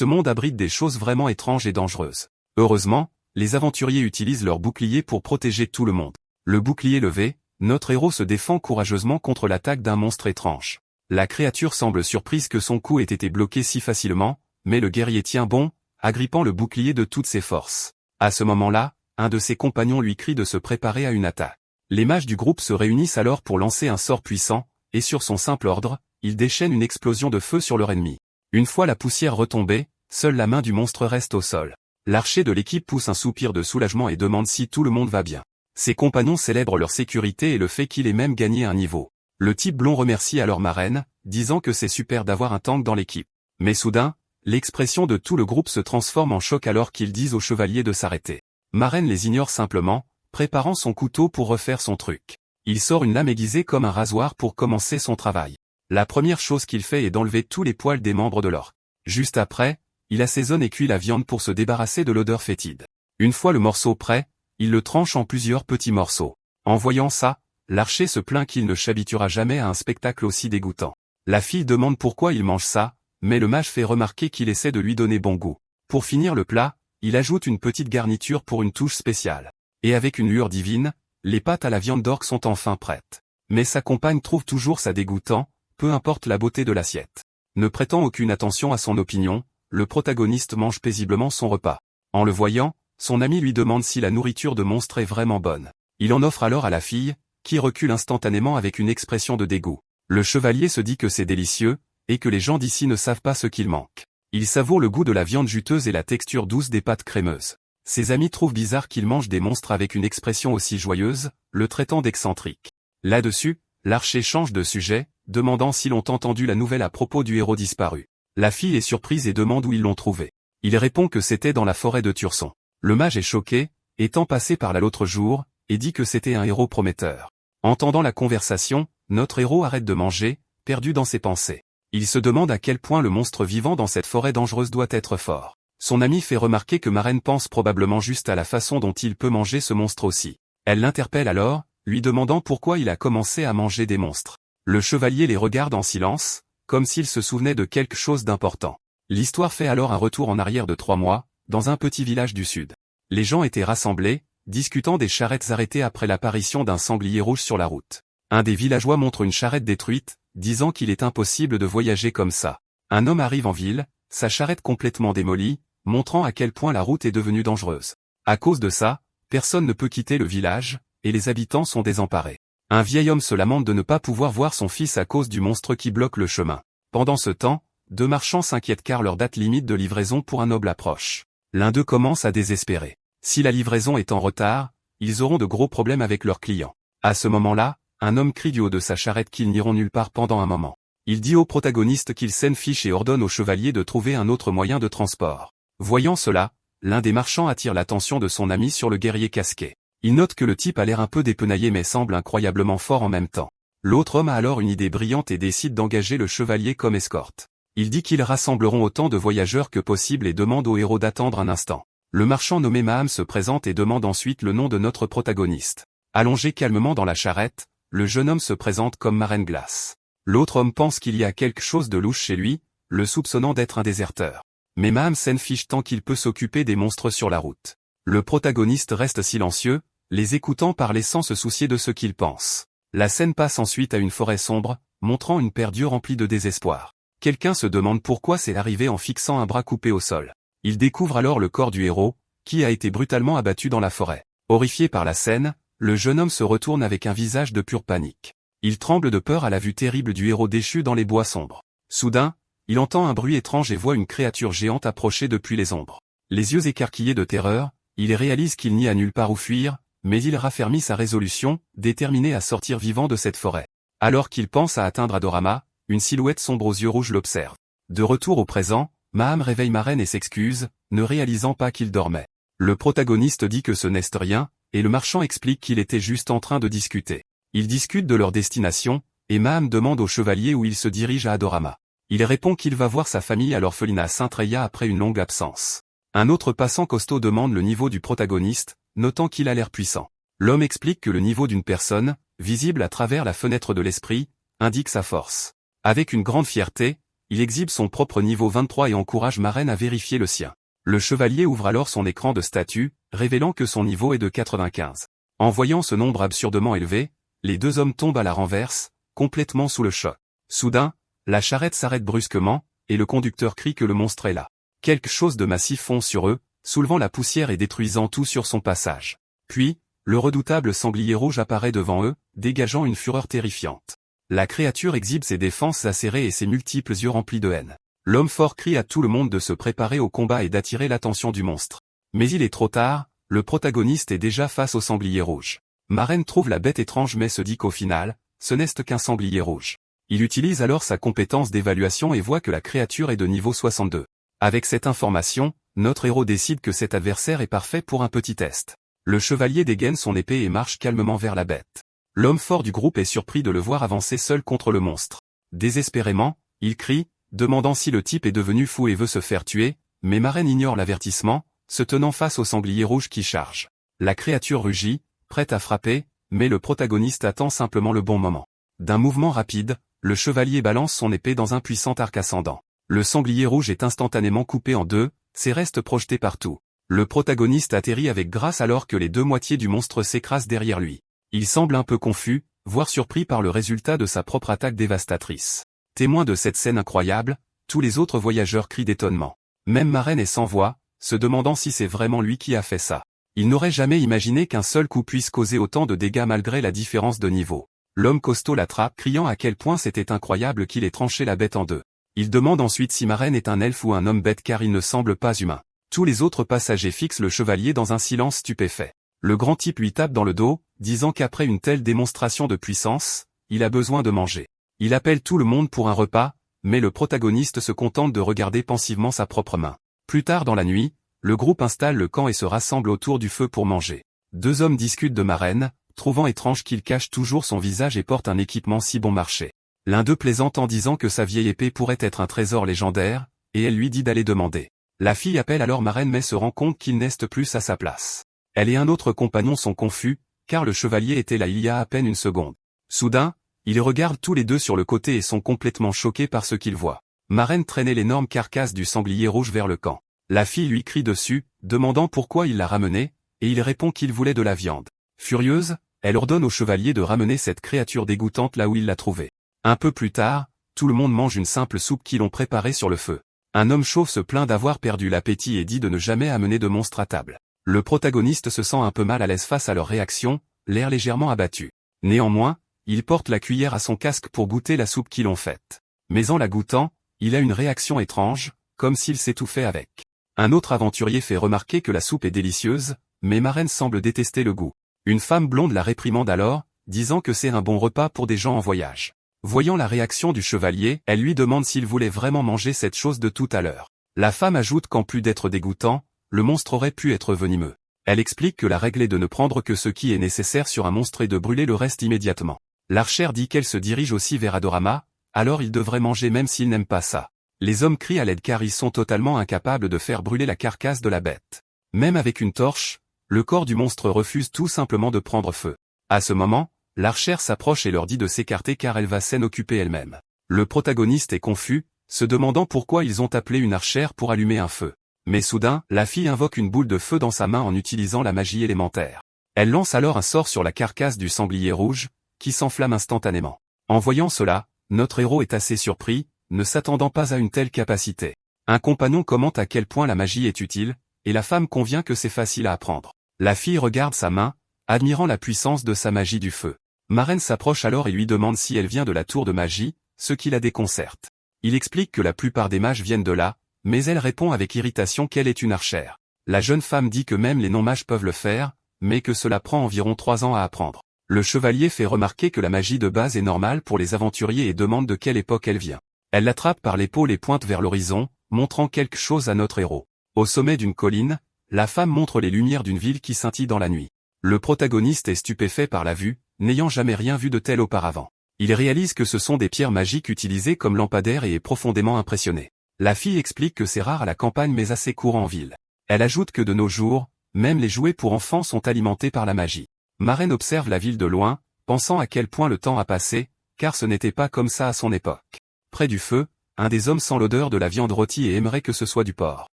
Ce monde abrite des choses vraiment étranges et dangereuses. Heureusement, les aventuriers utilisent leur bouclier pour protéger tout le monde. Le bouclier levé, notre héros se défend courageusement contre l'attaque d'un monstre étrange. La créature semble surprise que son coup ait été bloqué si facilement, mais le guerrier tient bon, agrippant le bouclier de toutes ses forces. À ce moment-là, un de ses compagnons lui crie de se préparer à une attaque. Les mages du groupe se réunissent alors pour lancer un sort puissant, et sur son simple ordre, ils déchaînent une explosion de feu sur leur ennemi. Une fois la poussière retombée, seule la main du monstre reste au sol. L'archer de l'équipe pousse un soupir de soulagement et demande si tout le monde va bien. Ses compagnons célèbrent leur sécurité et le fait qu'il ait même gagné un niveau. Le type blond remercie alors Marraine, disant que c'est super d'avoir un tank dans l'équipe. Mais soudain, l'expression de tout le groupe se transforme en choc alors qu'ils disent aux chevaliers de s'arrêter. Marraine les ignore simplement, préparant son couteau pour refaire son truc. Il sort une lame aiguisée comme un rasoir pour commencer son travail. La première chose qu'il fait est d'enlever tous les poils des membres de l'orque. Juste après, il assaisonne et cuit la viande pour se débarrasser de l'odeur fétide. Une fois le morceau prêt, il le tranche en plusieurs petits morceaux. En voyant ça, l'archer se plaint qu'il ne s'habituera jamais à un spectacle aussi dégoûtant. La fille demande pourquoi il mange ça, mais le mage fait remarquer qu'il essaie de lui donner bon goût. Pour finir le plat, il ajoute une petite garniture pour une touche spéciale. Et avec une lueur divine, les pâtes à la viande d'orque sont enfin prêtes. Mais sa compagne trouve toujours ça dégoûtant, peu importe la beauté de l'assiette. Ne prêtant aucune attention à son opinion, le protagoniste mange paisiblement son repas. En le voyant, son ami lui demande si la nourriture de monstre est vraiment bonne. Il en offre alors à la fille, qui recule instantanément avec une expression de dégoût. Le chevalier se dit que c'est délicieux, et que les gens d'ici ne savent pas ce qu'il manque. Il savoure le goût de la viande juteuse et la texture douce des pâtes crémeuses. Ses amis trouvent bizarre qu'il mange des monstres avec une expression aussi joyeuse, le traitant d'excentrique. Là-dessus, l'archer change de sujet, demandant s'ils ont entendu la nouvelle à propos du héros disparu. La fille est surprise et demande où ils l'ont trouvé. Il répond que c'était dans la forêt de Turson. Le mage est choqué, étant passé par là l'autre jour, et dit que c'était un héros prometteur. Entendant la conversation, notre héros arrête de manger, perdu dans ses pensées. Il se demande à quel point le monstre vivant dans cette forêt dangereuse doit être fort. Son ami fait remarquer que Marraine pense probablement juste à la façon dont il peut manger ce monstre aussi. Elle l'interpelle alors, lui demandant pourquoi il a commencé à manger des monstres. Le chevalier les regarde en silence, comme s'il se souvenait de quelque chose d'important. L'histoire fait alors un retour en arrière de 3 mois, dans un petit village du sud. Les gens étaient rassemblés, discutant des charrettes arrêtées après l'apparition d'un sanglier rouge sur la route. Un des villageois montre une charrette détruite, disant qu'il est impossible de voyager comme ça. Un homme arrive en ville, sa charrette complètement démolie, montrant à quel point la route est devenue dangereuse. À cause de ça, personne ne peut quitter le village, et les habitants sont désemparés. Un vieil homme se lamente de ne pas pouvoir voir son fils à cause du monstre qui bloque le chemin. Pendant ce temps, 2 marchands s'inquiètent car leur date limite de livraison pour un noble approche. L'un d'eux commence à désespérer. Si la livraison est en retard, ils auront de gros problèmes avec leurs clients. À ce moment-là, un homme crie du haut de sa charrette qu'ils n'iront nulle part pendant un moment. Il dit au protagoniste qu'il s'en fiche et ordonne au chevalier de trouver un autre moyen de transport. Voyant cela, l'un des marchands attire l'attention de son ami sur le guerrier casqué. Il note que le type a l'air un peu dépenaillé mais semble incroyablement fort en même temps. L'autre homme a alors une idée brillante et décide d'engager le chevalier comme escorte. Il dit qu'ils rassembleront autant de voyageurs que possible et demande au héros d'attendre un instant. Le marchand nommé Maham se présente et demande ensuite le nom de notre protagoniste. Allongé calmement dans la charrette, le jeune homme se présente comme Marraine Glace. L'autre homme pense qu'il y a quelque chose de louche chez lui, le soupçonnant d'être un déserteur. Mais Maham s'en fiche tant qu'il peut s'occuper des monstres sur la route. Le protagoniste reste silencieux, les écoutant parler sans se soucier de ce qu'ils pensent. La scène passe ensuite à une forêt sombre, montrant une perdue remplie de désespoir. Quelqu'un se demande pourquoi c'est arrivé en fixant un bras coupé au sol. Il découvre alors le corps du héros, qui a été brutalement abattu dans la forêt. Horrifié par la scène, le jeune homme se retourne avec un visage de pure panique. Il tremble de peur à la vue terrible du héros déchu dans les bois sombres. Soudain, il entend un bruit étrange et voit une créature géante approcher depuis les ombres. Les yeux écarquillés de terreur, il réalise qu'il n'y a nulle part où fuir, mais il raffermit sa résolution, déterminé à sortir vivant de cette forêt. Alors qu'il pense à atteindre Adorama, une silhouette sombre aux yeux rouges l'observe. De retour au présent, Maham réveille Marraine et s'excuse, ne réalisant pas qu'il dormait. Le protagoniste dit que ce n'est rien, et le marchand explique qu'il était juste en train de discuter. Ils discutent de leur destination, et Maham demande au chevalier où il se dirige à Adorama. Il répond qu'il va voir sa famille à l'orphelinat Saint-Treya après une longue absence. Un autre passant costaud demande le niveau du protagoniste, notant qu'il a l'air puissant. L'homme explique que le niveau d'une personne, visible à travers la fenêtre de l'esprit, indique sa force. Avec une grande fierté, Il exhibe son propre niveau 23 et encourage Maren à vérifier le sien. Le chevalier ouvre alors son écran de statut, révélant que son niveau est de 95. En voyant ce nombre absurdement élevé, les deux hommes tombent à la renverse, complètement sous le choc. Soudain, la charrette s'arrête brusquement, et le conducteur crie que le monstre est là. Quelque chose de massif fond sur eux, soulevant la poussière et détruisant tout sur son passage. Puis, le redoutable sanglier rouge apparaît devant eux, dégageant une fureur terrifiante. La créature exhibe ses défenses acérées et ses multiples yeux remplis de haine. L'homme fort crie à tout le monde de se préparer au combat et d'attirer l'attention du monstre. Mais il est trop tard, le protagoniste est déjà face au sanglier rouge. Maren trouve la bête étrange mais se dit qu'au final, ce n'est qu'un sanglier rouge. Il utilise alors sa compétence d'évaluation et voit que la créature est de niveau 62. Avec cette information, notre héros décide que cet adversaire est parfait pour un petit test. Le chevalier dégaine son épée et marche calmement vers la bête. L'homme fort du groupe est surpris de le voir avancer seul contre le monstre. Désespérément, il crie, demandant si le type est devenu fou et veut se faire tuer, mais Maren ignore l'avertissement, se tenant face au sanglier rouge qui charge. La créature rugit, prête à frapper, mais le protagoniste attend simplement le bon moment. D'un mouvement rapide, le chevalier balance son épée dans un puissant arc ascendant. Le sanglier rouge est instantanément coupé en deux, ses restes projetés partout. Le protagoniste atterrit avec grâce alors que les deux moitiés du monstre s'écrasent derrière lui. Il semble un peu confus, voire surpris par le résultat de sa propre attaque dévastatrice. Témoin de cette scène incroyable, tous les autres voyageurs crient d'étonnement. Même Maren est sans voix, se demandant si c'est vraiment lui qui a fait ça. Il n'aurait jamais imaginé qu'un seul coup puisse causer autant de dégâts malgré la différence de niveau. L'homme costaud l'attrape, criant à quel point c'était incroyable qu'il ait tranché la bête en deux. Il demande ensuite si Maren est un elfe ou un homme bête car il ne semble pas humain. Tous les autres passagers fixent le chevalier dans un silence stupéfait. Le grand type lui tape dans le dos, disant qu'après une telle démonstration de puissance, il a besoin de manger. Il appelle tout le monde pour un repas, mais le protagoniste se contente de regarder pensivement sa propre main. Plus tard dans la nuit, le groupe installe le camp et se rassemble autour du feu pour manger. Deux hommes discutent de Maren, trouvant étrange qu'il cache toujours son visage et porte un équipement si bon marché. L'un d'eux plaisante en disant que sa vieille épée pourrait être un trésor légendaire, et elle lui dit d'aller demander. La fille appelle alors Maren mais se rend compte qu'il n'est plus à sa place. Elle et un autre compagnon sont confus, car le chevalier était là il y a à peine une seconde. Soudain, ils regardent tous les deux sur le côté et sont complètement choqués par ce qu'ils voient. Maren traînait l'énorme carcasse du sanglier rouge vers le camp. La fille lui crie dessus, demandant pourquoi il l'a ramené, et il répond qu'il voulait de la viande. Furieuse, elle ordonne au chevalier de ramener cette créature dégoûtante là où il l'a trouvée. Un peu plus tard, tout le monde mange une simple soupe qu'ils ont préparée sur le feu. Un homme chauve se plaint d'avoir perdu l'appétit et dit de ne jamais amener de monstre à table. Le protagoniste se sent un peu mal à l'aise face à leur réaction, l'air légèrement abattu. Néanmoins, il porte la cuillère à son casque pour goûter la soupe qu'ils ont faite. Mais en la goûtant, il a une réaction étrange, comme s'il s'étouffait avec. Un autre aventurier fait remarquer que la soupe est délicieuse, mais Maren semble détester le goût. Une femme blonde la réprimande alors, disant que c'est un bon repas pour des gens en voyage. Voyant la réaction du chevalier, elle lui demande s'il voulait vraiment manger cette chose de tout à l'heure. La femme ajoute qu'en plus d'être dégoûtant, le monstre aurait pu être venimeux. Elle explique que la règle est de ne prendre que ce qui est nécessaire sur un monstre et de brûler le reste immédiatement. L'archère dit qu'elle se dirige aussi vers Adorama, alors il devrait manger même s'il n'aime pas ça. Les hommes crient à l'aide car ils sont totalement incapables de faire brûler la carcasse de la bête. Même avec une torche, le corps du monstre refuse tout simplement de prendre feu. À ce moment, l'archère s'approche et leur dit de s'écarter car elle va s'en occuper elle-même. Le protagoniste est confus, se demandant pourquoi ils ont appelé une archère pour allumer un feu. Mais soudain, la fille invoque une boule de feu dans sa main en utilisant la magie élémentaire. Elle lance alors un sort sur la carcasse du sanglier rouge, qui s'enflamme instantanément. En voyant cela, notre héros est assez surpris, ne s'attendant pas à une telle capacité. Un compagnon commente à quel point la magie est utile, et la femme convient que c'est facile à apprendre. La fille regarde sa main, admirant la puissance de sa magie du feu. Maren s'approche alors et lui demande si elle vient de la tour de magie, ce qui la déconcerte. Il explique que la plupart des mages viennent de là, mais elle répond avec irritation qu'elle est une archère. La jeune femme dit que même les non-mages peuvent le faire, mais que cela prend environ 3 ans à apprendre. Le chevalier fait remarquer que la magie de base est normale pour les aventuriers et demande de quelle époque elle vient. Elle l'attrape par l'épaule et pointe vers l'horizon, montrant quelque chose à notre héros. Au sommet d'une colline, la femme montre les lumières d'une ville qui scintille dans la nuit. Le protagoniste est stupéfait par la vue, n'ayant jamais rien vu de tel auparavant. Il réalise que ce sont des pierres magiques utilisées comme lampadaires et est profondément impressionné. La fille explique que c'est rare à la campagne mais assez courant en ville. Elle ajoute que de nos jours, même les jouets pour enfants sont alimentés par la magie. Maren observe la ville de loin, pensant à quel point le temps a passé, car ce n'était pas comme ça à son époque. Près du feu, un des hommes sent l'odeur de la viande rôtie et aimerait que ce soit du porc.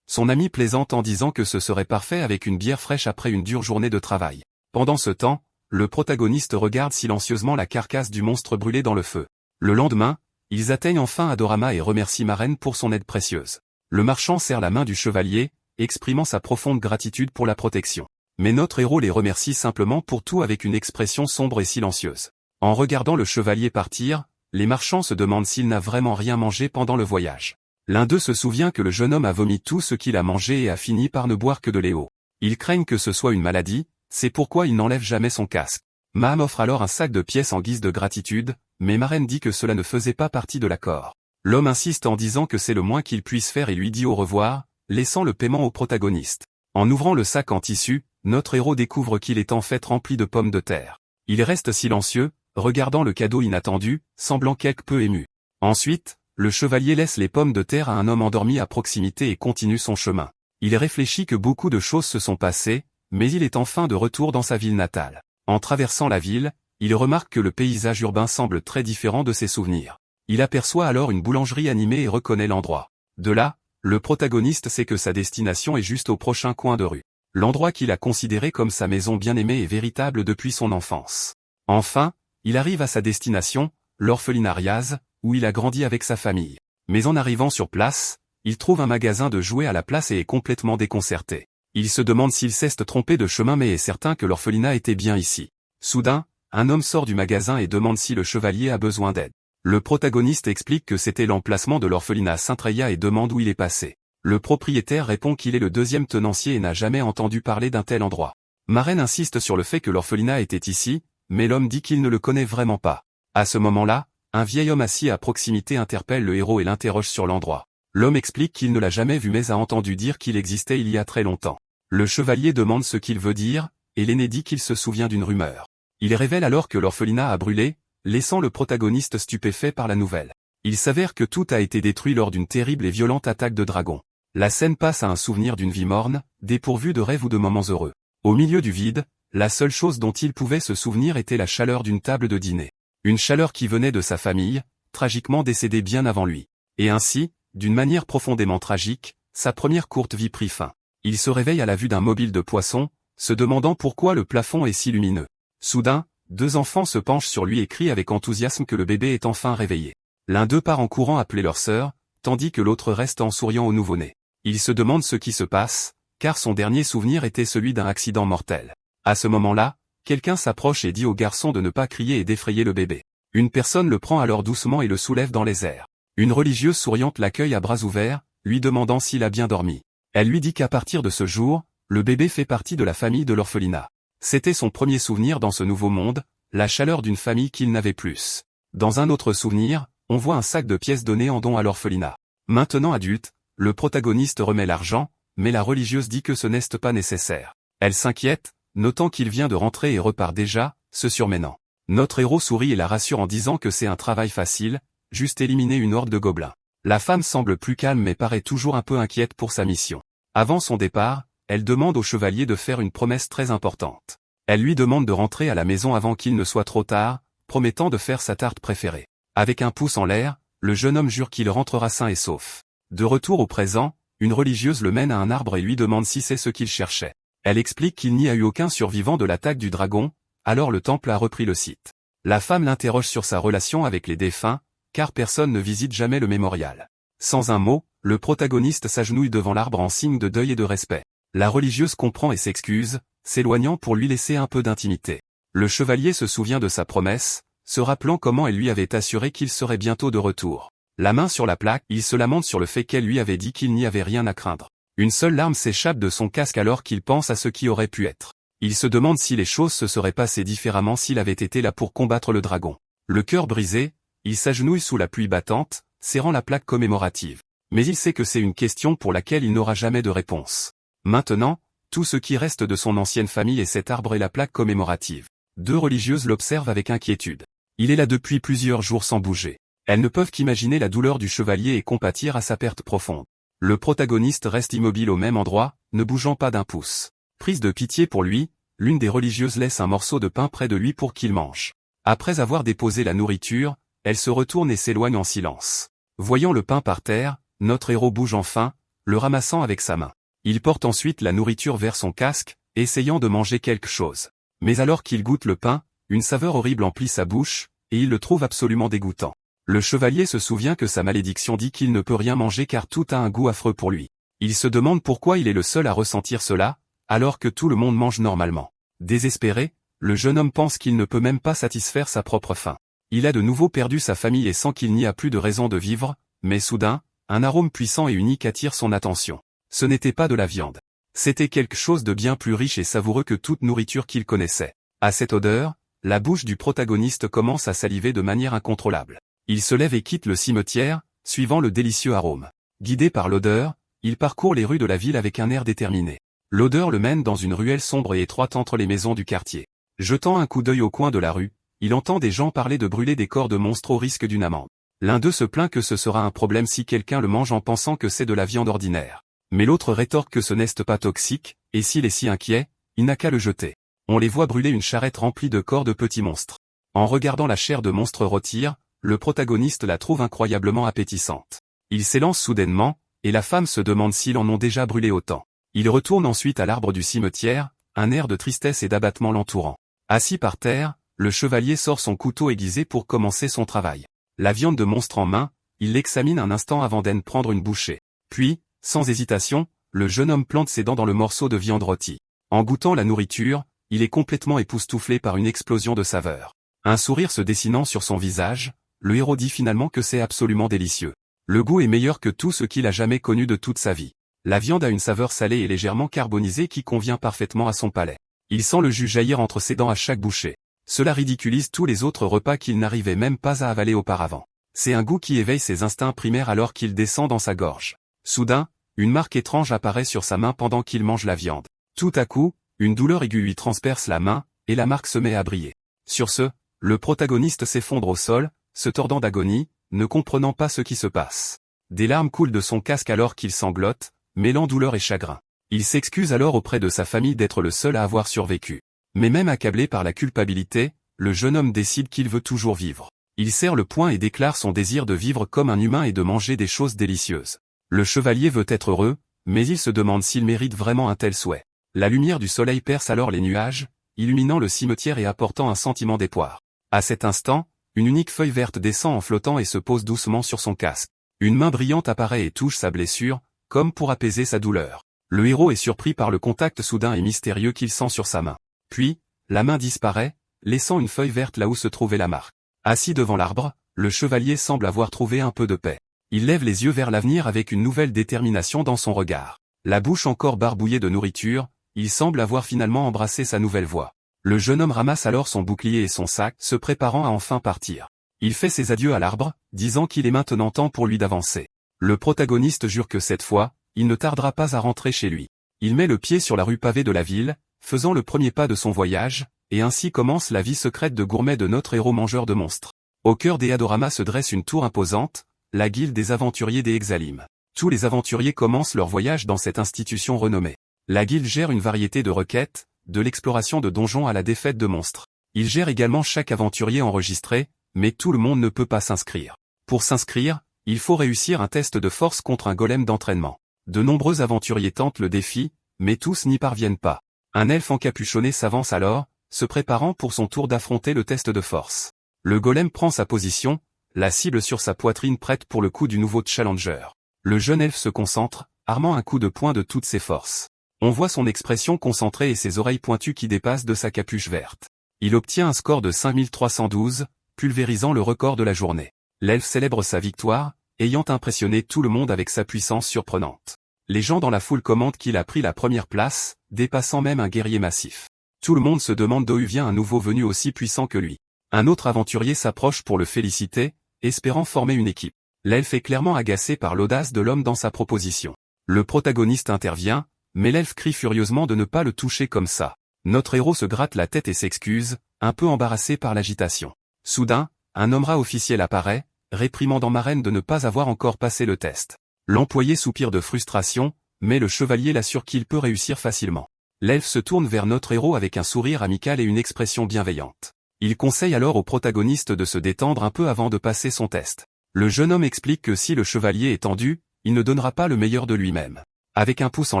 Son ami plaisante en disant que ce serait parfait avec une bière fraîche après une dure journée de travail. Pendant ce temps, le protagoniste regarde silencieusement la carcasse du monstre brûlé dans le feu. Le lendemain, ils atteignent enfin Adorama et remercient Maren pour son aide précieuse. Le marchand serre la main du chevalier, exprimant sa profonde gratitude pour la protection. Mais notre héros les remercie simplement pour tout avec une expression sombre et silencieuse. En regardant le chevalier partir, les marchands se demandent s'il n'a vraiment rien mangé pendant le voyage. L'un d'eux se souvient que le jeune homme a vomi tout ce qu'il a mangé et a fini par ne boire que de l'eau. Ils craignent que ce soit une maladie, c'est pourquoi il n'enlève jamais son casque. Maham offre alors un sac de pièces en guise de gratitude, mais Maren dit que cela ne faisait pas partie de l'accord. L'homme insiste en disant que c'est le moins qu'il puisse faire et lui dit au revoir, laissant le paiement au protagoniste. En ouvrant le sac en tissu, notre héros découvre qu'il est en fait rempli de pommes de terre. Il reste silencieux, regardant le cadeau inattendu, semblant quelque peu ému. Ensuite, le chevalier laisse les pommes de terre à un homme endormi à proximité et continue son chemin. Il réfléchit que beaucoup de choses se sont passées, mais il est enfin de retour dans sa ville natale. En traversant la ville, il remarque que le paysage urbain semble très différent de ses souvenirs. Il aperçoit alors une boulangerie animée et reconnaît l'endroit. De là, le protagoniste sait que sa destination est juste au prochain coin de rue. L'endroit qu'il a considéré comme sa maison bien-aimée est véritable depuis son enfance. Enfin, il arrive à sa destination, l'orphelinat Riaz, où il a grandi avec sa famille. Mais en arrivant sur place, il trouve un magasin de jouets à la place et est complètement déconcerté. Il se demande s'il s'est trompé de chemin mais est certain que l'orphelinat était bien ici. Soudain, un homme sort du magasin et demande si le chevalier a besoin d'aide. Le protagoniste explique que c'était l'emplacement de l'orphelinat Saint-Treya et demande où il est passé. Le propriétaire répond qu'il est le deuxième tenancier et n'a jamais entendu parler d'un tel endroit. Maren insiste sur le fait que l'orphelinat était ici, mais l'homme dit qu'il ne le connaît vraiment pas. À ce moment-là, un vieil homme assis à proximité interpelle le héros et l'interroge sur l'endroit. L'homme explique qu'il ne l'a jamais vu mais a entendu dire qu'il existait il y a très longtemps. Le chevalier demande ce qu'il veut dire, et l'aîné dit qu'il se souvient d'une rumeur. Il révèle alors que l'orphelinat a brûlé, laissant le protagoniste stupéfait par la nouvelle. Il s'avère que tout a été détruit lors d'une terrible et violente attaque de dragons. La scène passe à un souvenir d'une vie morne, dépourvue de rêves ou de moments heureux. Au milieu du vide, la seule chose dont il pouvait se souvenir était la chaleur d'une table de dîner. Une chaleur qui venait de sa famille, tragiquement décédée bien avant lui. Et ainsi, d'une manière profondément tragique, sa première courte vie prit fin. Il se réveille à la vue d'un mobile de poissons, se demandant pourquoi le plafond est si lumineux. Soudain, deux enfants se penchent sur lui et crient avec enthousiasme que le bébé est enfin réveillé. L'un d'eux part en courant appeler leur sœur, tandis que l'autre reste en souriant au nouveau-né. Il se demande ce qui se passe, car son dernier souvenir était celui d'un accident mortel. À ce moment-là, quelqu'un s'approche et dit au garçon de ne pas crier et d'effrayer le bébé. Une personne le prend alors doucement et le soulève dans les airs. Une religieuse souriante l'accueille à bras ouverts, lui demandant s'il a bien dormi. Elle lui dit qu'à partir de ce jour, le bébé fait partie de la famille de l'orphelinat. C'était son premier souvenir dans ce nouveau monde, la chaleur d'une famille qu'il n'avait plus. Dans un autre souvenir, on voit un sac de pièces donné en don à l'orphelinat. Maintenant adulte, le protagoniste remet l'argent, mais la religieuse dit que ce n'est pas nécessaire. Elle s'inquiète, notant qu'il vient de rentrer et repart déjà, se surmenant. Notre héros sourit et la rassure en disant que c'est un travail facile, juste éliminer une horde de gobelins. La femme semble plus calme mais paraît toujours un peu inquiète pour sa mission. Avant son départ, elle demande au chevalier de faire une promesse très importante. Elle lui demande de rentrer à la maison avant qu'il ne soit trop tard, promettant de faire sa tarte préférée. Avec un pouce en l'air, le jeune homme jure qu'il rentrera sain et sauf. De retour au présent, une religieuse le mène à un arbre et lui demande si c'est ce qu'il cherchait. Elle explique qu'il n'y a eu aucun survivant de l'attaque du dragon, alors le temple a repris le site. La femme l'interroge sur sa relation avec les défunts, car personne ne visite jamais le mémorial. Sans un mot, le protagoniste s'agenouille devant l'arbre en signe de deuil et de respect. La religieuse comprend et s'excuse, s'éloignant pour lui laisser un peu d'intimité. Le chevalier se souvient de sa promesse, se rappelant comment elle lui avait assuré qu'il serait bientôt de retour. La main sur la plaque, il se lamente sur le fait qu'elle lui avait dit qu'il n'y avait rien à craindre. Une seule larme s'échappe de son casque alors qu'il pense à ce qui aurait pu être. Il se demande si les choses se seraient passées différemment s'il avait été là pour combattre le dragon. Le cœur brisé, il s'agenouille sous la pluie battante, serrant la plaque commémorative. Mais il sait que c'est une question pour laquelle il n'aura jamais de réponse. Maintenant, tout ce qui reste de son ancienne famille est cet arbre et la plaque commémorative. Deux religieuses l'observent avec inquiétude. Il est là depuis plusieurs jours sans bouger. Elles ne peuvent qu'imaginer la douleur du chevalier et compatir à sa perte profonde. Le protagoniste reste immobile au même endroit, ne bougeant pas d'un pouce. Prise de pitié pour lui, l'une des religieuses laisse un morceau de pain près de lui pour qu'il mange. Après avoir déposé la nourriture, elle se retourne et s'éloigne en silence. Voyant le pain par terre, notre héros bouge enfin, le ramassant avec sa main. Il porte ensuite la nourriture vers son casque, essayant de manger quelque chose. Mais alors qu'il goûte le pain, une saveur horrible emplit sa bouche, et il le trouve absolument dégoûtant. Le chevalier se souvient que sa malédiction dit qu'il ne peut rien manger car tout a un goût affreux pour lui. Il se demande pourquoi il est le seul à ressentir cela, alors que tout le monde mange normalement. Désespéré, le jeune homme pense qu'il ne peut même pas satisfaire sa propre faim. Il a de nouveau perdu sa famille et sent qu'il n'y a plus de raison de vivre, mais soudain, un arôme puissant et unique attire son attention. Ce n'était pas de la viande. C'était quelque chose de bien plus riche et savoureux que toute nourriture qu'il connaissait. À cette odeur, la bouche du protagoniste commence à saliver de manière incontrôlable. Il se lève et quitte le cimetière, suivant le délicieux arôme. Guidé par l'odeur, il parcourt les rues de la ville avec un air déterminé. L'odeur le mène dans une ruelle sombre et étroite entre les maisons du quartier. Jetant un coup d'œil au coin de la rue, il entend des gens parler de brûler des corps de monstres au risque d'une amende. L'un d'eux se plaint que ce sera un problème si quelqu'un le mange en pensant que c'est de la viande ordinaire. Mais l'autre rétorque que ce n'est pas toxique, et s'il est si inquiet, il n'a qu'à le jeter. On les voit brûler une charrette remplie de corps de petits monstres. En regardant la chair de monstre rôtir, le protagoniste la trouve incroyablement appétissante. Il s'élance soudainement, et la femme se demande s'ils en ont déjà brûlé autant. Il retourne ensuite à l'arbre du cimetière, un air de tristesse et d'abattement l'entourant. Assis par terre, le chevalier sort son couteau aiguisé pour commencer son travail. La viande de monstre en main, il l'examine un instant avant d'en prendre une bouchée. Puis, sans hésitation, le jeune homme plante ses dents dans le morceau de viande rôtie. En goûtant la nourriture, il est complètement époustouflé par une explosion de saveur. Un sourire se dessinant sur son visage, le héros dit finalement que c'est absolument délicieux. Le goût est meilleur que tout ce qu'il a jamais connu de toute sa vie. La viande a une saveur salée et légèrement carbonisée qui convient parfaitement à son palais. Il sent le jus jaillir entre ses dents à chaque bouchée. Cela ridiculise tous les autres repas qu'il n'arrivait même pas à avaler auparavant. C'est un goût qui éveille ses instincts primaires alors qu'il descend dans sa gorge. Soudain, une marque étrange apparaît sur sa main pendant qu'il mange la viande. Tout à coup, une douleur aiguë lui transperce la main, et la marque se met à briller. Sur ce, le protagoniste s'effondre au sol, se tordant d'agonie, ne comprenant pas ce qui se passe. Des larmes coulent de son casque alors qu'il sanglote, mêlant douleur et chagrin. Il s'excuse alors auprès de sa famille d'être le seul à avoir survécu. Mais même accablé par la culpabilité, le jeune homme décide qu'il veut toujours vivre. Il serre le poing et déclare son désir de vivre comme un humain et de manger des choses délicieuses. Le chevalier veut être heureux, mais il se demande s'il mérite vraiment un tel souhait. La lumière du soleil perce alors les nuages, illuminant le cimetière et apportant un sentiment d'espoir. À cet instant, une unique feuille verte descend en flottant et se pose doucement sur son casque. Une main brillante apparaît et touche sa blessure, comme pour apaiser sa douleur. Le héros est surpris par le contact soudain et mystérieux qu'il sent sur sa main. Puis, la main disparaît, laissant une feuille verte là où se trouvait la marque. Assis devant l'arbre, le chevalier semble avoir trouvé un peu de paix. Il lève les yeux vers l'avenir avec une nouvelle détermination dans son regard. La bouche encore barbouillée de nourriture, il semble avoir finalement embrassé sa nouvelle voie. Le jeune homme ramasse alors son bouclier et son sac, se préparant à enfin partir. Il fait ses adieux à l'arbre, disant qu'il est maintenant temps pour lui d'avancer. Le protagoniste jure que cette fois, il ne tardera pas à rentrer chez lui. Il met le pied sur la rue pavée de la ville, faisant le premier pas de son voyage, et ainsi commence la vie secrète de gourmet de notre héros mangeur de monstres. Au cœur des Hadoramas se dresse une tour imposante, la guilde des aventuriers des Exalim. Tous les aventuriers commencent leur voyage dans cette institution renommée. La guilde gère une variété de requêtes, de l'exploration de donjons à la défaite de monstres. Il gère également chaque aventurier enregistré, mais tout le monde ne peut pas s'inscrire. Pour s'inscrire, il faut réussir un test de force contre un golem d'entraînement. De nombreux aventuriers tentent le défi, mais tous n'y parviennent pas. Un elfe encapuchonné s'avance alors, se préparant pour son tour d'affronter le test de force. Le golem prend sa position, la cible sur sa poitrine prête pour le coup du nouveau challenger. Le jeune elfe se concentre, armant un coup de poing de toutes ses forces. On voit son expression concentrée et ses oreilles pointues qui dépassent de sa capuche verte. Il obtient un score de 5312, pulvérisant le record de la journée. L'elfe célèbre sa victoire, ayant impressionné tout le monde avec sa puissance surprenante. Les gens dans la foule commentent qu'il a pris la première place, dépassant même un guerrier massif. Tout le monde se demande d'où vient un nouveau venu aussi puissant que lui. Un autre aventurier s'approche pour le féliciter, espérant former une équipe. L'elfe est clairement agacé par l'audace de l'homme dans sa proposition. Le protagoniste intervient, mais l'elfe crie furieusement de ne pas le toucher comme ça. Notre héros se gratte la tête et s'excuse, un peu embarrassé par l'agitation. Soudain, un homme rat officiel apparaît, réprimandant Marraine de ne pas avoir encore passé le test. L'employé soupire de frustration, mais le chevalier l'assure qu'il peut réussir facilement. L'elfe se tourne vers notre héros avec un sourire amical et une expression bienveillante. Il conseille alors au protagoniste de se détendre un peu avant de passer son test. Le jeune homme explique que si le chevalier est tendu, il ne donnera pas le meilleur de lui-même. Avec un pouce en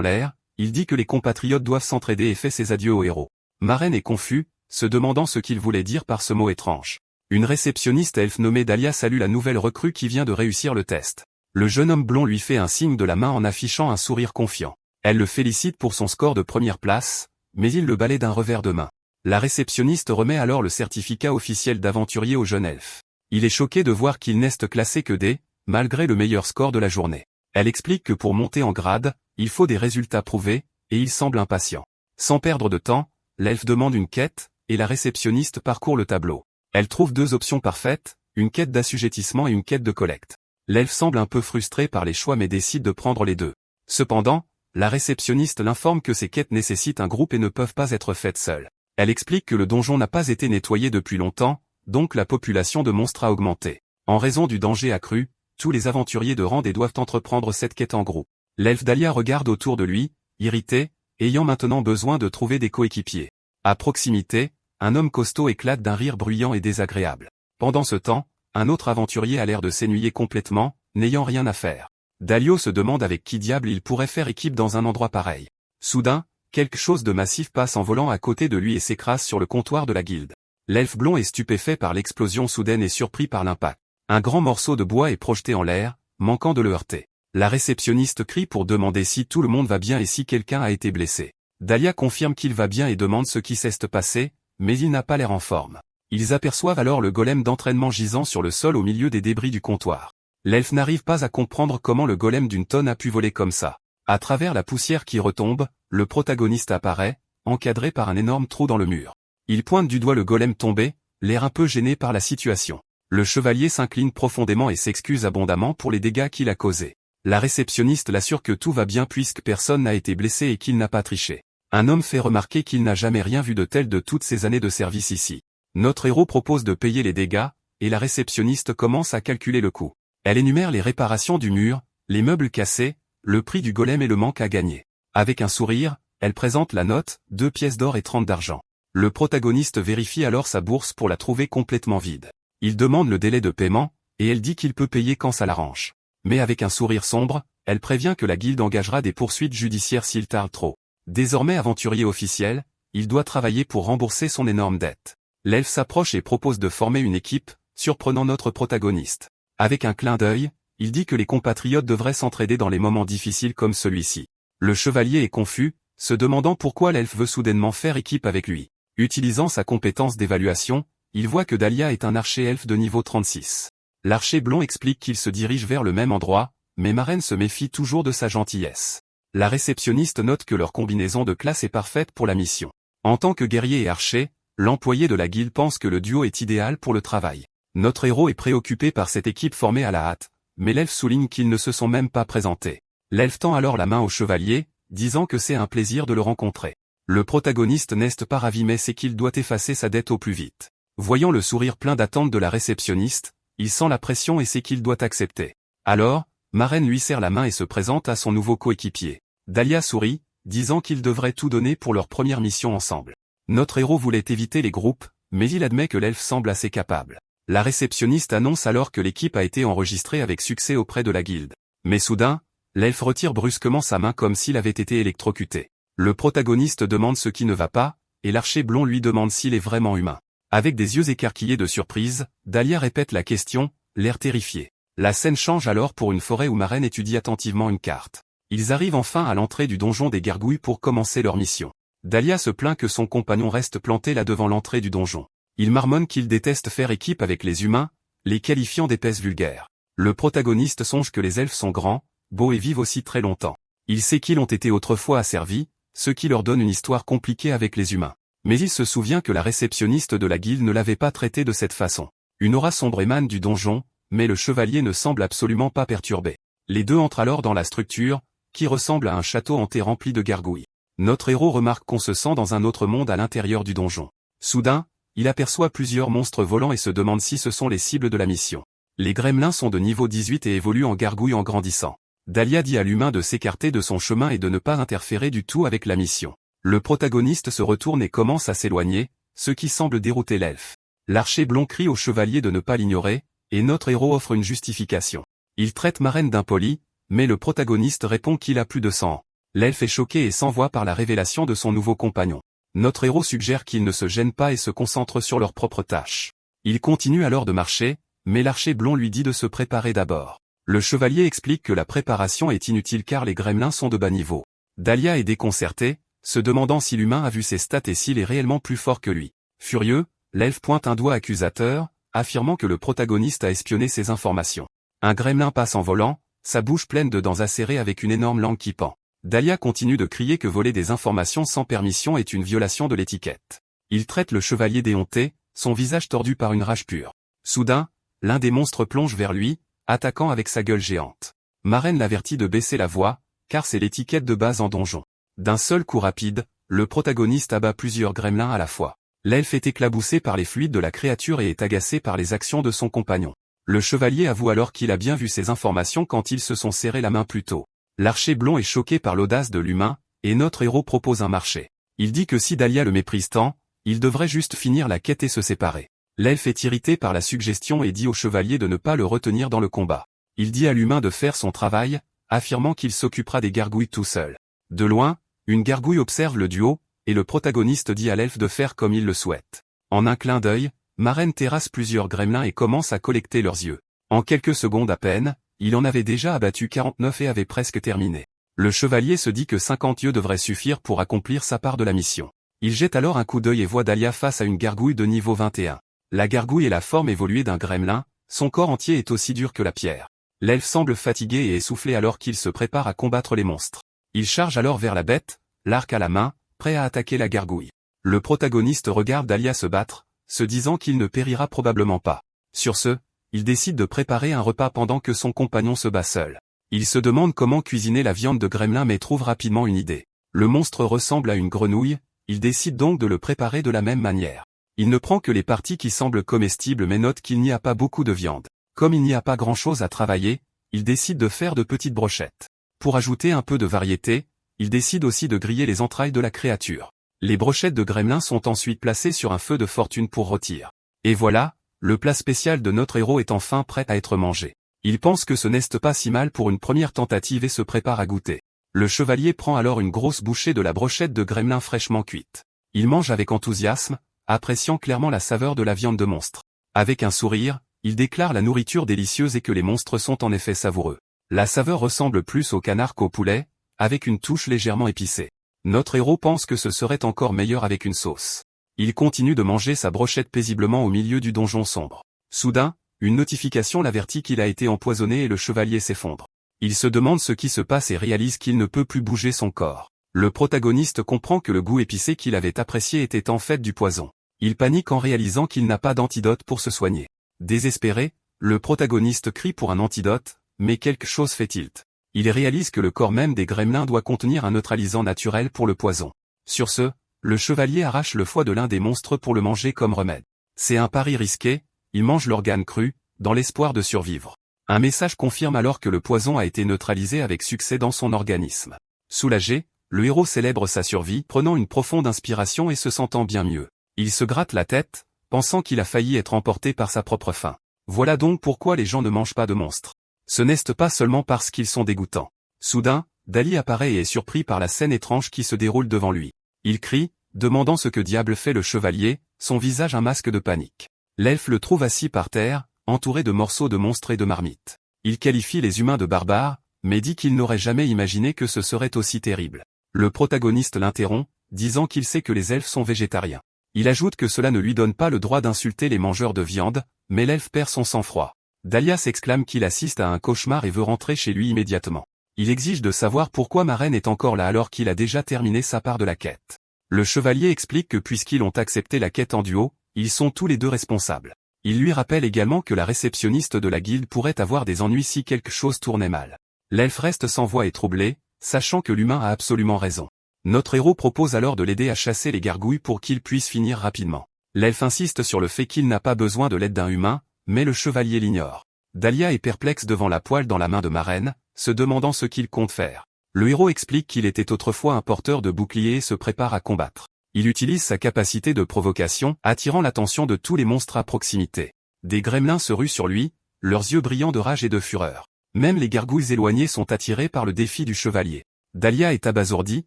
l'air, il dit que les compatriotes doivent s'entraider et fait ses adieux au héros. Maren est confus, se demandant ce qu'il voulait dire par ce mot étrange. Une réceptionniste elfe nommée Dahlia salue la nouvelle recrue qui vient de réussir le test. Le jeune homme blond lui fait un signe de la main en affichant un sourire confiant. Elle le félicite pour son score de première place, mais il le balaie d'un revers de main. La réceptionniste remet alors le certificat officiel d'aventurier au jeune elfe. Il est choqué de voir qu'il n'est classé que D, malgré le meilleur score de la journée. Elle explique que pour monter en grade, il faut des résultats prouvés, et il semble impatient. Sans perdre de temps, l'elfe demande une quête, et la réceptionniste parcourt le tableau. Elle trouve 2 options parfaites, une quête d'assujettissement et une quête de collecte. L'elfe semble un peu frustré par les choix mais décide de prendre les 2. Cependant, la réceptionniste l'informe que ces quêtes nécessitent un groupe et ne peuvent pas être faites seules. Elle explique que le donjon n'a pas été nettoyé depuis longtemps, donc la population de monstres a augmenté. En raison du danger accru, tous les aventuriers de rang D doivent entreprendre cette quête en groupe. L'elfe Dahlia regarde autour de lui, irrité, ayant maintenant besoin de trouver des coéquipiers. À proximité, un homme costaud éclate d'un rire bruyant et désagréable. Pendant ce temps, un autre aventurier a l'air de s'ennuyer complètement, n'ayant rien à faire. Dalio se demande avec qui diable il pourrait faire équipe dans un endroit pareil. Soudain, quelque chose de massif passe en volant à côté de lui et s'écrase sur le comptoir de la guilde. L'elfe blond est stupéfait par l'explosion soudaine et surpris par l'impact. Un grand morceau de bois est projeté en l'air, manquant de le heurter. La réceptionniste crie pour demander si tout le monde va bien et si quelqu'un a été blessé. Dahlia confirme qu'il va bien et demande ce qui s'est passé, mais il n'a pas l'air en forme. Ils aperçoivent alors le golem d'entraînement gisant sur le sol au milieu des débris du comptoir. L'elfe n'arrive pas à comprendre comment le golem d'une tonne a pu voler comme ça. À travers la poussière qui retombe, le protagoniste apparaît, encadré par un énorme trou dans le mur. Il pointe du doigt le golem tombé, l'air un peu gêné par la situation. Le chevalier s'incline profondément et s'excuse abondamment pour les dégâts qu'il a causés. La réceptionniste l'assure que tout va bien puisque personne n'a été blessé et qu'il n'a pas triché. Un homme fait remarquer qu'il n'a jamais rien vu de tel de toutes ces années de service ici. Notre héros propose de payer les dégâts, et la réceptionniste commence à calculer le coût. Elle énumère les réparations du mur, les meubles cassés, le prix du golem et le manque à gagner. Avec un sourire, elle présente la note, 2 pièces d'or et 30 d'argent. Le protagoniste vérifie alors sa bourse pour la trouver complètement vide. Il demande le délai de paiement, et elle dit qu'il peut payer quand ça l'arrange. Mais avec un sourire sombre, elle prévient que la guilde engagera des poursuites judiciaires s'il tarde trop. Désormais aventurier officiel, il doit travailler pour rembourser son énorme dette. L'elfe s'approche et propose de former une équipe, surprenant notre protagoniste. Avec un clin d'œil, il dit que les compatriotes devraient s'entraider dans les moments difficiles comme celui-ci. Le chevalier est confus, se demandant pourquoi l'elfe veut soudainement faire équipe avec lui. Utilisant sa compétence d'évaluation, il voit que Dahlia est un archer elfe de niveau 36. L'archer blond explique qu'il se dirige vers le même endroit, mais Maren se méfie toujours de sa gentillesse. La réceptionniste note que leur combinaison de classe est parfaite pour la mission. En tant que guerrier et archer, l'employé de la guilde pense que le duo est idéal pour le travail. Notre héros est préoccupé par cette équipe formée à la hâte, mais l'elfe souligne qu'ils ne se sont même pas présentés. L'elfe tend alors la main au chevalier, disant que c'est un plaisir de le rencontrer. Le protagoniste n'est pas ravi mais sait qu'il doit effacer sa dette au plus vite. Voyant le sourire plein d'attente de la réceptionniste, il sent la pression et sait qu'il doit accepter. Alors, Maren lui serre la main et se présente à son nouveau coéquipier. Dahlia sourit, disant qu'ils devraient tout donner pour leur première mission ensemble. Notre héros voulait éviter les groupes, mais il admet que l'elfe semble assez capable. La réceptionniste annonce alors que l'équipe a été enregistrée avec succès auprès de la guilde. Mais soudain, l'elfe retire brusquement sa main comme s'il avait été électrocuté. Le protagoniste demande ce qui ne va pas, et l'archer blond lui demande s'il est vraiment humain. Avec des yeux écarquillés de surprise, Dahlia répète la question, l'air terrifié. La scène change alors pour une forêt où Maren étudie attentivement une carte. Ils arrivent enfin à l'entrée du donjon des gargouilles pour commencer leur mission. Dahlia se plaint que son compagnon reste planté là devant l'entrée du donjon. Il marmonne qu'il déteste faire équipe avec les humains, les qualifiant d'épaisses vulgaires. Le protagoniste songe que les elfes sont grands, beaux et vivent aussi très longtemps. Il sait qu'ils ont été autrefois asservis, ce qui leur donne une histoire compliquée avec les humains. Mais il se souvient que la réceptionniste de la guilde ne l'avait pas traité de cette façon. Une aura sombre émane du donjon, mais le chevalier ne semble absolument pas perturbé. Les deux entrent alors dans la structure, qui ressemble à un château hanté rempli de gargouilles. Notre héros remarque qu'on se sent dans un autre monde à l'intérieur du donjon. Soudain, il aperçoit plusieurs monstres volants et se demande si ce sont les cibles de la mission. Les gremlins sont de niveau 18 et évoluent en gargouilles en grandissant. Dahlia dit à l'humain de s'écarter de son chemin et de ne pas interférer du tout avec la mission. Le protagoniste se retourne et commence à s'éloigner, ce qui semble dérouter l'elfe. L'archer blond crie au chevalier de ne pas l'ignorer, et notre héros offre une justification. Il traite Maren d'impoli, mais le protagoniste répond qu'il a plus de 100 ans. L'elfe est choqué et s'envoie par la révélation de son nouveau compagnon. Notre héros suggère qu'ils ne se gênent pas et se concentrent sur leurs propres tâches. Il continue alors de marcher, mais l'archer blond lui dit de se préparer d'abord. Le chevalier explique que la préparation est inutile car les gremlins sont de bas niveau. Dahlia est déconcertée, se demandant si l'humain a vu ses stats et s'il est réellement plus fort que lui. Furieux, l'elfe pointe un doigt accusateur, affirmant que le protagoniste a espionné ses informations. Un gremlin passe en volant, sa bouche pleine de dents acérées avec une énorme langue qui pend. Dahlia continue de crier que voler des informations sans permission est une violation de l'étiquette. Il traite le chevalier d'éhonté, son visage tordu par une rage pure. Soudain, l'un des monstres plonge vers lui, attaquant avec sa gueule géante. Maren l'avertit de baisser la voix, car c'est l'étiquette de base en donjon. D'un seul coup rapide, le protagoniste abat plusieurs gremlins à la fois. L'elfe est éclaboussé par les fluides de la créature et est agacé par les actions de son compagnon. Le chevalier avoue alors qu'il a bien vu ces informations quand ils se sont serré la main plus tôt. L'archer blond est choqué par l'audace de l'humain, et notre héros propose un marché. Il dit que si Dahlia le méprise tant, il devrait juste finir la quête et se séparer. L'elfe est irrité par la suggestion et dit au chevalier de ne pas le retenir dans le combat. Il dit à l'humain de faire son travail, affirmant qu'il s'occupera des gargouilles tout seul. De loin, une gargouille observe le duo, et le protagoniste dit à l'elfe de faire comme il le souhaite. En un clin d'œil, Maren terrasse plusieurs gremlins et commence à collecter leurs yeux. En quelques secondes à peine, il en avait déjà abattu 49 et avait presque terminé. Le chevalier se dit que 50 yeux devraient suffire pour accomplir sa part de la mission. Il jette alors un coup d'œil et voit Dahlia face à une gargouille de niveau 21. La gargouille est la forme évoluée d'un gremlin, son corps entier est aussi dur que la pierre. L'elfe semble fatigué et essoufflé alors qu'il se prépare à combattre les monstres. Il charge alors vers la bête, l'arc à la main, prêt à attaquer la gargouille. Le protagoniste regarde Dahlia se battre, se disant qu'il ne périra probablement pas. Sur ce, il décide de préparer un repas pendant que son compagnon se bat seul. Il se demande comment cuisiner la viande de gremlin mais trouve rapidement une idée. Le monstre ressemble à une grenouille, il décide donc de le préparer de la même manière. Il ne prend que les parties qui semblent comestibles mais note qu'il n'y a pas beaucoup de viande. Comme il n'y a pas grand-chose à travailler, il décide de faire de petites brochettes. Pour ajouter un peu de variété, il décide aussi de griller les entrailles de la créature. Les brochettes de gremlin sont ensuite placées sur un feu de fortune pour rôtir. Et voilà, le plat spécial de notre héros est enfin prêt à être mangé. Il pense que ce n'est pas si mal pour une première tentative et se prépare à goûter. Le chevalier prend alors une grosse bouchée de la brochette de gremlin fraîchement cuite. Il mange avec enthousiasme, appréciant clairement la saveur de la viande de monstre. Avec un sourire, il déclare la nourriture délicieuse et que les monstres sont en effet savoureux. La saveur ressemble plus au canard qu'au poulet, avec une touche légèrement épicée. Notre héros pense que ce serait encore meilleur avec une sauce. Il continue de manger sa brochette paisiblement au milieu du donjon sombre. Soudain, une notification l'avertit qu'il a été empoisonné et le chevalier s'effondre. Il se demande ce qui se passe et réalise qu'il ne peut plus bouger son corps. Le protagoniste comprend que le goût épicé qu'il avait apprécié était en fait du poison. Il panique en réalisant qu'il n'a pas d'antidote pour se soigner. Désespéré, le protagoniste crie pour un antidote, mais quelque chose fait tilt. Il réalise que le corps même des gremlins doit contenir un neutralisant naturel pour le poison. Sur ce, le chevalier arrache le foie de l'un des monstres pour le manger comme remède. C'est un pari risqué, il mange l'organe cru, dans l'espoir de survivre. Un message confirme alors que le poison a été neutralisé avec succès dans son organisme. Soulagé, le héros célèbre sa survie, prenant une profonde inspiration et se sentant bien mieux. Il se gratte la tête, pensant qu'il a failli être emporté par sa propre faim. Voilà donc pourquoi les gens ne mangent pas de monstres. Ce n'est pas seulement parce qu'ils sont dégoûtants. Soudain, Dali apparaît et est surpris par la scène étrange qui se déroule devant lui. Il crie, demandant ce que diable fait le chevalier, son visage un masque de panique. L'elfe le trouve assis par terre, entouré de morceaux de monstres et de marmites. Il qualifie les humains de barbares, mais dit qu'il n'aurait jamais imaginé que ce serait aussi terrible. Le protagoniste l'interrompt, disant qu'il sait que les elfes sont végétariens. Il ajoute que cela ne lui donne pas le droit d'insulter les mangeurs de viande, mais l'elfe perd son sang-froid. Dahlia s'exclame qu'il assiste à un cauchemar et veut rentrer chez lui immédiatement. Il exige de savoir pourquoi Maren est encore là alors qu'il a déjà terminé sa part de la quête. Le chevalier explique que puisqu'ils ont accepté la quête en duo, ils sont tous les deux responsables. Il lui rappelle également que la réceptionniste de la guilde pourrait avoir des ennuis si quelque chose tournait mal. L'elfe reste sans voix et troublé, sachant que l'humain a absolument raison. Notre héros propose alors de l'aider à chasser les gargouilles pour qu'il puisse finir rapidement. L'elfe insiste sur le fait qu'il n'a pas besoin de l'aide d'un humain, mais le chevalier l'ignore. Dahlia est perplexe devant la poêle dans la main de Maren, se demandant ce qu'il compte faire. Le héros explique qu'il était autrefois un porteur de bouclier et se prépare à combattre. Il utilise sa capacité de provocation, attirant l'attention de tous les monstres à proximité. Des gremlins se ruent sur lui, leurs yeux brillants de rage et de fureur. Même les gargouilles éloignées sont attirées par le défi du chevalier. Dahlia est abasourdie,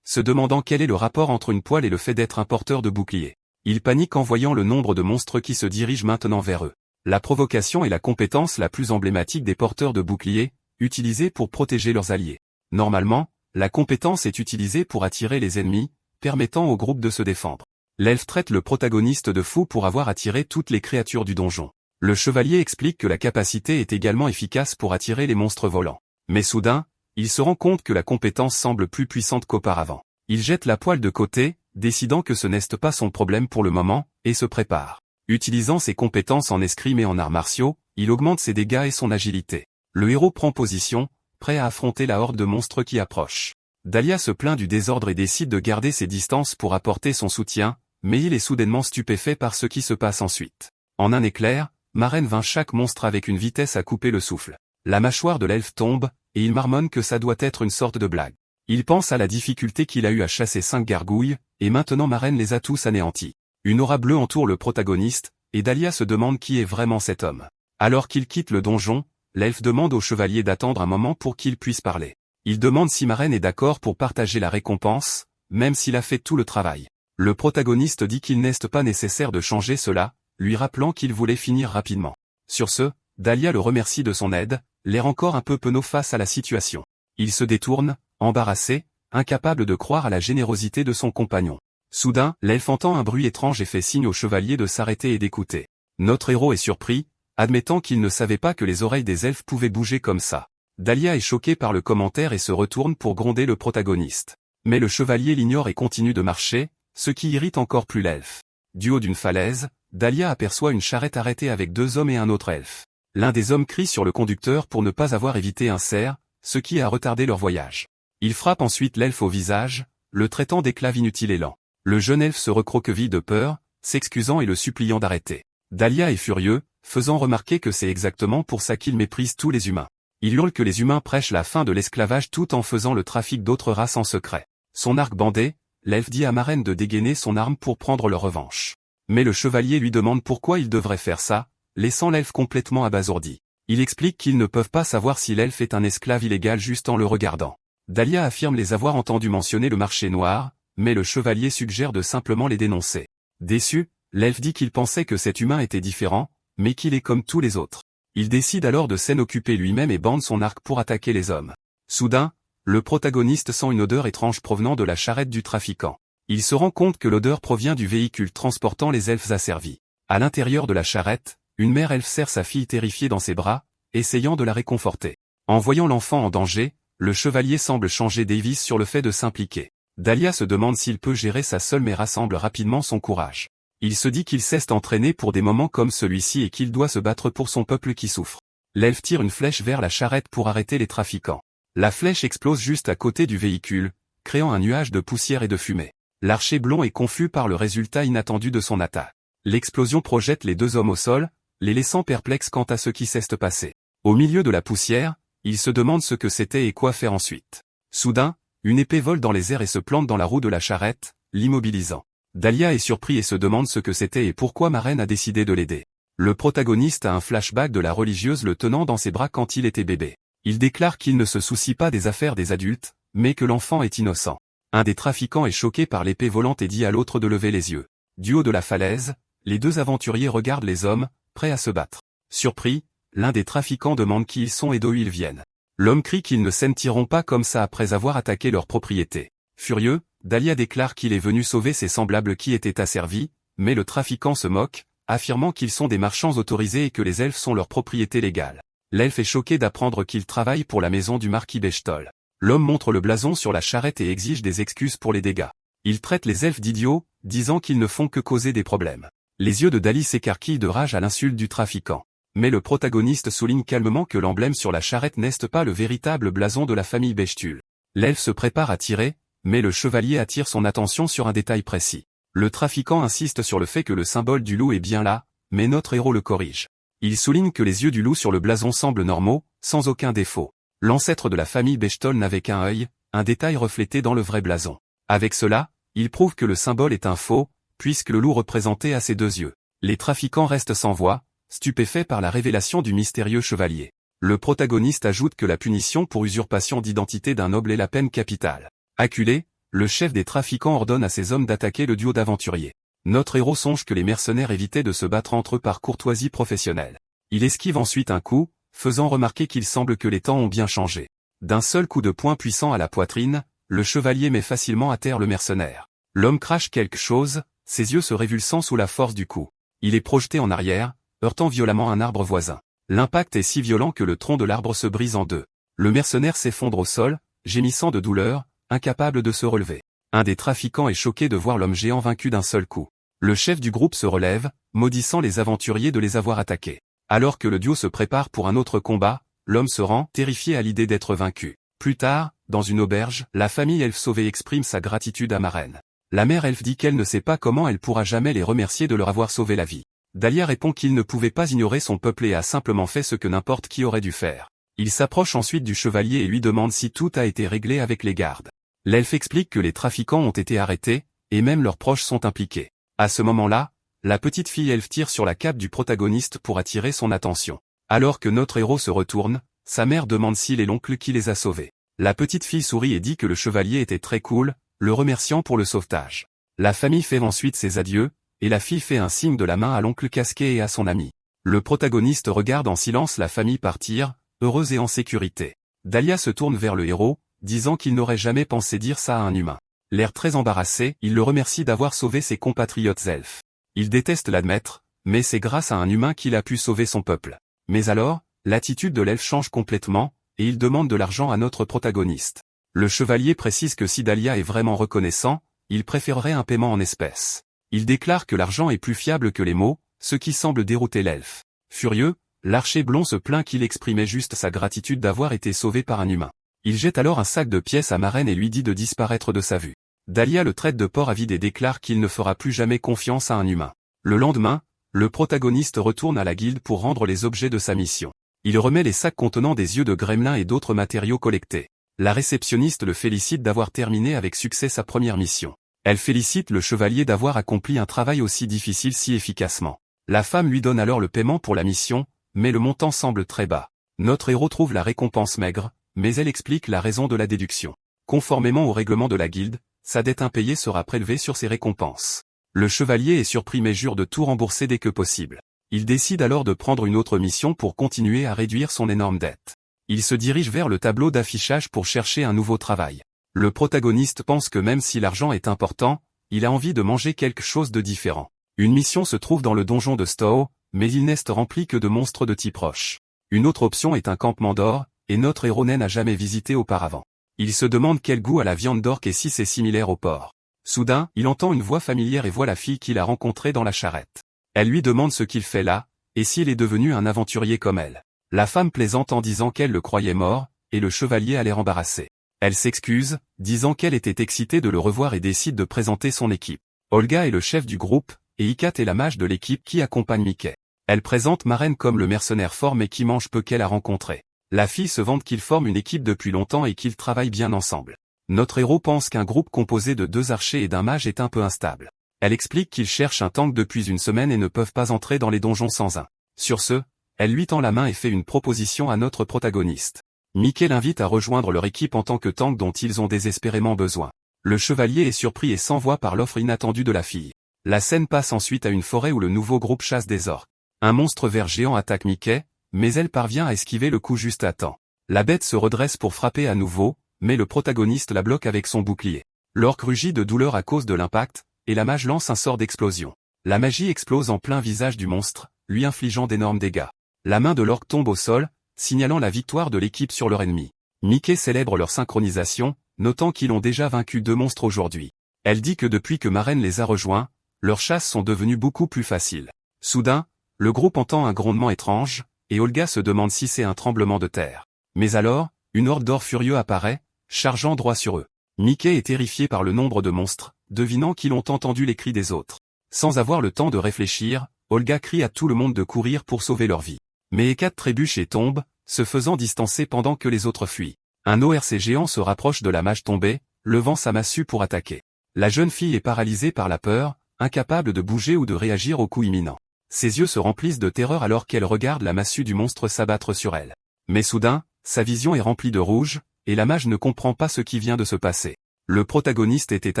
se demandant quel est le rapport entre une poêle et le fait d'être un porteur de bouclier. Il panique en voyant le nombre de monstres qui se dirigent maintenant vers eux. La provocation est la compétence la plus emblématique des porteurs de boucliers, utilisée pour protéger leurs alliés. Normalement, la compétence est utilisée pour attirer les ennemis, permettant au groupe de se défendre. L'elfe traite le protagoniste de fou pour avoir attiré toutes les créatures du donjon. Le chevalier explique que la capacité est également efficace pour attirer les monstres volants. Mais soudain, il se rend compte que la compétence semble plus puissante qu'auparavant. Il jette la poêle de côté, décidant que ce n'est pas son problème pour le moment, et se prépare. Utilisant ses compétences en escrime et en arts martiaux, il augmente ses dégâts et son agilité. Le héros prend position, prêt à affronter la horde de monstres qui approche. Dahlia se plaint du désordre et décide de garder ses distances pour apporter son soutien, mais il est soudainement stupéfait par ce qui se passe ensuite. En un éclair, Maren vainc chaque monstre avec une vitesse à couper le souffle. La mâchoire de l'elfe tombe, et il marmonne que ça doit être une sorte de blague. Il pense à la difficulté qu'il a eu à chasser 5 gargouilles, et maintenant Maren les a tous anéantis. Une aura bleue entoure le protagoniste, et Dahlia se demande qui est vraiment cet homme. Alors qu'il quitte le donjon, l'elfe demande au chevalier d'attendre un moment pour qu'il puisse parler. Il demande si Maren est d'accord pour partager la récompense, même s'il a fait tout le travail. Le protagoniste dit qu'il n'est pas nécessaire de changer cela, lui rappelant qu'il voulait finir rapidement. Sur ce, Dahlia le remercie de son aide, l'air encore un peu penaud face à la situation. Il se détourne, embarrassé, incapable de croire à la générosité de son compagnon. Soudain, l'elfe entend un bruit étrange et fait signe au chevalier de s'arrêter et d'écouter. Notre héros est surpris, admettant qu'il ne savait pas que les oreilles des elfes pouvaient bouger comme ça. Dahlia est choquée par le commentaire et se retourne pour gronder le protagoniste. Mais le chevalier l'ignore et continue de marcher, ce qui irrite encore plus l'elfe. Du haut d'une falaise, Dahlia aperçoit une charrette arrêtée avec 2 hommes et un autre elfe. L'un des hommes crie sur le conducteur pour ne pas avoir évité un cerf, ce qui a retardé leur voyage. Il frappe ensuite l'elfe au visage, le traitant d'esclave inutile et lent. Le jeune elfe se recroqueville de peur, s'excusant et le suppliant d'arrêter. Dahlia est furieux, faisant remarquer que c'est exactement pour ça qu'il méprise tous les humains. Il hurle que les humains prêchent la fin de l'esclavage tout en faisant le trafic d'autres races en secret. Son arc bandé, l'elfe dit à Maren de dégainer son arme pour prendre leur revanche. Mais le chevalier lui demande pourquoi il devrait faire ça, laissant l'elfe complètement abasourdi. Il explique qu'ils ne peuvent pas savoir si l'elfe est un esclave illégal juste en le regardant. Dahlia affirme les avoir entendus mentionner le marché noir, mais le chevalier suggère de simplement les dénoncer. Déçu, l'elfe dit qu'il pensait que cet humain était différent, mais qu'il est comme tous les autres. Il décide alors de s'en occuper lui-même et bande son arc pour attaquer les hommes. Soudain, le protagoniste sent une odeur étrange provenant de la charrette du trafiquant. Il se rend compte que l'odeur provient du véhicule transportant les elfes asservis. À l'intérieur de la charrette, une mère elfe serre sa fille terrifiée dans ses bras, essayant de la réconforter. En voyant l'enfant en danger, le chevalier semble changer d'avis sur le fait de s'impliquer. Dahlia se demande s'il peut gérer ça seul mais rassemble rapidement son courage. Il se dit qu'il s'est entraîné pour des moments comme celui-ci et qu'il doit se battre pour son peuple qui souffre. L'elfe tire une flèche vers la charrette pour arrêter les trafiquants. La flèche explose juste à côté du véhicule, créant un nuage de poussière et de fumée. L'archer blond est confus par le résultat inattendu de son attaque. L'explosion projette les 2 hommes au sol, les laissant perplexes quant à ce qui s'est passé. Au milieu de la poussière, il se demande ce que c'était et quoi faire ensuite. Soudain, une épée vole dans les airs et se plante dans la roue de la charrette, l'immobilisant. Dahlia est surpris et se demande ce que c'était et pourquoi Maren a décidé de l'aider. Le protagoniste a un flashback de la religieuse le tenant dans ses bras quand il était bébé. Il déclare qu'il ne se soucie pas des affaires des adultes, mais que l'enfant est innocent. Un des trafiquants est choqué par l'épée volante et dit à l'autre de lever les yeux. Du haut de la falaise, les 2 aventuriers regardent les hommes, prêts à se battre. Surpris, l'un des trafiquants demande qui ils sont et d'où ils viennent. L'homme crie qu'ils ne s'en tireront pas comme ça après avoir attaqué leur propriété. Furieux, Dahlia déclare qu'il est venu sauver ses semblables qui étaient asservis, mais le trafiquant se moque, affirmant qu'ils sont des marchands autorisés et que les elfes sont leur propriété légale. L'elfe est choqué d'apprendre qu'il travaille pour la maison du marquis Bechtold. L'homme montre le blason sur la charrette et exige des excuses pour les dégâts. Il traite les elfes d'idiots, disant qu'ils ne font que causer des problèmes. Les yeux de Dahlia s'écarquillent de rage à l'insulte du trafiquant. Mais le protagoniste souligne calmement que l'emblème sur la charrette n'est pas le véritable blason de la famille Bechtold. L'elfe se prépare à tirer, mais le chevalier attire son attention sur un détail précis. Le trafiquant insiste sur le fait que le symbole du loup est bien là, mais notre héros le corrige. Il souligne que les yeux du loup sur le blason semblent normaux, sans aucun défaut. L'ancêtre de la famille Bechtold n'avait qu'un œil, un détail reflété dans le vrai blason. Avec cela, il prouve que le symbole est un faux, puisque le loup représenté a ses 2 yeux. Les trafiquants restent sans voix, stupéfait par la révélation du mystérieux chevalier. Le protagoniste ajoute que la punition pour usurpation d'identité d'un noble est la peine capitale. Acculé, le chef des trafiquants ordonne à ses hommes d'attaquer le duo d'aventuriers. Notre héros songe que les mercenaires évitaient de se battre entre eux par courtoisie professionnelle. Il esquive ensuite un coup, faisant remarquer qu'il semble que les temps ont bien changé. D'un seul coup de poing puissant à la poitrine, le chevalier met facilement à terre le mercenaire. L'homme crache quelque chose, ses yeux se révulsant sous la force du coup. Il est projeté en arrière, heurtant violemment un arbre voisin. L'impact est si violent que le tronc de l'arbre se brise en deux. Le mercenaire s'effondre au sol, gémissant de douleur, incapable de se relever. Un des trafiquants est choqué de voir l'homme géant vaincu d'un seul coup. Le chef du groupe se relève, maudissant les aventuriers de les avoir attaqués. Alors que le duo se prépare pour un autre combat, l'homme se rend, terrifié à l'idée d'être vaincu. Plus tard, dans une auberge, la famille elfe sauvée exprime sa gratitude à Maren. La mère elfe dit qu'elle ne sait pas comment elle pourra jamais les remercier de leur avoir sauvé la vie. Dahlia répond qu'il ne pouvait pas ignorer son peuple et a simplement fait ce que n'importe qui aurait dû faire. Il s'approche ensuite du chevalier et lui demande si tout a été réglé avec les gardes. L'elfe explique que les trafiquants ont été arrêtés, et même leurs proches sont impliqués. À ce moment-là, la petite fille elfe tire sur la cape du protagoniste pour attirer son attention. Alors que notre héros se retourne, sa mère demande s'il est l'oncle qui les a sauvés. La petite fille sourit et dit que le chevalier était très cool, le remerciant pour le sauvetage. La famille fait ensuite ses adieux, et la fille fait un signe de la main à l'oncle casqué et à son ami. Le protagoniste regarde en silence la famille partir, heureuse et en sécurité. Dahlia se tourne vers le héros, disant qu'il n'aurait jamais pensé dire ça à un humain. L'air très embarrassé, il le remercie d'avoir sauvé ses compatriotes elfes. Il déteste l'admettre, mais c'est grâce à un humain qu'il a pu sauver son peuple. Mais alors, l'attitude de l'elfe change complètement, et il demande de l'argent à notre protagoniste. Le chevalier précise que si Dahlia est vraiment reconnaissant, il préférerait un paiement en espèces. Il déclare que l'argent est plus fiable que les mots, ce qui semble dérouter l'elfe. Furieux, l'archer blond se plaint qu'il exprimait juste sa gratitude d'avoir été sauvé par un humain. Il jette alors un sac de pièces à Maren et lui dit de disparaître de sa vue. Dahlia le traite de porc avide et déclare qu'il ne fera plus jamais confiance à un humain. Le lendemain, le protagoniste retourne à la guilde pour rendre les objets de sa mission. Il remet les sacs contenant des yeux de gremlin et d'autres matériaux collectés. La réceptionniste le félicite d'avoir terminé avec succès sa première mission. Elle félicite le chevalier d'avoir accompli un travail aussi difficile si efficacement. La femme lui donne alors le paiement pour la mission, mais le montant semble très bas. Notre héros trouve la récompense maigre, mais elle explique la raison de la déduction. Conformément au règlement de la guilde, sa dette impayée sera prélevée sur ses récompenses. Le chevalier est surpris mais jure de tout rembourser dès que possible. Il décide alors de prendre une autre mission pour continuer à réduire son énorme dette. Il se dirige vers le tableau d'affichage pour chercher un nouveau travail. Le protagoniste pense que même si l'argent est important, il a envie de manger quelque chose de différent. Une mission se trouve dans le donjon de Stow, mais il n'est rempli que de monstres de type roche. Une autre option est un campement d'or, et notre héros n'a jamais visité auparavant. Il se demande quel goût a la viande d'orque et si c'est similaire au porc. Soudain, il entend une voix familière et voit la fille qu'il a rencontrée dans la charrette. Elle lui demande ce qu'il fait là, et s'il est devenu un aventurier comme elle. La femme plaisante en disant qu'elle le croyait mort, et le chevalier a l'air embarrassé. Elle s'excuse, disant qu'elle était excitée de le revoir et décide de présenter son équipe. Olga est le chef du groupe, et Ikat est la mage de l'équipe qui accompagne Mickey. Elle présente Maren comme le mercenaire fort mais qui mange peu qu'elle a rencontré. La fille se vante qu'ils forment une équipe depuis longtemps et qu'ils travaillent bien ensemble. Notre héros pense qu'un groupe composé de 2 archers et d'un mage est un peu instable. Elle explique qu'ils cherchent un tank depuis une semaine et ne peuvent pas entrer dans les donjons sans un. Sur ce, elle lui tend la main et fait une proposition à notre protagoniste. Mickey l'invite à rejoindre leur équipe en tant que tank dont ils ont désespérément besoin. Le chevalier est surpris et s'envoie par l'offre inattendue de la fille. La scène passe ensuite à une forêt où le nouveau groupe chasse des orques. Un monstre vert géant attaque Mickey, mais elle parvient à esquiver le coup juste à temps. La bête se redresse pour frapper à nouveau, mais le protagoniste la bloque avec son bouclier. L'orque rugit de douleur à cause de l'impact, et la mage lance un sort d'explosion. La magie explose en plein visage du monstre, lui infligeant d'énormes dégâts. La main de l'orque tombe au sol, signalant la victoire de l'équipe sur leur ennemi. Mickey célèbre leur synchronisation, notant qu'ils ont déjà vaincu 2 monstres aujourd'hui. Elle dit que depuis que Maren les a rejoints, leurs chasses sont devenues beaucoup plus faciles. Soudain, le groupe entend un grondement étrange, et Olga se demande si c'est un tremblement de terre. Mais alors, une horde d'or furieux apparaît, chargeant droit sur eux. Mickey est terrifié par le nombre de monstres, devinant qu'ils ont entendu les cris des autres. Sans avoir le temps de réfléchir, Olga crie à tout le monde de courir pour sauver leur vie. Mais Ekat trébuche et tombe, se faisant distancer pendant que les autres fuient. Un ORC géant se rapproche de la mage tombée, levant sa massue pour attaquer. La jeune fille est paralysée par la peur, incapable de bouger ou de réagir au coup imminent. Ses yeux se remplissent de terreur alors qu'elle regarde la massue du monstre s'abattre sur elle. Mais soudain, sa vision est remplie de rouge, et la mage ne comprend pas ce qui vient de se passer. Le protagoniste était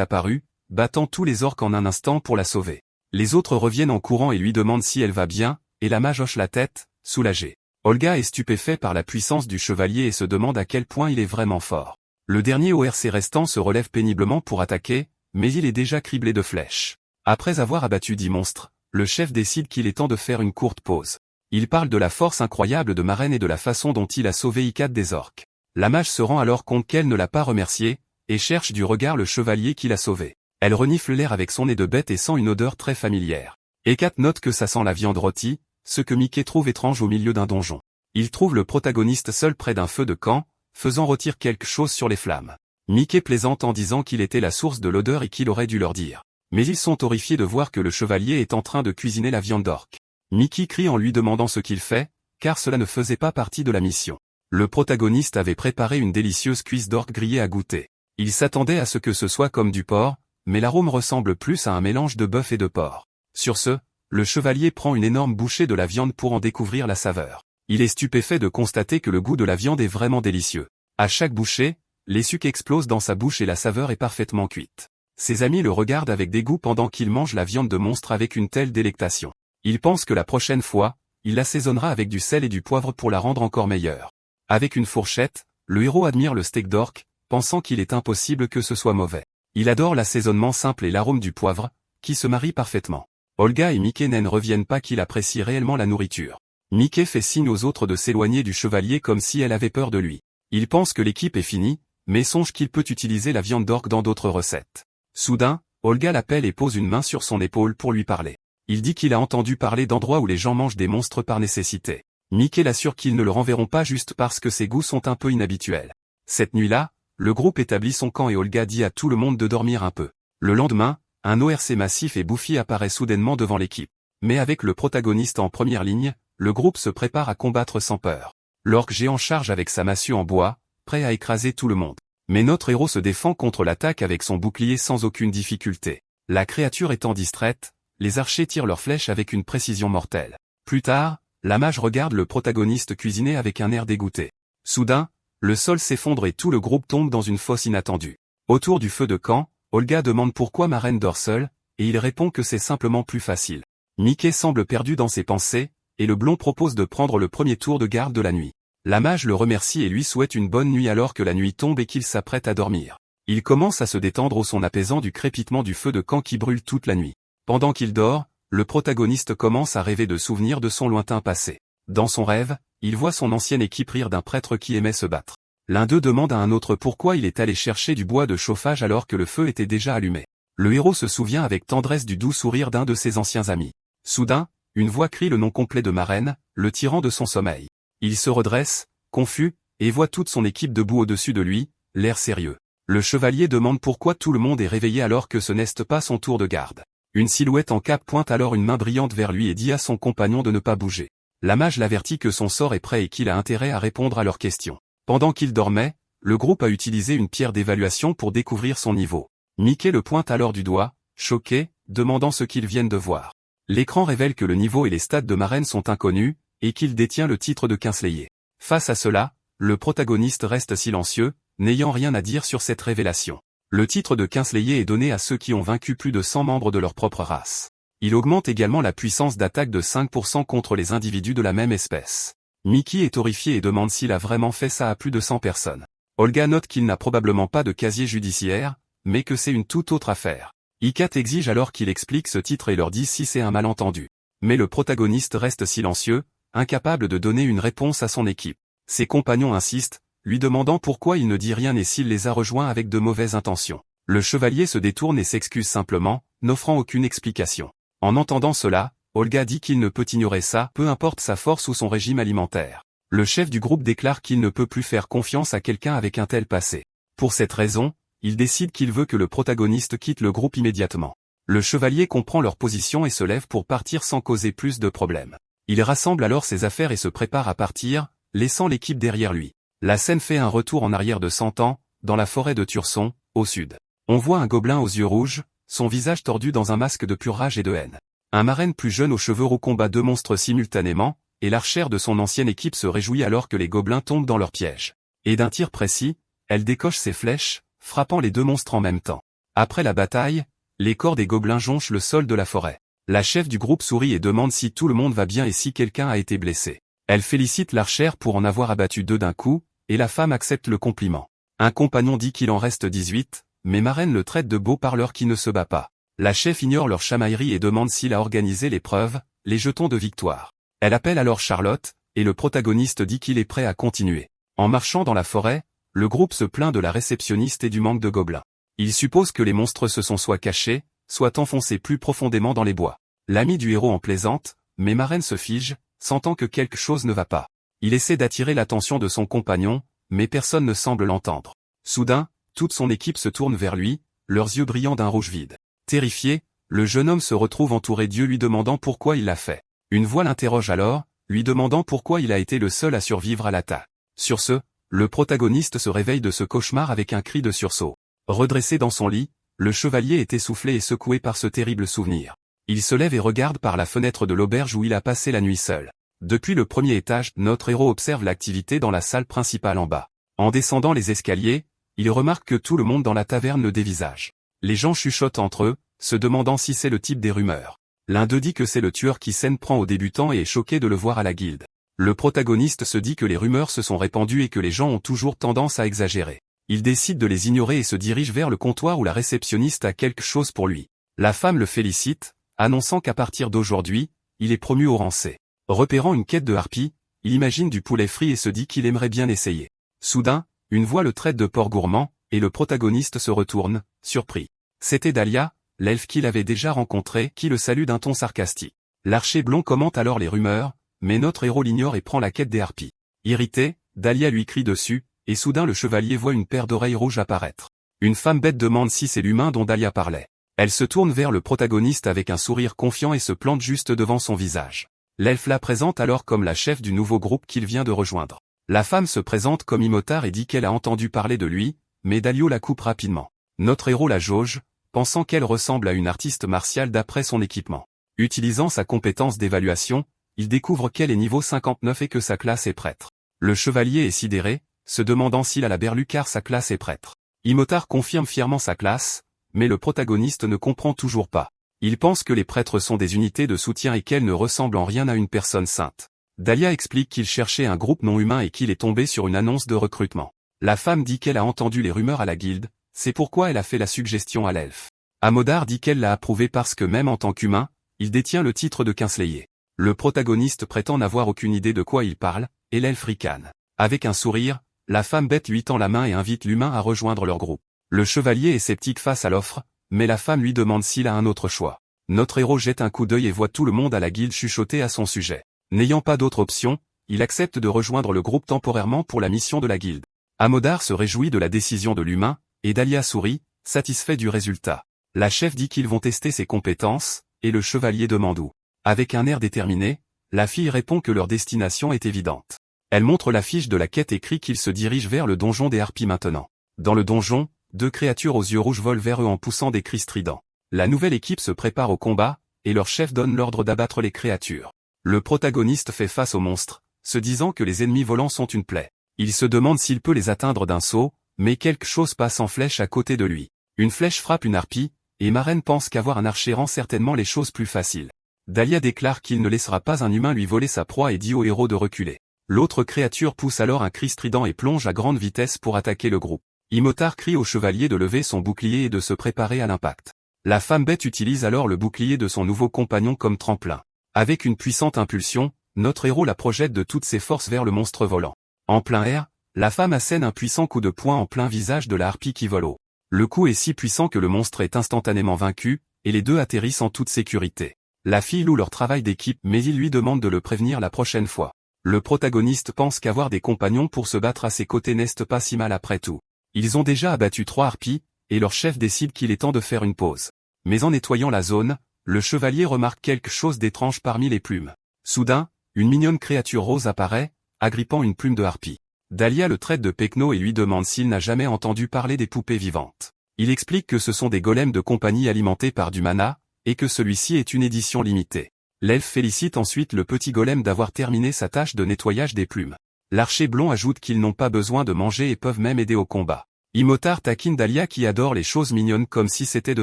apparu, battant tous les orques en un instant pour la sauver. Les autres reviennent en courant et lui demandent si elle va bien, et la mage hoche la tête, soulagée. Olga est stupéfait par la puissance du chevalier et se demande à quel point il est vraiment fort. Le dernier ORC restant se relève péniblement pour attaquer, mais il est déjà criblé de flèches. Après avoir abattu 10 monstres, le chef décide qu'il est temps de faire une courte pause. Il parle de la force incroyable de Maren et de la façon dont il a sauvé Ikat des orques. La mage se rend alors compte qu'elle ne l'a pas remercié, et cherche du regard le chevalier qui l'a sauvé. Elle renifle l'air avec son nez de bête et sent une odeur très familière. Ikat note que ça sent la viande rôtie, ce que Mickey trouve étrange au milieu d'un donjon. Il trouve le protagoniste seul près d'un feu de camp, faisant rôtir quelque chose sur les flammes. Mickey plaisante en disant qu'il était la source de l'odeur et qu'il aurait dû leur dire. Mais ils sont horrifiés de voir que le chevalier est en train de cuisiner la viande d'orque. Mickey crie en lui demandant ce qu'il fait, car cela ne faisait pas partie de la mission. Le protagoniste avait préparé une délicieuse cuisse d'orque grillée à goûter. Il s'attendait à ce que ce soit comme du porc, mais l'arôme ressemble plus à un mélange de bœuf et de porc. Sur ce, le chevalier prend une énorme bouchée de la viande pour en découvrir la saveur. Il est stupéfait de constater que le goût de la viande est vraiment délicieux. À chaque bouchée, les sucs explosent dans sa bouche et la saveur est parfaitement cuite. Ses amis le regardent avec dégoût pendant qu'il mange la viande de monstre avec une telle délectation. Il pense que la prochaine fois, il l'assaisonnera avec du sel et du poivre pour la rendre encore meilleure. Avec une fourchette, le héros admire le steak d'orque, pensant qu'il est impossible que ce soit mauvais. Il adore l'assaisonnement simple et l'arôme du poivre, qui se marient parfaitement. Olga et Mickey ne reviennent pas qu'il apprécie réellement la nourriture. Mickey fait signe aux autres de s'éloigner du chevalier comme si elle avait peur de lui. Il pense que l'équipe est finie, mais songe qu'il peut utiliser la viande d'orque dans d'autres recettes. Soudain, Olga l'appelle et pose une main sur son épaule pour lui parler. Il dit qu'il a entendu parler d'endroits où les gens mangent des monstres par nécessité. Mickey l'assure qu'ils ne le renverront pas juste parce que ses goûts sont un peu inhabituels. Cette nuit-là, le groupe établit son camp et Olga dit à tout le monde de dormir un peu. Le lendemain, un ORC massif et bouffi apparaît soudainement devant l'équipe. Mais avec le protagoniste en première ligne, le groupe se prépare à combattre sans peur. L'orque géant charge avec sa massue en bois, prêt à écraser tout le monde. Mais notre héros se défend contre l'attaque avec son bouclier sans aucune difficulté. La créature étant distraite, les archers tirent leurs flèches avec une précision mortelle. Plus tard, la mage regarde le protagoniste cuisiner avec un air dégoûté. Soudain, le sol s'effondre et tout le groupe tombe dans une fosse inattendue. Autour du feu de camp, Olga demande pourquoi Maren dort seule, et il répond que c'est simplement plus facile. Mickey semble perdu dans ses pensées, et le blond propose de prendre le premier tour de garde de la nuit. La mage le remercie et lui souhaite une bonne nuit alors que la nuit tombe et qu'il s'apprête à dormir. Il commence à se détendre au son apaisant du crépitement du feu de camp qui brûle toute la nuit. Pendant qu'il dort, le protagoniste commence à rêver de souvenirs de son lointain passé. Dans son rêve, il voit son ancienne équipe rire d'un prêtre qui aimait se battre. L'un d'eux demande à un autre pourquoi il est allé chercher du bois de chauffage alors que le feu était déjà allumé. Le héros se souvient avec tendresse du doux sourire d'un de ses anciens amis. Soudain, une voix crie le nom complet de Maren, le tirant de son sommeil. Il se redresse, confus, et voit toute son équipe debout au-dessus de lui, l'air sérieux. Le chevalier demande pourquoi tout le monde est réveillé alors que ce n'est pas son tour de garde. Une silhouette en cape pointe alors une main brillante vers lui et dit à son compagnon de ne pas bouger. La mage l'avertit que son sort est prêt et qu'il a intérêt à répondre à leurs questions. Pendant qu'il dormait, le groupe a utilisé une pierre d'évaluation pour découvrir son niveau. Mickey le pointe alors du doigt, choqué, demandant ce qu'ils viennent de voir. L'écran révèle que le niveau et les stats de Maren sont inconnus, et qu'il détient le titre de Quinslayer. Face à cela, le protagoniste reste silencieux, n'ayant rien à dire sur cette révélation. Le titre de Quinslayer est donné à ceux qui ont vaincu plus de 100 membres de leur propre race. Il augmente également la puissance d'attaque de 5% contre les individus de la même espèce. Mickey est horrifié et demande s'il a vraiment fait ça à plus de 100 personnes. Olga note qu'il n'a probablement pas de casier judiciaire, mais que c'est une toute autre affaire. Ikat exige alors qu'il explique ce titre et leur dit si c'est un malentendu. Mais le protagoniste reste silencieux, incapable de donner une réponse à son équipe. Ses compagnons insistent, lui demandant pourquoi il ne dit rien et s'il les a rejoints avec de mauvaises intentions. Le chevalier se détourne et s'excuse simplement, n'offrant aucune explication. En entendant cela, Olga dit qu'il ne peut ignorer ça, peu importe sa force ou son régime alimentaire. Le chef du groupe déclare qu'il ne peut plus faire confiance à quelqu'un avec un tel passé. Pour cette raison, il décide qu'il veut que le protagoniste quitte le groupe immédiatement. Le chevalier comprend leur position et se lève pour partir sans causer plus de problèmes. Il rassemble alors ses affaires et se prépare à partir, laissant l'équipe derrière lui. La scène fait un retour en arrière de 100 ans, dans la forêt de Turson, au sud. On voit un gobelin aux yeux rouges, son visage tordu dans un masque de pure rage et de haine. Un marraine plus jeune aux cheveux roux combat deux monstres simultanément, et l'archère de son ancienne équipe se réjouit alors que les gobelins tombent dans leur piège. Et d'un tir précis, elle décoche ses flèches, frappant les deux monstres en même temps. Après la bataille, les corps des gobelins jonchent le sol de la forêt. La chef du groupe sourit et demande si tout le monde va bien et si quelqu'un a été blessé. Elle félicite l'archère pour en avoir abattu 2 d'un coup, et la femme accepte le compliment. Un compagnon dit qu'il en reste 18, mais Marraine le traite de beau parleur qui ne se bat pas. La chef ignore leur chamaillerie et demande s'il a organisé l'épreuve, les jetons de victoire. Elle appelle alors Charlotte, et le protagoniste dit qu'il est prêt à continuer. En marchant dans la forêt, le groupe se plaint de la réceptionniste et du manque de gobelins. Il suppose que les monstres se sont soit cachés, soit enfoncés plus profondément dans les bois. L'ami du héros en plaisante, mais Marraine se fige, sentant que quelque chose ne va pas. Il essaie d'attirer l'attention de son compagnon, mais personne ne semble l'entendre. Soudain, toute son équipe se tourne vers lui, leurs yeux brillant d'un rouge vide. Terrifié, le jeune homme se retrouve entouré d'yeux lui demandant pourquoi il l'a fait. Une voix l'interroge alors, lui demandant pourquoi il a été le seul à survivre à l'attaque. Sur ce, le protagoniste se réveille de ce cauchemar avec un cri de sursaut. Redressé dans son lit, le chevalier est essoufflé et secoué par ce terrible souvenir. Il se lève et regarde par la fenêtre de l'auberge où il a passé la nuit seul. Depuis le premier étage, notre héros observe l'activité dans la salle principale en bas. En descendant les escaliers, il remarque que tout le monde dans la taverne le dévisage. Les gens chuchotent entre eux, se demandant si c'est le type des rumeurs. L'un d'eux dit que c'est le tueur qui s'en prend aux débutants et est choqué de le voir à la guilde. Le protagoniste se dit que les rumeurs se sont répandues et que les gens ont toujours tendance à exagérer. Il décide de les ignorer et se dirige vers le comptoir où la réceptionniste a quelque chose pour lui. La femme le félicite, annonçant qu'à partir d'aujourd'hui, il est promu au rang C. Repérant une quête de harpie, il imagine du poulet frit et se dit qu'il aimerait bien essayer. Soudain, une voix le traite de porc gourmand, et le protagoniste se retourne, surpris. C'était Dahlia, l'elfe qu'il avait déjà rencontré, qui le salue d'un ton sarcastique. L'archer blond commente alors les rumeurs, mais notre héros l'ignore et prend la quête des harpies. Irrité, Dahlia lui crie dessus, et soudain le chevalier voit une paire d'oreilles rouges apparaître. Une femme bête demande si c'est l'humain dont Dahlia parlait. Elle se tourne vers le protagoniste avec un sourire confiant et se plante juste devant son visage. L'elfe la présente alors comme la chef du nouveau groupe qu'il vient de rejoindre. La femme se présente comme Imotard et dit qu'elle a entendu parler de lui, mais Dahlia la coupe rapidement. Notre héros la jauge, pensant qu'elle ressemble à une artiste martiale d'après son équipement. Utilisant sa compétence d'évaluation, il découvre qu'elle est niveau 59 et que sa classe est prêtre. Le chevalier est sidéré, se demandant s'il a la berlue car sa classe est prêtre. Imotard confirme fièrement sa classe, mais le protagoniste ne comprend toujours pas. Il pense que les prêtres sont des unités de soutien et qu'elles ne ressemblent en rien à une personne sainte. Dahlia explique qu'il cherchait un groupe non humain et qu'il est tombé sur une annonce de recrutement. La femme dit qu'elle a entendu les rumeurs à la guilde, c'est pourquoi elle a fait la suggestion à l'elfe. Amodar dit qu'elle l'a approuvé parce que même en tant qu'humain, il détient le titre de Quinslayer. Le protagoniste prétend n'avoir aucune idée de quoi il parle, et l'elfe ricane. Avec un sourire, la femme bête lui tend la main et invite l'humain à rejoindre leur groupe. Le chevalier est sceptique face à l'offre, mais la femme lui demande s'il a un autre choix. Notre héros jette un coup d'œil et voit tout le monde à la guilde chuchoter à son sujet. N'ayant pas d'autre option, il accepte de rejoindre le groupe temporairement pour la mission de la guilde. Amodar se réjouit de la décision de l'humain, et Dahlia sourit, satisfait du résultat. La chef dit qu'ils vont tester ses compétences, et le chevalier demande où. Avec un air déterminé, la fille répond que leur destination est évidente. Elle montre la fiche de la quête et crie qu'ils se dirigent vers le donjon des harpies maintenant. Dans le donjon, 2 créatures aux yeux rouges volent vers eux en poussant des cris stridents. La nouvelle équipe se prépare au combat, et leur chef donne l'ordre d'abattre les créatures. Le protagoniste fait face aux monstres, se disant que les ennemis volants sont une plaie. Il se demande s'il peut les atteindre d'un saut, mais quelque chose passe en flèche à côté de lui. Une flèche frappe une harpie, et Marraine pense qu'avoir un archer rend certainement les choses plus faciles. Dahlia déclare qu'il ne laissera pas un humain lui voler sa proie et dit au héros de reculer. L'autre créature pousse alors un cri strident et plonge à grande vitesse pour attaquer le groupe. Imotard crie au chevalier de lever son bouclier et de se préparer à l'impact. La femme bête utilise alors le bouclier de son nouveau compagnon comme tremplin. Avec une puissante impulsion, notre héros la projette de toutes ses forces vers le monstre volant. En plein air, la femme assène un puissant coup de poing en plein visage de la harpie qui vole haut. Le coup est si puissant que le monstre est instantanément vaincu, et les deux atterrissent en toute sécurité. La fille loue leur travail d'équipe mais il lui demande de le prévenir la prochaine fois. Le protagoniste pense qu'avoir des compagnons pour se battre à ses côtés n'est pas si mal après tout. Ils ont déjà abattu 3 harpies, et leur chef décide qu'il est temps de faire une pause. Mais en nettoyant la zone, le chevalier remarque quelque chose d'étrange parmi les plumes. Soudain, une mignonne créature rose apparaît, agrippant une plume de harpie. Dahlia le traite de pecno et lui demande s'il n'a jamais entendu parler des poupées vivantes. Il explique que ce sont des golems de compagnie alimentés par du mana, et que celui-ci est une édition limitée. L'elfe félicite ensuite le petit golem d'avoir terminé sa tâche de nettoyage des plumes. L'archer blond ajoute qu'ils n'ont pas besoin de manger et peuvent même aider au combat. Imhotard taquine Dahlia qui adore les choses mignonnes comme si c'était de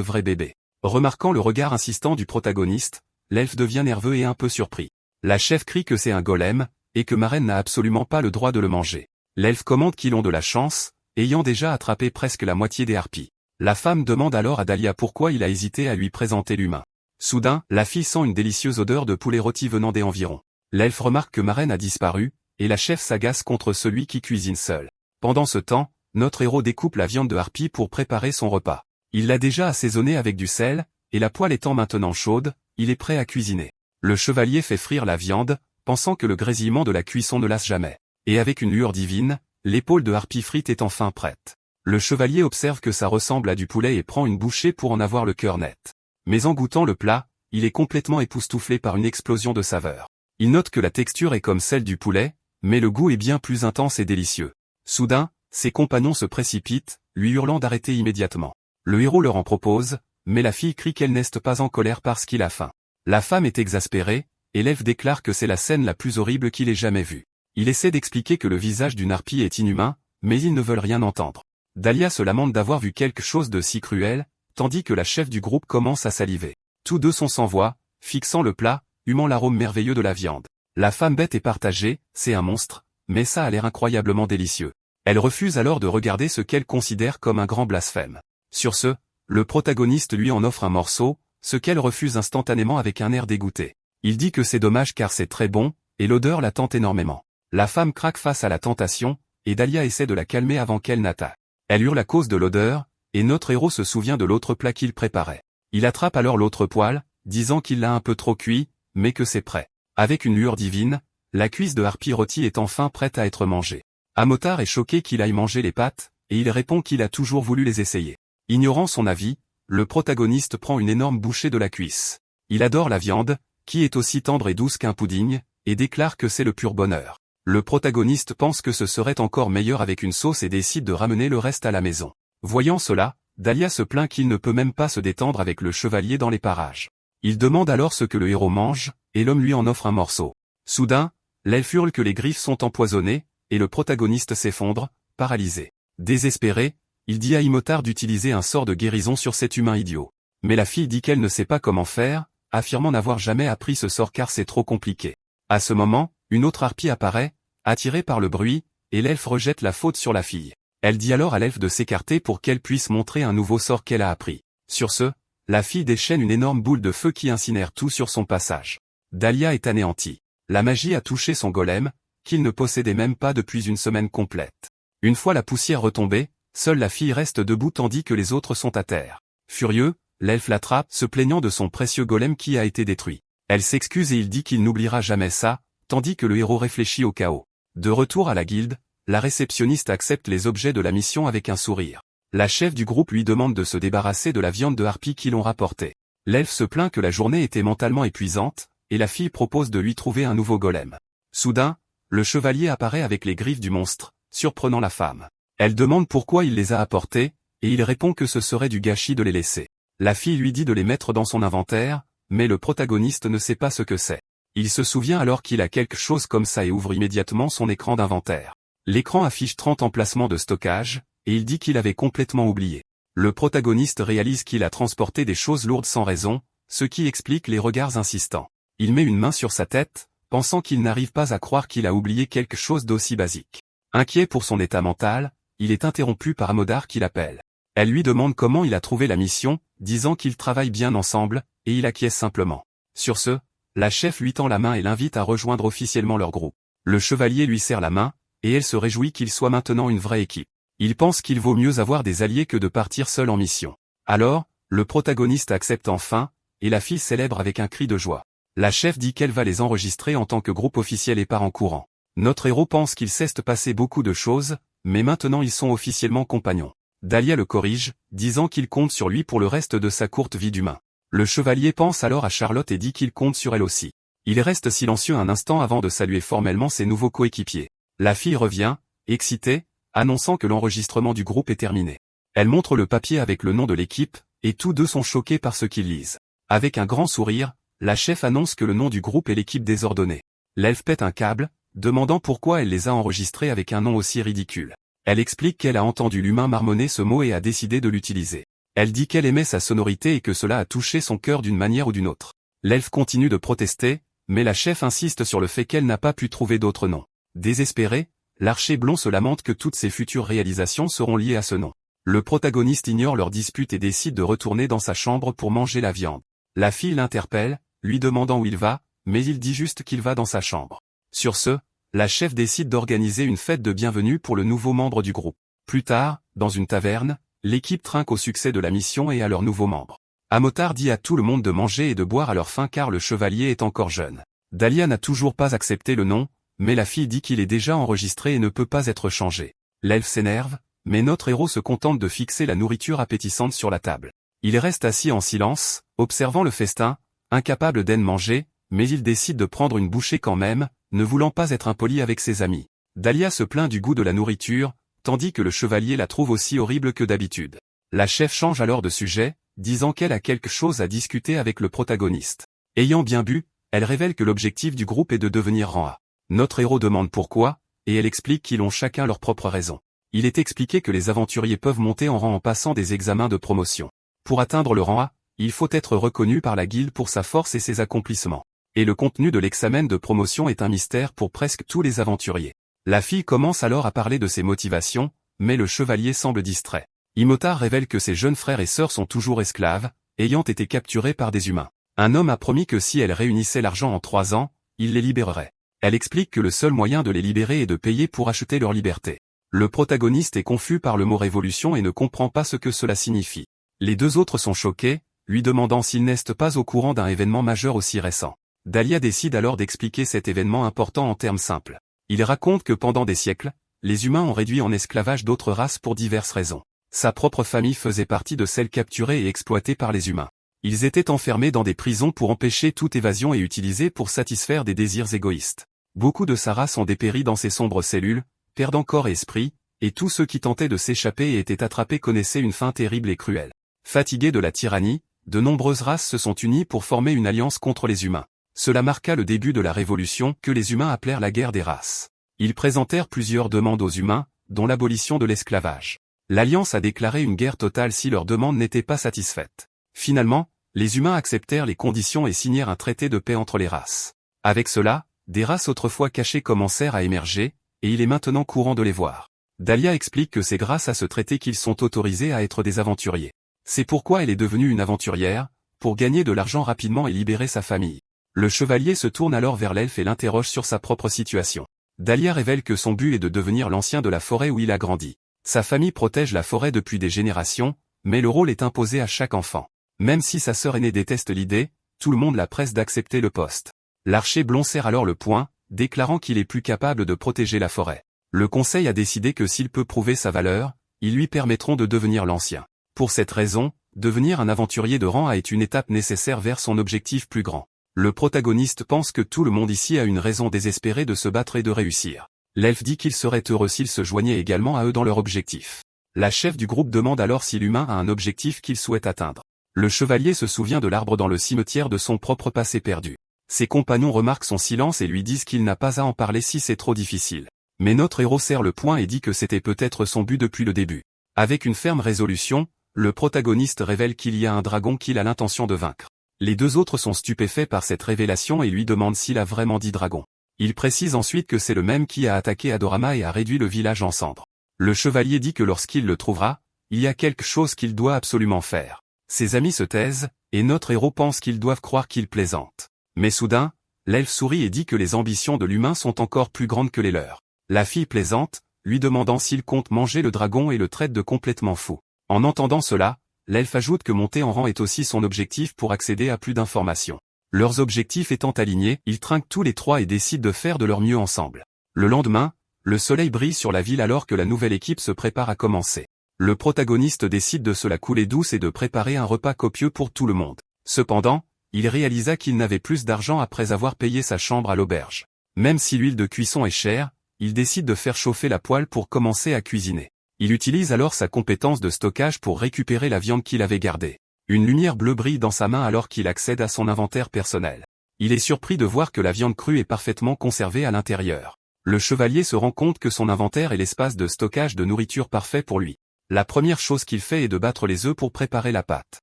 vrais bébés. Remarquant le regard insistant du protagoniste, l'elfe devient nerveux et un peu surpris. La chef crie que c'est un golem, et que Maren n'a absolument pas le droit de le manger. L'elfe commande qu'ils ont de la chance, ayant déjà attrapé presque la moitié des harpies. La femme demande alors à Dahlia pourquoi il a hésité à lui présenter l'humain. Soudain, la fille sent une délicieuse odeur de poulet rôti venant des environs. L'elfe remarque que Maren a disparu, et la chef s'agace contre celui qui cuisine seul. Pendant ce temps, notre héros découpe la viande de harpie pour préparer son repas. Il l'a déjà assaisonnée avec du sel, et la poêle étant maintenant chaude, il est prêt à cuisiner. Le chevalier fait frire la viande, pensant que le grésillement de la cuisson ne lasse jamais. Et avec une lueur divine, l'épaule de harpie frite est enfin prête. Le chevalier observe que ça ressemble à du poulet et prend une bouchée pour en avoir le cœur net. Mais en goûtant le plat, il est complètement époustouflé par une explosion de saveurs. Il note que la texture est comme celle du poulet, mais le goût est bien plus intense et délicieux. Soudain, ses compagnons se précipitent, lui hurlant d'arrêter immédiatement. Le héros leur en propose, mais la fille crie qu'elle n'est pas en colère parce qu'il a faim. La femme est exaspérée, et l'elfe déclare que c'est la scène la plus horrible qu'il ait jamais vue. Il essaie d'expliquer que le visage d'une harpie est inhumain, mais ils ne veulent rien entendre. Dahlia se lamente d'avoir vu quelque chose de si cruel, tandis que la chef du groupe commence à saliver. Tous deux sont sans voix, fixant le plat, humant l'arôme merveilleux de la viande. La femme bête est partagée, c'est un monstre, mais ça a l'air incroyablement délicieux. Elle refuse alors de regarder ce qu'elle considère comme un grand blasphème. Sur ce, le protagoniste lui en offre un morceau, ce qu'elle refuse instantanément avec un air dégoûté. Il dit que c'est dommage car c'est très bon, et l'odeur la tente énormément. La femme craque face à la tentation, et Dahlia essaie de la calmer avant qu'elle n'attaque. Elle hurle à cause de l'odeur, et notre héros se souvient de l'autre plat qu'il préparait. Il attrape alors l'autre poêle, disant qu'il l'a un peu trop cuit, mais que c'est prêt. Avec une lueur divine, la cuisse de harpie rôtie est enfin prête à être mangée. Imhotard est choqué qu'il aille manger les pattes, et il répond qu'il a toujours voulu les essayer. Ignorant son avis, le protagoniste prend une énorme bouchée de la cuisse. Il adore la viande, qui est aussi tendre et douce qu'un pudding, et déclare que c'est le pur bonheur. Le protagoniste pense que ce serait encore meilleur avec une sauce et décide de ramener le reste à la maison. Voyant cela, Dahlia se plaint qu'il ne peut même pas se détendre avec le chevalier dans les parages. Il demande alors ce que le héros mange, et l'homme lui en offre un morceau. Soudain, l'elfe hurle que les griffes sont empoisonnées, et le protagoniste s'effondre, paralysé. Désespéré, il dit à Imhotard d'utiliser un sort de guérison sur cet humain idiot. Mais la fille dit qu'elle ne sait pas comment faire, affirmant n'avoir jamais appris ce sort car c'est trop compliqué. À ce moment, une autre harpie apparaît, attirée par le bruit, et l'elfe rejette la faute sur la fille. Elle dit alors à l'elfe de s'écarter pour qu'elle puisse montrer un nouveau sort qu'elle a appris. Sur ce, la fille déchaîne une énorme boule de feu qui incinère tout sur son passage. Dahlia est anéantie. La magie a touché son golem, qu'il ne possédait même pas depuis une semaine complète. Une fois la poussière retombée, seule la fille reste debout tandis que les autres sont à terre. Furieux, l'elfe l'attrape, se plaignant de son précieux golem qui a été détruit. Elle s'excuse et il dit qu'il n'oubliera jamais ça, tandis que le héros réfléchit au chaos. De retour à la guilde, la réceptionniste accepte les objets de la mission avec un sourire. La chef du groupe lui demande de se débarrasser de la viande de harpie qu'ils l'ont rapportée. L'elfe se plaint que la journée était mentalement épuisante, et la fille propose de lui trouver un nouveau golem. Soudain, le chevalier apparaît avec les griffes du monstre, surprenant la femme. Elle demande pourquoi il les a apportées, et il répond que ce serait du gâchis de les laisser. La fille lui dit de les mettre dans son inventaire, mais le protagoniste ne sait pas ce que c'est. Il se souvient alors qu'il a quelque chose comme ça et ouvre immédiatement son écran d'inventaire. L'écran affiche 30 emplacements de stockage, et il dit qu'il avait complètement oublié. Le protagoniste réalise qu'il a transporté des choses lourdes sans raison, ce qui explique les regards insistants. Il met une main sur sa tête, pensant qu'il n'arrive pas à croire qu'il a oublié quelque chose d'aussi basique. Inquiet pour son état mental, il est interrompu par Imhotard qui l'appelle. Elle lui demande comment il a trouvé la mission, disant qu'ils travaillent bien ensemble, et il acquiesce simplement. Sur ce, la chef lui tend la main et l'invite à rejoindre officiellement leur groupe. Le chevalier lui serre la main, et elle se réjouit qu'il soit maintenant une vraie équipe. Il pense qu'il vaut mieux avoir des alliés que de partir seul en mission. Alors, le protagoniste accepte enfin, et la fille célèbre avec un cri de joie. La chef dit qu'elle va les enregistrer en tant que groupe officiel et part en courant. Notre héros pense qu'il cesse de passer beaucoup de choses, mais maintenant ils sont officiellement compagnons. Dahlia le corrige, disant qu'il compte sur lui pour le reste de sa courte vie d'humain. Le chevalier pense alors à Charlotte et dit qu'il compte sur elle aussi. Il reste silencieux un instant avant de saluer formellement ses nouveaux coéquipiers. La fille revient, excitée, annonçant que l'enregistrement du groupe est terminé. Elle montre le papier avec le nom de l'équipe, et tous deux sont choqués par ce qu'ils lisent. Avec un grand sourire, la chef annonce que le nom du groupe est l'équipe désordonnée. L'elfe pète un câble, demandant pourquoi elle les a enregistrés avec un nom aussi ridicule. Elle explique qu'elle a entendu l'humain marmonner ce mot et a décidé de l'utiliser. Elle dit qu'elle aimait sa sonorité et que cela a touché son cœur d'une manière ou d'une autre. L'elfe continue de protester, mais la chef insiste sur le fait qu'elle n'a pas pu trouver d'autre nom. Désespéré, l'archer blond se lamente que toutes ses futures réalisations seront liées à ce nom. Le protagoniste ignore leur dispute et décide de retourner dans sa chambre pour manger la viande. La fille l'interpelle, lui demandant où il va, mais il dit juste qu'il va dans sa chambre. Sur ce, la chef décide d'organiser une fête de bienvenue pour le nouveau membre du groupe. Plus tard, dans une taverne, l'équipe trinque au succès de la mission et à leur nouveau membre. Amotard dit à tout le monde de manger et de boire à leur faim car le chevalier est encore jeune. Dahlia n'a toujours pas accepté le nom, mais la fille dit qu'il est déjà enregistré et ne peut pas être changé. L'elfe s'énerve, mais notre héros se contente de fixer la nourriture appétissante sur la table. Il reste assis en silence, observant le festin, incapable d'en manger, mais il décide de prendre une bouchée quand même, ne voulant pas être impoli avec ses amis. Dahlia se plaint du goût de la nourriture, tandis que le chevalier la trouve aussi horrible que d'habitude. La chef change alors de sujet, disant qu'elle a quelque chose à discuter avec le protagoniste. Ayant bien bu, elle révèle que l'objectif du groupe est de devenir rang A. Notre héros demande pourquoi, et elle explique qu'ils ont chacun leur propre raison. Il est expliqué que les aventuriers peuvent monter en rang en passant des examens de promotion. Pour atteindre le rang A, il faut être reconnu par la guilde pour sa force et ses accomplissements. Et le contenu de l'examen de promotion est un mystère pour presque tous les aventuriers. La fille commence alors à parler de ses motivations, mais le chevalier semble distrait. Imotard révèle que ses jeunes frères et sœurs sont toujours esclaves, ayant été capturés par des humains. Un homme a promis que si elle réunissait l'argent en 3 ans, il les libérerait. Elle explique que le seul moyen de les libérer est de payer pour acheter leur liberté. Le protagoniste est confus par le mot révolution et ne comprend pas ce que cela signifie. Les deux autres sont choqués, lui demandant s'ils n'est pas au courant d'un événement majeur aussi récent. Dahlia décide alors d'expliquer cet événement important en termes simples. Il raconte que pendant des siècles, les humains ont réduit en esclavage d'autres races pour diverses raisons. Sa propre famille faisait partie de celles capturées et exploitées par les humains. Ils étaient enfermés dans des prisons pour empêcher toute évasion et utilisés pour satisfaire des désirs égoïstes. Beaucoup de sa race ont dépéri dans ces sombres cellules, perdant corps et esprit, et tous ceux qui tentaient de s'échapper et étaient attrapés connaissaient une fin terrible et cruelle. Fatigués de la tyrannie, de nombreuses races se sont unies pour former une alliance contre les humains. Cela marqua le début de la révolution que les humains appelèrent la guerre des races. Ils présentèrent plusieurs demandes aux humains, dont l'abolition de l'esclavage. L'Alliance a déclaré une guerre totale si leurs demandes n'étaient pas satisfaites. Finalement, les humains acceptèrent les conditions et signèrent un traité de paix entre les races. Avec cela, des races autrefois cachées commencèrent à émerger, et il est maintenant courant de les voir. Dahlia explique que c'est grâce à ce traité qu'ils sont autorisés à être des aventuriers. C'est pourquoi elle est devenue une aventurière, pour gagner de l'argent rapidement et libérer sa famille. Le chevalier se tourne alors vers l'elfe et l'interroge sur sa propre situation. Dahlia révèle que son but est de devenir l'ancien de la forêt où il a grandi. Sa famille protège la forêt depuis des générations, mais le rôle est imposé à chaque enfant. Même si sa sœur aînée déteste l'idée, tout le monde la presse d'accepter le poste. L'archer blond serre alors le poing, déclarant qu'il est plus capable de protéger la forêt. Le conseil a décidé que s'il peut prouver sa valeur, ils lui permettront de devenir l'ancien. Pour cette raison, devenir un aventurier de rang A est une étape nécessaire vers son objectif plus grand. Le protagoniste pense que tout le monde ici a une raison désespérée de se battre et de réussir. L'elfe dit qu'il serait heureux s'il se joignait également à eux dans leur objectif. La chef du groupe demande alors si l'humain a un objectif qu'il souhaite atteindre. Le chevalier se souvient de l'arbre dans le cimetière de son propre passé perdu. Ses compagnons remarquent son silence et lui disent qu'il n'a pas à en parler si c'est trop difficile. Mais notre héros serre le poing et dit que c'était peut-être son but depuis le début. Avec une ferme résolution, le protagoniste révèle qu'il y a un dragon qu'il a l'intention de vaincre. Les deux autres sont stupéfaits par cette révélation et lui demandent s'il a vraiment dit dragon. Il précise ensuite que c'est le même qui a attaqué Adorama et a réduit le village en cendres. Le chevalier dit que lorsqu'il le trouvera, il y a quelque chose qu'il doit absolument faire. Ses amis se taisent, et notre héros pense qu'ils doivent croire qu'il plaisante. Mais soudain, l'elfe sourit et dit que les ambitions de l'humain sont encore plus grandes que les leurs. La fille plaisante, lui demandant s'il compte manger le dragon et le traite de complètement fou. En entendant cela, l'elfe ajoute que monter en rang est aussi son objectif pour accéder à plus d'informations. Leurs objectifs étant alignés, ils trinquent tous les trois et décident de faire de leur mieux ensemble. Le lendemain, le soleil brille sur la ville alors que la nouvelle équipe se prépare à commencer. Le protagoniste décide de se la couler douce et de préparer un repas copieux pour tout le monde. Cependant, il réalisa qu'il n'avait plus d'argent après avoir payé sa chambre à l'auberge. Même si l'huile de cuisson est chère, il décide de faire chauffer la poêle pour commencer à cuisiner. Il utilise alors sa compétence de stockage pour récupérer la viande qu'il avait gardée. Une lumière bleue brille dans sa main alors qu'il accède à son inventaire personnel. Il est surpris de voir que la viande crue est parfaitement conservée à l'intérieur. Le chevalier se rend compte que son inventaire est l'espace de stockage de nourriture parfait pour lui. La première chose qu'il fait est de battre les œufs pour préparer la pâte.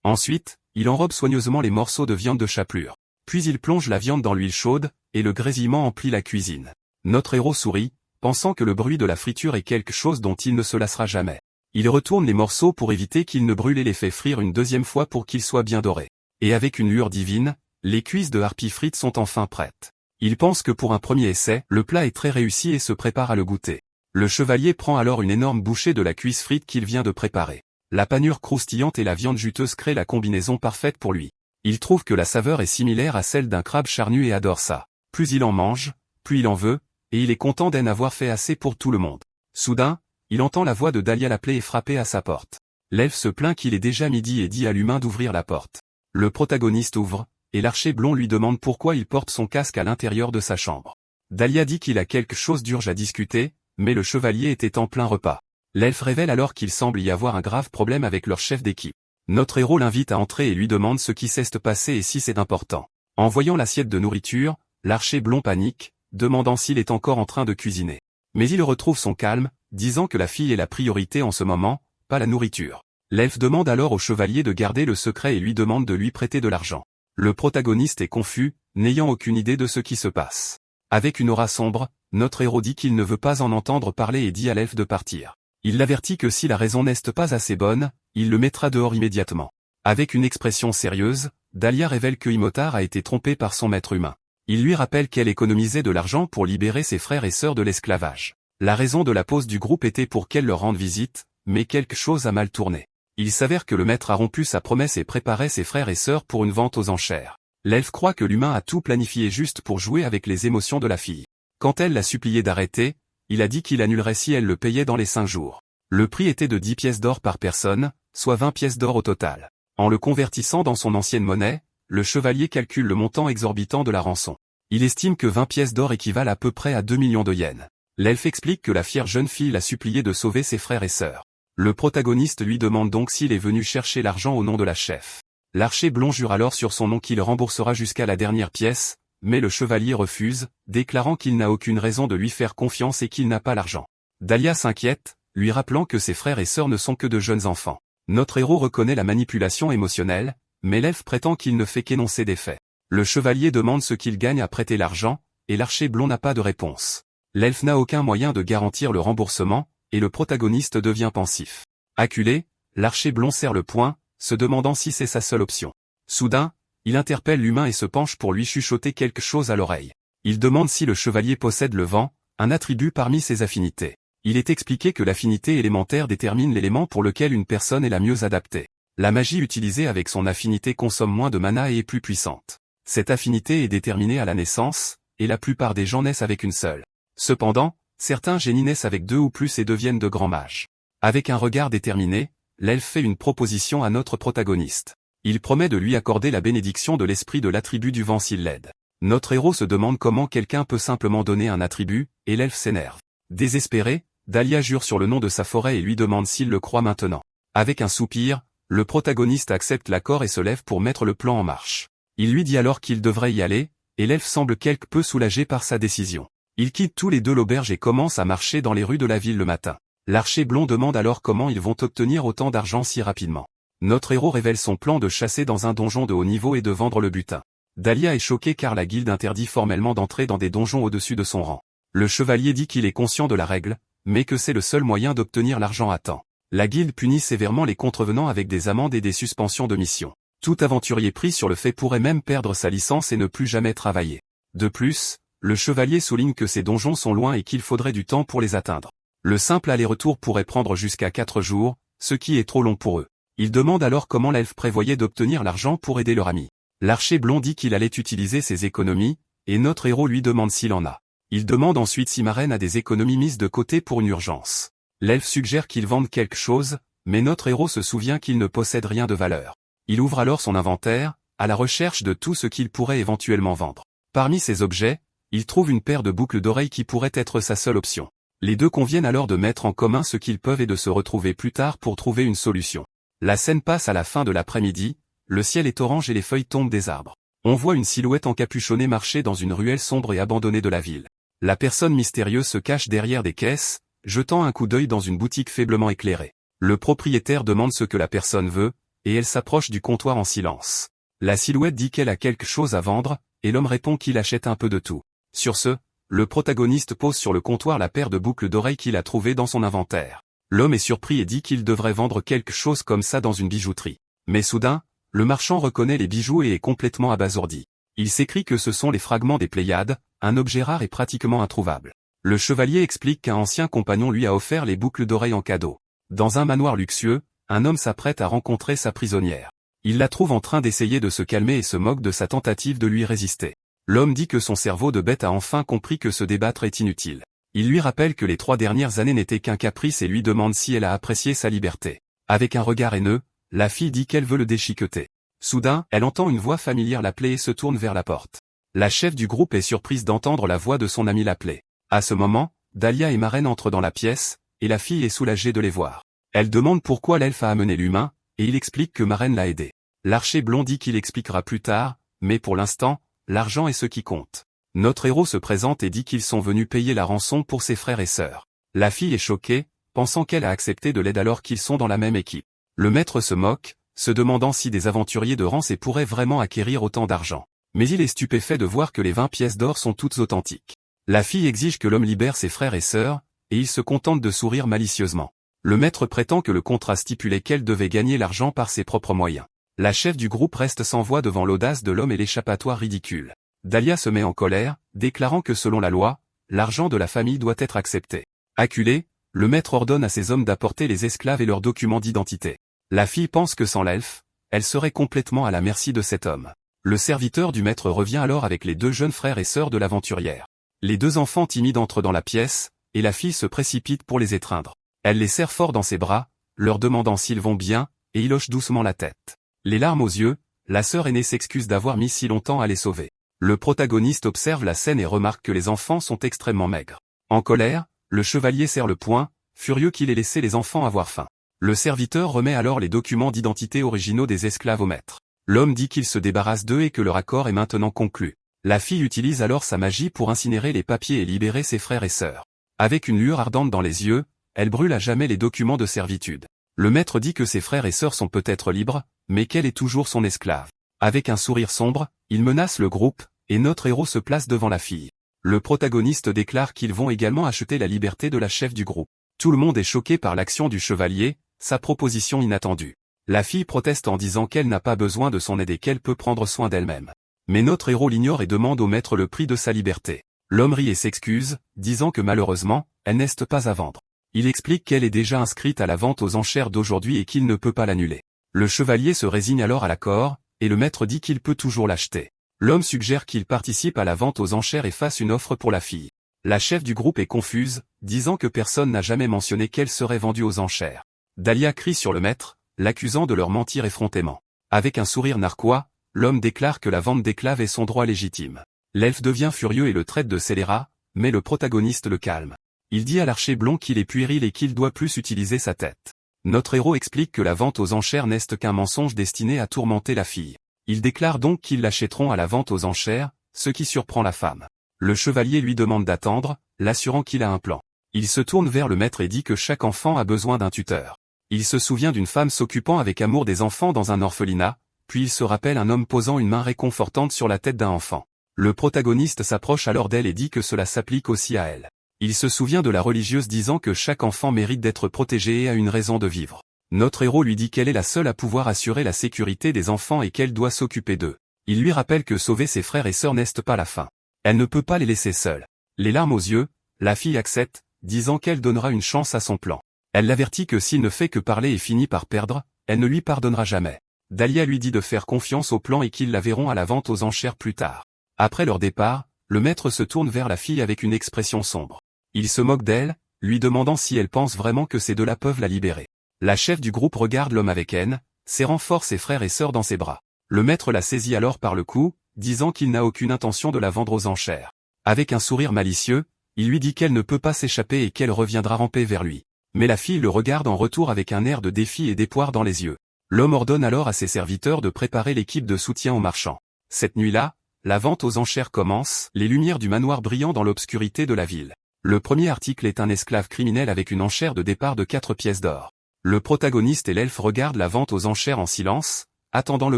Ensuite, il enrobe soigneusement les morceaux de viande de chapelure. Puis il plonge la viande dans l'huile chaude, et le grésillement emplit la cuisine. Notre héros sourit, pensant que le bruit de la friture est quelque chose dont il ne se lassera jamais. Il retourne les morceaux pour éviter qu'ils ne brûlent et les fait frire une deuxième fois pour qu'ils soient bien dorés. Et avec une lueur divine, les cuisses de harpie frites sont enfin prêtes. Il pense que pour un premier essai, le plat est très réussi et se prépare à le goûter. Le chevalier prend alors une énorme bouchée de la cuisse frite qu'il vient de préparer. La panure croustillante et la viande juteuse créent la combinaison parfaite pour lui. Il trouve que la saveur est similaire à celle d'un crabe charnu et adore ça. Plus il en mange, plus il en veut, et il est content d'en avoir fait assez pour tout le monde. Soudain, il entend la voix de Dahlia l'appeler et frapper à sa porte. L'elfe se plaint qu'il est déjà midi et dit à l'humain d'ouvrir la porte. Le protagoniste ouvre, et l'archer blond lui demande pourquoi il porte son casque à l'intérieur de sa chambre. Dahlia dit qu'il a quelque chose d'urgent à discuter, mais le chevalier était en plein repas. L'elfe révèle alors qu'il semble y avoir un grave problème avec leur chef d'équipe. Notre héros l'invite à entrer et lui demande ce qui s'est passé et si c'est important. En voyant l'assiette de nourriture, l'archer blond panique, demandant s'il est encore en train de cuisiner. Mais il retrouve son calme, disant que la fille est la priorité en ce moment, pas la nourriture. L'elfe demande alors au chevalier de garder le secret et lui demande de lui prêter de l'argent. Le protagoniste est confus, n'ayant aucune idée de ce qui se passe. Avec une aura sombre, notre héros dit qu'il ne veut pas en entendre parler et dit à l'elfe de partir. Il l'avertit que si la raison n'est pas assez bonne, il le mettra dehors immédiatement. Avec une expression sérieuse, Dahlia révèle que Imotar a été trompé par son maître humain. Il lui rappelle qu'elle économisait de l'argent pour libérer ses frères et sœurs de l'esclavage. La raison de la pause du groupe était pour qu'elle leur rende visite, mais quelque chose a mal tourné. Il s'avère que le maître a rompu sa promesse et préparait ses frères et sœurs pour une vente aux enchères. L'elfe croit que l'humain a tout planifié juste pour jouer avec les émotions de la fille. Quand elle l'a supplié d'arrêter, il a dit qu'il annulerait si elle le payait dans les 5 jours. Le prix était de 10 pièces d'or par personne, soit 20 pièces d'or au total. En le convertissant dans son ancienne monnaie, le chevalier calcule le montant exorbitant de la rançon. Il estime que 20 pièces d'or équivalent à peu près à 2 millions de yens. L'elfe explique que la fière jeune fille l'a supplié de sauver ses frères et sœurs. Le protagoniste lui demande donc s'il est venu chercher l'argent au nom de la chef. L'archer blond jure alors sur son nom qu'il remboursera jusqu'à la dernière pièce, mais le chevalier refuse, déclarant qu'il n'a aucune raison de lui faire confiance et qu'il n'a pas l'argent. Dahlia s'inquiète, lui rappelant que ses frères et sœurs ne sont que de jeunes enfants. Notre héros reconnaît la manipulation émotionnelle, mais l'elfe prétend qu'il ne fait qu'énoncer des faits. Le chevalier demande ce qu'il gagne à prêter l'argent, et l'archer blond n'a pas de réponse. L'elfe n'a aucun moyen de garantir le remboursement, et le protagoniste devient pensif. Acculé, l'archer blond serre le poing, se demandant si c'est sa seule option. Soudain, il interpelle l'humain et se penche pour lui chuchoter quelque chose à l'oreille. Il demande si le chevalier possède le vent, un attribut parmi ses affinités. Il est expliqué que l'affinité élémentaire détermine l'élément pour lequel une personne est la mieux adaptée. La magie utilisée avec son affinité consomme moins de mana et est plus puissante. Cette affinité est déterminée à la naissance, et la plupart des gens naissent avec une seule. Cependant, certains génies naissent avec 2 ou plus et deviennent de grands mages. Avec un regard déterminé, l'elfe fait une proposition à notre protagoniste. Il promet de lui accorder la bénédiction de l'esprit de l'attribut du vent s'il l'aide. Notre héros se demande comment quelqu'un peut simplement donner un attribut, et l'elfe s'énerve. Désespéré, Dahlia jure sur le nom de sa forêt et lui demande s'il le croit maintenant. Avec un soupir, le protagoniste accepte l'accord et se lève pour mettre le plan en marche. Il lui dit alors qu'il devrait y aller, et l'elfe semble quelque peu soulagé par sa décision. Ils quittent tous les deux l'auberge et commencent à marcher dans les rues de la ville le matin. L'archer blond demande alors comment ils vont obtenir autant d'argent si rapidement. Notre héros révèle son plan de chasser dans un donjon de haut niveau et de vendre le butin. Dahlia est choquée car la guilde interdit formellement d'entrer dans des donjons au-dessus de son rang. Le chevalier dit qu'il est conscient de la règle, mais que c'est le seul moyen d'obtenir l'argent à temps. La guilde punit sévèrement les contrevenants avec des amendes et des suspensions de mission. Tout aventurier pris sur le fait pourrait même perdre sa licence et ne plus jamais travailler. De plus, le chevalier souligne que ces donjons sont loin et qu'il faudrait du temps pour les atteindre. Le simple aller-retour pourrait prendre jusqu'à 4 jours, ce qui est trop long pour eux. Il demande alors comment l'elfe prévoyait d'obtenir l'argent pour aider leur ami. L'archer blond dit qu'il allait utiliser ses économies, et notre héros lui demande s'il en a. Il demande ensuite si Marraine a des économies mises de côté pour une urgence. L'elfe suggère qu'il vende quelque chose, mais notre héros se souvient qu'il ne possède rien de valeur. Il ouvre alors son inventaire, à la recherche de tout ce qu'il pourrait éventuellement vendre. Parmi ces objets, il trouve une paire de boucles d'oreilles qui pourrait être sa seule option. Les deux conviennent alors de mettre en commun ce qu'ils peuvent et de se retrouver plus tard pour trouver une solution. La scène passe à la fin de l'après-midi, le ciel est orange et les feuilles tombent des arbres. On voit une silhouette encapuchonnée marcher dans une ruelle sombre et abandonnée de la ville. La personne mystérieuse se cache derrière des caisses, jetant un coup d'œil dans une boutique faiblement éclairée. Le propriétaire demande ce que la personne veut, et elle s'approche du comptoir en silence. La silhouette dit qu'elle a quelque chose à vendre, et l'homme répond qu'il achète un peu de tout. Sur ce, le protagoniste pose sur le comptoir la paire de boucles d'oreilles qu'il a trouvées dans son inventaire. L'homme est surpris et dit qu'il devrait vendre quelque chose comme ça dans une bijouterie. Mais soudain, le marchand reconnaît les bijoux et est complètement abasourdi. Il s'écrie que ce sont les fragments des Pléiades, un objet rare et pratiquement introuvable. Le chevalier explique qu'un ancien compagnon lui a offert les boucles d'oreilles en cadeau. Dans un manoir luxueux, un homme s'apprête à rencontrer sa prisonnière. Il la trouve en train d'essayer de se calmer et se moque de sa tentative de lui résister. L'homme dit que son cerveau de bête a enfin compris que se débattre est inutile. Il lui rappelle que les 3 dernières années n'étaient qu'un caprice et lui demande si elle a apprécié sa liberté. Avec un regard haineux, la fille dit qu'elle veut le déchiqueter. Soudain, elle entend une voix familière l'appeler et se tourne vers la porte. La chef du groupe est surprise d'entendre la voix de son ami l'appeler. À ce moment, Dahlia et Maren entrent dans la pièce, et la fille est soulagée de les voir. Elle demande pourquoi l'elfe a amené l'humain, et il explique que Maren l'a aidé. L'archer blond dit qu'il expliquera plus tard, mais pour l'instant, l'argent est ce qui compte. Notre héros se présente et dit qu'ils sont venus payer la rançon pour ses frères et sœurs. La fille est choquée, pensant qu'elle a accepté de l'aide alors qu'ils sont dans la même équipe. Le maître se moque, se demandant si des aventuriers de Rance pourraient vraiment acquérir autant d'argent. Mais il est stupéfait de voir que les 20 pièces d'or sont toutes authentiques. La fille exige que l'homme libère ses frères et sœurs, et il se contente de sourire malicieusement. Le maître prétend que le contrat stipulait qu'elle devait gagner l'argent par ses propres moyens. La chef du groupe reste sans voix devant l'audace de l'homme et l'échappatoire ridicule. Dahlia se met en colère, déclarant que selon la loi, l'argent de la famille doit être accepté. Acculé, le maître ordonne à ses hommes d'apporter les esclaves et leurs documents d'identité. La fille pense que sans l'elfe, elle serait complètement à la merci de cet homme. Le serviteur du maître revient alors avec les 2 jeunes frères et sœurs de l'aventurière. Les 2 enfants timides entrent dans la pièce, et la fille se précipite pour les étreindre. Elle les serre fort dans ses bras, leur demandant s'ils vont bien, et il hoche doucement la tête. Les larmes aux yeux, la sœur aînée s'excuse d'avoir mis si longtemps à les sauver. Le protagoniste observe la scène et remarque que les enfants sont extrêmement maigres. En colère, le chevalier serre le poing, furieux qu'il ait laissé les enfants avoir faim. Le serviteur remet alors les documents d'identité originaux des esclaves au maître. L'homme dit qu'il se débarrasse d'eux et que leur accord est maintenant conclu. La fille utilise alors sa magie pour incinérer les papiers et libérer ses frères et sœurs. Avec une lueur ardente dans les yeux, elle brûle à jamais les documents de servitude. Le maître dit que ses frères et sœurs sont peut-être libres, mais qu'elle est toujours son esclave. Avec un sourire sombre, il menace le groupe, et notre héros se place devant la fille. Le protagoniste déclare qu'ils vont également acheter la liberté de la chef du groupe. Tout le monde est choqué par l'action du chevalier, sa proposition inattendue. La fille proteste en disant qu'elle n'a pas besoin de son aide et qu'elle peut prendre soin d'elle-même. Mais notre héros l'ignore et demande au maître le prix de sa liberté. L'homme rit et s'excuse, disant que malheureusement, elle n'est pas à vendre. Il explique qu'elle est déjà inscrite à la vente aux enchères d'aujourd'hui et qu'il ne peut pas l'annuler. Le chevalier se résigne alors à l'accord, et le maître dit qu'il peut toujours l'acheter. L'homme suggère qu'il participe à la vente aux enchères et fasse une offre pour la fille. La chef du groupe est confuse, disant que personne n'a jamais mentionné qu'elle serait vendue aux enchères. Dahlia crie sur le maître, l'accusant de leur mentir effrontément. Avec un sourire narquois, l'homme déclare que la vente d'esclaves est son droit légitime. L'elfe devient furieux et le traite de scélérat, mais le protagoniste le calme. Il dit à l'archer blond qu'il est puéril et qu'il doit plus utiliser sa tête. Notre héros explique que la vente aux enchères n'est qu'un mensonge destiné à tourmenter la fille. Il déclare donc qu'ils l'achèteront à la vente aux enchères, ce qui surprend la femme. Le chevalier lui demande d'attendre, l'assurant qu'il a un plan. Il se tourne vers le maître et dit que chaque enfant a besoin d'un tuteur. Il se souvient d'une femme s'occupant avec amour des enfants dans un orphelinat, puis il se rappelle un homme posant une main réconfortante sur la tête d'un enfant. Le protagoniste s'approche alors d'elle et dit que cela s'applique aussi à elle. Il se souvient de la religieuse disant que chaque enfant mérite d'être protégé et a une raison de vivre. Notre héros lui dit qu'elle est la seule à pouvoir assurer la sécurité des enfants et qu'elle doit s'occuper d'eux. Il lui rappelle que sauver ses frères et sœurs n'est pas la fin. Elle ne peut pas les laisser seuls. Les larmes aux yeux, la fille accepte, disant qu'elle donnera une chance à son plan. Elle l'avertit que s'il ne fait que parler et finit par perdre, elle ne lui pardonnera jamais. Dahlia lui dit de faire confiance au plan et qu'ils la verront à la vente aux enchères plus tard. Après leur départ, le maître se tourne vers la fille avec une expression sombre. Il se moque d'elle, lui demandant si elle pense vraiment que ces deux-là peuvent la libérer. La chef du groupe regarde l'homme avec haine, serrant fort ses frères et sœurs dans ses bras. Le maître la saisit alors par le cou, disant qu'il n'a aucune intention de la vendre aux enchères. Avec un sourire malicieux, il lui dit qu'elle ne peut pas s'échapper et qu'elle reviendra ramper vers lui. Mais la fille le regarde en retour avec un air de défi et d'espoir dans les yeux. L'homme ordonne alors à ses serviteurs de préparer l'équipe de soutien aux marchands. Cette nuit-là, la vente aux enchères commence, les lumières du manoir brillant dans l'obscurité de la ville. Le premier article est un esclave criminel avec une enchère de départ de 4 pièces d'or. Le protagoniste et l'elfe regardent la vente aux enchères en silence, attendant le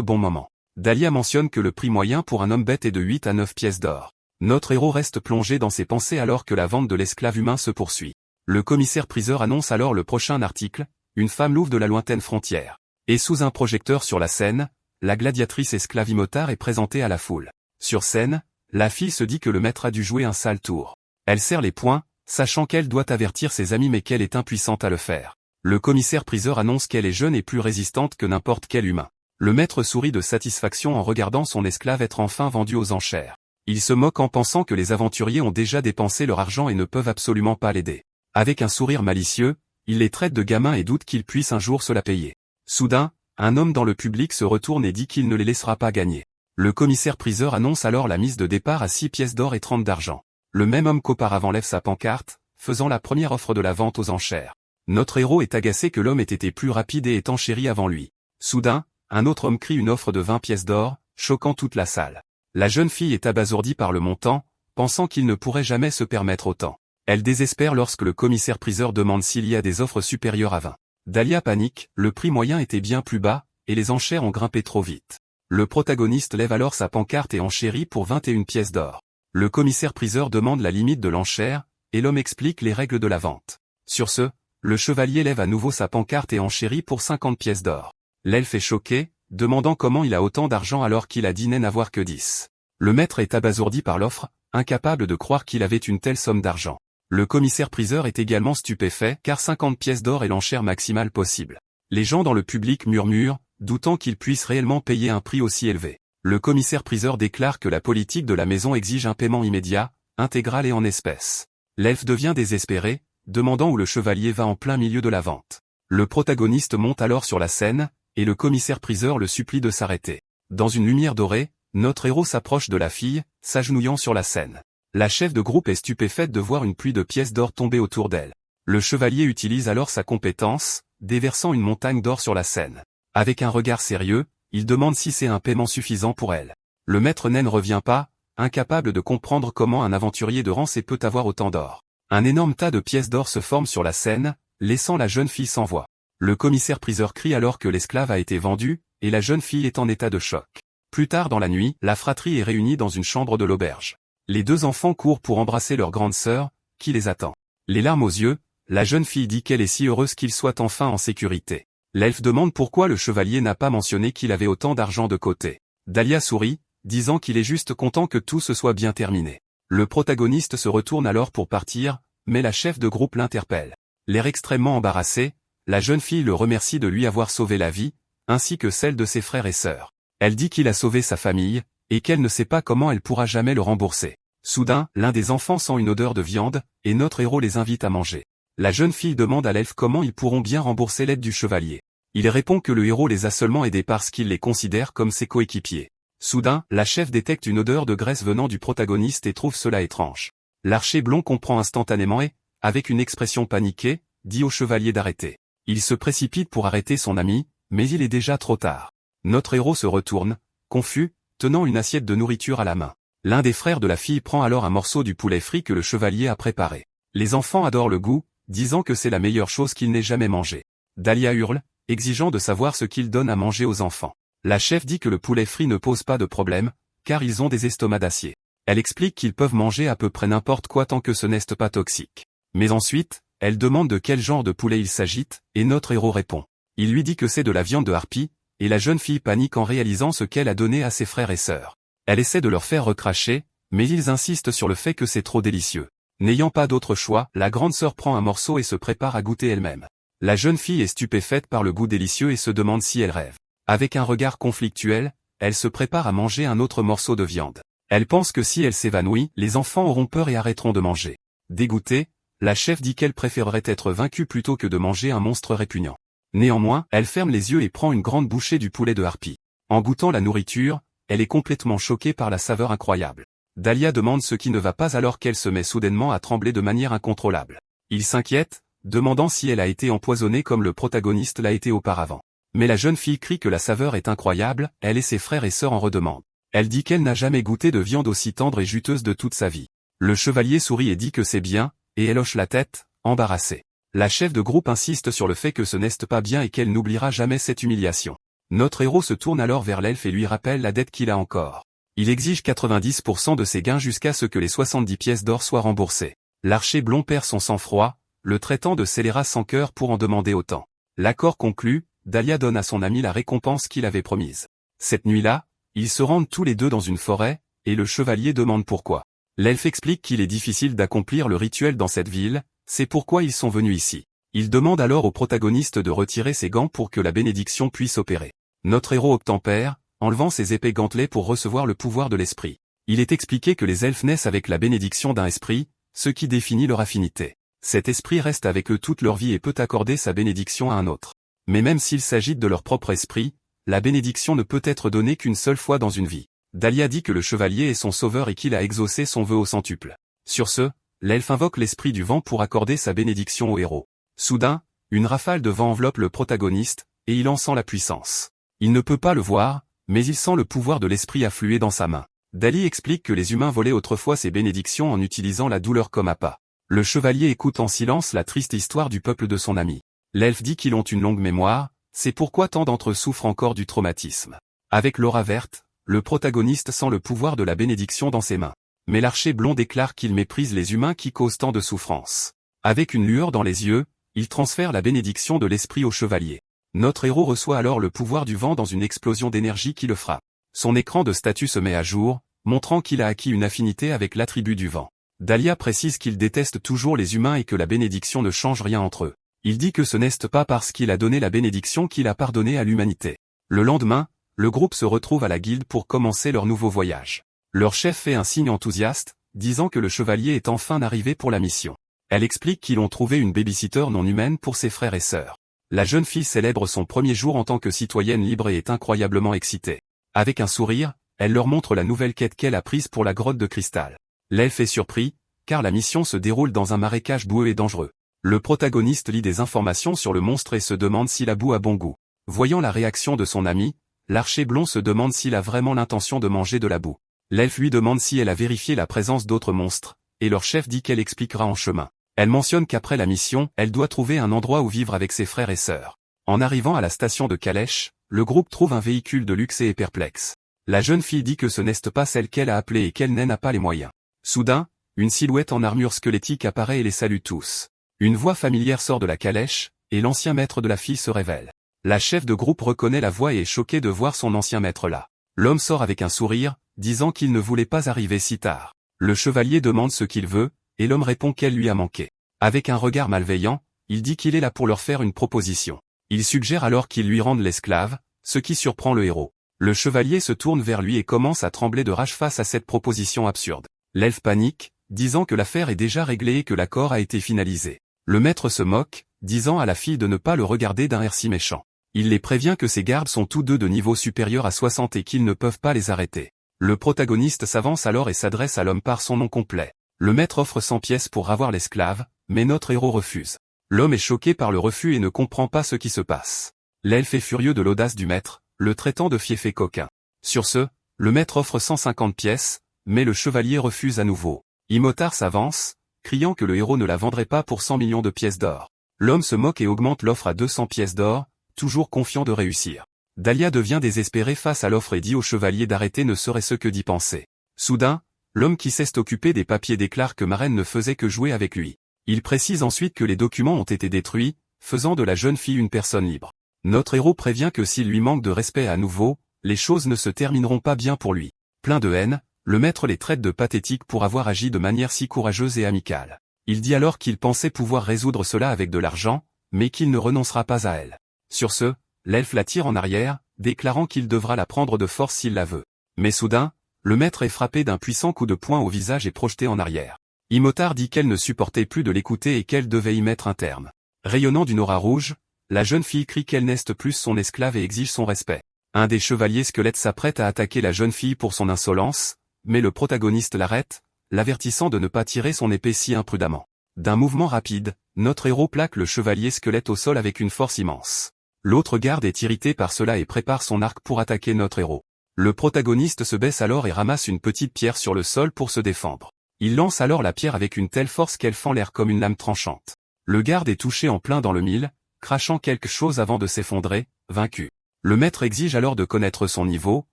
bon moment. Dahlia mentionne que le prix moyen pour un homme bête est de 8 à 9 pièces d'or. Notre héros reste plongé dans ses pensées alors que la vente de l'esclave humain se poursuit. Le commissaire-priseur annonce alors le prochain article, une femme louve de la lointaine frontière. Et sous un projecteur sur la scène, la gladiatrice esclave Imotard est présentée à la foule. Sur scène, la fille se dit que le maître a dû jouer un sale tour. Elle serre les poings, sachant qu'elle doit avertir ses amis mais qu'elle est impuissante à le faire. Le commissaire-priseur annonce qu'elle est jeune et plus résistante que n'importe quel humain. Le maître sourit de satisfaction en regardant son esclave être enfin vendu aux enchères. Il se moque en pensant que les aventuriers ont déjà dépensé leur argent et ne peuvent absolument pas l'aider. Avec un sourire malicieux, il les traite de gamins et doute qu'ils puissent un jour se la payer. Soudain, un homme dans le public se retourne et dit qu'il ne les laissera pas gagner. Le commissaire-priseur annonce alors la mise de départ à 6 pièces d'or et 30 d'argent. Le même homme qu'auparavant lève sa pancarte, faisant la première offre de la vente aux enchères. Notre héros est agacé que l'homme ait été plus rapide et ait enchéri avant lui. Soudain, un autre homme crie une offre de 20 pièces d'or, choquant toute la salle. La jeune fille est abasourdie par le montant, pensant qu'il ne pourrait jamais se permettre autant. Elle désespère lorsque le commissaire-priseur demande s'il y a des offres supérieures à 20. Dahlia panique, le prix moyen était bien plus bas, et les enchères ont grimpé trop vite. Le protagoniste lève alors sa pancarte et enchérit pour 21 pièces d'or. Le commissaire-priseur demande la limite de l'enchère, et l'homme explique les règles de la vente. Sur ce, le chevalier lève à nouveau sa pancarte et enchérit pour 50 pièces d'or. L'elfe est choqué, demandant comment il a autant d'argent alors qu'il a dit n'avoir que 10. Le maître est abasourdi par l'offre, incapable de croire qu'il avait une telle somme d'argent. Le commissaire-priseur est également stupéfait car 50 pièces d'or est l'enchère maximale possible. Les gens dans le public murmurent, doutant qu'ils puissent réellement payer un prix aussi élevé. Le commissaire-priseur déclare que la politique de la maison exige un paiement immédiat, intégral et en espèces. L'elfe devient désespéré, demandant où le chevalier va en plein milieu de la vente. Le protagoniste monte alors sur la scène, et le commissaire-priseur le supplie de s'arrêter. Dans une lumière dorée, notre héros s'approche de la fille, s'agenouillant sur la scène. La chef de groupe est stupéfaite de voir une pluie de pièces d'or tomber autour d'elle. Le chevalier utilise alors sa compétence, déversant une montagne d'or sur la scène. Avec un regard sérieux, il demande si c'est un paiement suffisant pour elle. Le maître nain ne revient pas, incapable de comprendre comment un aventurier de rang C peut avoir autant d'or. Un énorme tas de pièces d'or se forme sur la scène, laissant la jeune fille sans voix. Le commissaire-priseur crie alors que l'esclave a été vendu, et la jeune fille est en état de choc. Plus tard dans la nuit, la fratrie est réunie dans une chambre de l'auberge. Les deux enfants courent pour embrasser leur grande sœur, qui les attend. Les larmes aux yeux, la jeune fille dit qu'elle est si heureuse qu'ils soient enfin en sécurité. L'elfe demande pourquoi le chevalier n'a pas mentionné qu'il avait autant d'argent de côté. Dahlia sourit, disant qu'il est juste content que tout se soit bien terminé. Le protagoniste se retourne alors pour partir, mais la chef de groupe l'interpelle. L'air extrêmement embarrassé, la jeune fille le remercie de lui avoir sauvé la vie, ainsi que celle de ses frères et sœurs. Elle dit qu'il a sauvé sa famille, et qu'elle ne sait pas comment elle pourra jamais le rembourser. Soudain, l'un des enfants sent une odeur de viande, et notre héros les invite à manger. La jeune fille demande à l'elfe comment ils pourront bien rembourser l'aide du chevalier. Il répond que le héros les a seulement aidés parce qu'il les considère comme ses coéquipiers. Soudain, la chef détecte une odeur de graisse venant du protagoniste et trouve cela étrange. L'archer blond comprend instantanément et, avec une expression paniquée, dit au chevalier d'arrêter. Il se précipite pour arrêter son ami, mais il est déjà trop tard. Notre héros se retourne, confus, tenant une assiette de nourriture à la main. L'un des frères de la fille prend alors un morceau du poulet frit que le chevalier a préparé. Les enfants adorent le goût, disant que c'est la meilleure chose qu'ils n'aient jamais mangée. Dahlia hurle, exigeant de savoir ce qu'il donne à manger aux enfants. La chef dit que le poulet frit ne pose pas de problème, car ils ont des estomacs d'acier. Elle explique qu'ils peuvent manger à peu près n'importe quoi tant que ce n'est pas toxique. Mais ensuite, elle demande de quel genre de poulet il s'agit, et notre héros répond. Il lui dit que c'est de la viande de harpie, et la jeune fille panique en réalisant ce qu'elle a donné à ses frères et sœurs. Elle essaie de leur faire recracher, mais ils insistent sur le fait que c'est trop délicieux. N'ayant pas d'autre choix, la grande sœur prend un morceau et se prépare à goûter elle-même. La jeune fille est stupéfaite par le goût délicieux et se demande si elle rêve. Avec un regard conflictuel, elle se prépare à manger un autre morceau de viande. Elle pense que si elle s'évanouit, les enfants auront peur et arrêteront de manger. Dégoûtée, la chef dit qu'elle préférerait être vaincue plutôt que de manger un monstre répugnant. Néanmoins, elle ferme les yeux et prend une grande bouchée du poulet de harpie. En goûtant la nourriture, elle est complètement choquée par la saveur incroyable. Dahlia demande ce qui ne va pas alors qu'elle se met soudainement à trembler de manière incontrôlable. Il s'inquiète, demandant si elle a été empoisonnée comme le protagoniste l'a été auparavant. Mais la jeune fille crie que la saveur est incroyable, elle et ses frères et sœurs en redemandent. Elle dit qu'elle n'a jamais goûté de viande aussi tendre et juteuse de toute sa vie. Le chevalier sourit et dit que c'est bien, et elle hoche la tête, embarrassée. La chef de groupe insiste sur le fait que ce n'est pas bien et qu'elle n'oubliera jamais cette humiliation. Notre héros se tourne alors vers l'elfe et lui rappelle la dette qu'il a encore. Il exige 90% de ses gains jusqu'à ce que les 70 pièces d'or soient remboursées. L'archer blond perd son sang-froid, le traitant de scélérat sans cœur pour en demander autant. L'accord conclu, Dahlia donne à son ami la récompense qu'il avait promise. Cette nuit-là, ils se rendent tous les deux dans une forêt, et le chevalier demande pourquoi. L'elfe explique qu'il est difficile d'accomplir le rituel dans cette ville, c'est pourquoi ils sont venus ici. Il demande alors au protagoniste de retirer ses gants pour que la bénédiction puisse opérer. Notre héros obtempère, enlevant ses épées gantelées pour recevoir le pouvoir de l'esprit. Il est expliqué que les elfes naissent avec la bénédiction d'un esprit, ce qui définit leur affinité. Cet esprit reste avec eux toute leur vie et peut accorder sa bénédiction à un autre. Mais même s'il s'agit de leur propre esprit, la bénédiction ne peut être donnée qu'une seule fois dans une vie. Dahlia dit que le chevalier est son sauveur et qu'il a exaucé son vœu au centuple. Sur ce, l'elfe invoque l'esprit du vent pour accorder sa bénédiction au héros. Soudain, une rafale de vent enveloppe le protagoniste, et il en sent la puissance. Il ne peut pas le voir, mais il sent le pouvoir de l'esprit affluer dans sa main. Dali explique que les humains volaient autrefois ces bénédictions en utilisant la douleur comme appât. Le chevalier écoute en silence la triste histoire du peuple de son ami. L'elfe dit qu'ils ont une longue mémoire, c'est pourquoi tant d'entre eux souffrent encore du traumatisme. Avec l'aura verte, le protagoniste sent le pouvoir de la bénédiction dans ses mains. Mais l'archer blond déclare qu'il méprise les humains qui causent tant de souffrance. Avec une lueur dans les yeux, il transfère la bénédiction de l'esprit au chevalier. Notre héros reçoit alors le pouvoir du vent dans une explosion d'énergie qui le frappe. Son écran de statut se met à jour, montrant qu'il a acquis une affinité avec l'attribut du vent. Dahlia précise qu'il déteste toujours les humains et que la bénédiction ne change rien entre eux. Il dit que ce n'est pas parce qu'il a donné la bénédiction qu'il a pardonné à l'humanité. Le lendemain, le groupe se retrouve à la guilde pour commencer leur nouveau voyage. Leur chef fait un signe enthousiaste, disant que le chevalier est enfin arrivé pour la mission. Elle explique qu'ils ont trouvé une babysitter non humaine pour ses frères et sœurs. La jeune fille célèbre son premier jour en tant que citoyenne libre et est incroyablement excitée. Avec un sourire, elle leur montre la nouvelle quête qu'elle a prise pour la grotte de cristal. L'elfe est surpris, car la mission se déroule dans un marécage boueux et dangereux. Le protagoniste lit des informations sur le monstre et se demande si la boue a bon goût. Voyant la réaction de son ami, l'archer blond se demande s'il a vraiment l'intention de manger de la boue. L'elfe lui demande si elle a vérifié la présence d'autres monstres, et leur chef dit qu'elle expliquera en chemin. Elle mentionne qu'après la mission, elle doit trouver un endroit où vivre avec ses frères et sœurs. En arrivant à la station de calèche, le groupe trouve un véhicule de luxe et est perplexe. La jeune fille dit que ce n'est pas celle qu'elle a appelée et qu'elle n'a pas les moyens. Soudain, une silhouette en armure squelettique apparaît et les salue tous. Une voix familière sort de la calèche, et l'ancien maître de la fille se révèle. La chef de groupe reconnaît la voix et est choquée de voir son ancien maître là. L'homme sort avec un sourire, disant qu'il ne voulait pas arriver si tard. Le chevalier demande ce qu'il veut, et l'homme répond qu'elle lui a manqué. Avec un regard malveillant, il dit qu'il est là pour leur faire une proposition. Il suggère alors qu'ils lui rendent l'esclave, ce qui surprend le héros. Le chevalier se tourne vers lui et commence à trembler de rage face à cette proposition absurde. L'elfe panique, disant que l'affaire est déjà réglée et que l'accord a été finalisé. Le maître se moque, disant à la fille de ne pas le regarder d'un air si méchant. Il les prévient que ses gardes sont tous deux de niveau supérieur à 60 et qu'ils ne peuvent pas les arrêter. Le protagoniste s'avance alors et s'adresse à l'homme par son nom complet. Le maître offre 100 pièces pour avoir l'esclave, mais notre héros refuse. L'homme est choqué par le refus et ne comprend pas ce qui se passe. L'elfe est furieux de l'audace du maître, le traitant de fiefé coquin. Sur ce, le maître offre 150 pièces, mais le chevalier refuse à nouveau. Imotard s'avance, criant que le héros ne la vendrait pas pour 100 millions de pièces d'or. L'homme se moque et augmente l'offre à 200 pièces d'or, toujours confiant de réussir. Dahlia devient désespéré face à l'offre et dit au chevalier d'arrêter ne serait-ce que d'y penser. Soudain, l'homme qui s'est occupé des papiers déclare que Marraine ne faisait que jouer avec lui. Il précise ensuite que les documents ont été détruits, faisant de la jeune fille une personne libre. Notre héros prévient que s'il lui manque de respect à nouveau, les choses ne se termineront pas bien pour lui. Plein de haine, le maître les traite de pathétiques pour avoir agi de manière si courageuse et amicale. Il dit alors qu'il pensait pouvoir résoudre cela avec de l'argent, mais qu'il ne renoncera pas à elle. Sur ce, l'elfe la tire en arrière, déclarant qu'il devra la prendre de force s'il la veut. Mais soudain, le maître est frappé d'un puissant coup de poing au visage et projeté en arrière. Imotard dit qu'elle ne supportait plus de l'écouter et qu'elle devait y mettre un terme. Rayonnant d'une aura rouge, la jeune fille crie qu'elle n'est plus son esclave et exige son respect. Un des chevaliers squelettes s'apprête à attaquer la jeune fille pour son insolence, mais le protagoniste l'arrête, l'avertissant de ne pas tirer son épée si imprudemment. D'un mouvement rapide, notre héros plaque le chevalier squelette au sol avec une force immense. L'autre garde est irrité par cela et prépare son arc pour attaquer notre héros. Le protagoniste se baisse alors et ramasse une petite pierre sur le sol pour se défendre. Il lance alors la pierre avec une telle force qu'elle fend l'air comme une lame tranchante. Le garde est touché en plein dans le mille, crachant quelque chose avant de s'effondrer, vaincu. Le maître exige alors de connaître son niveau,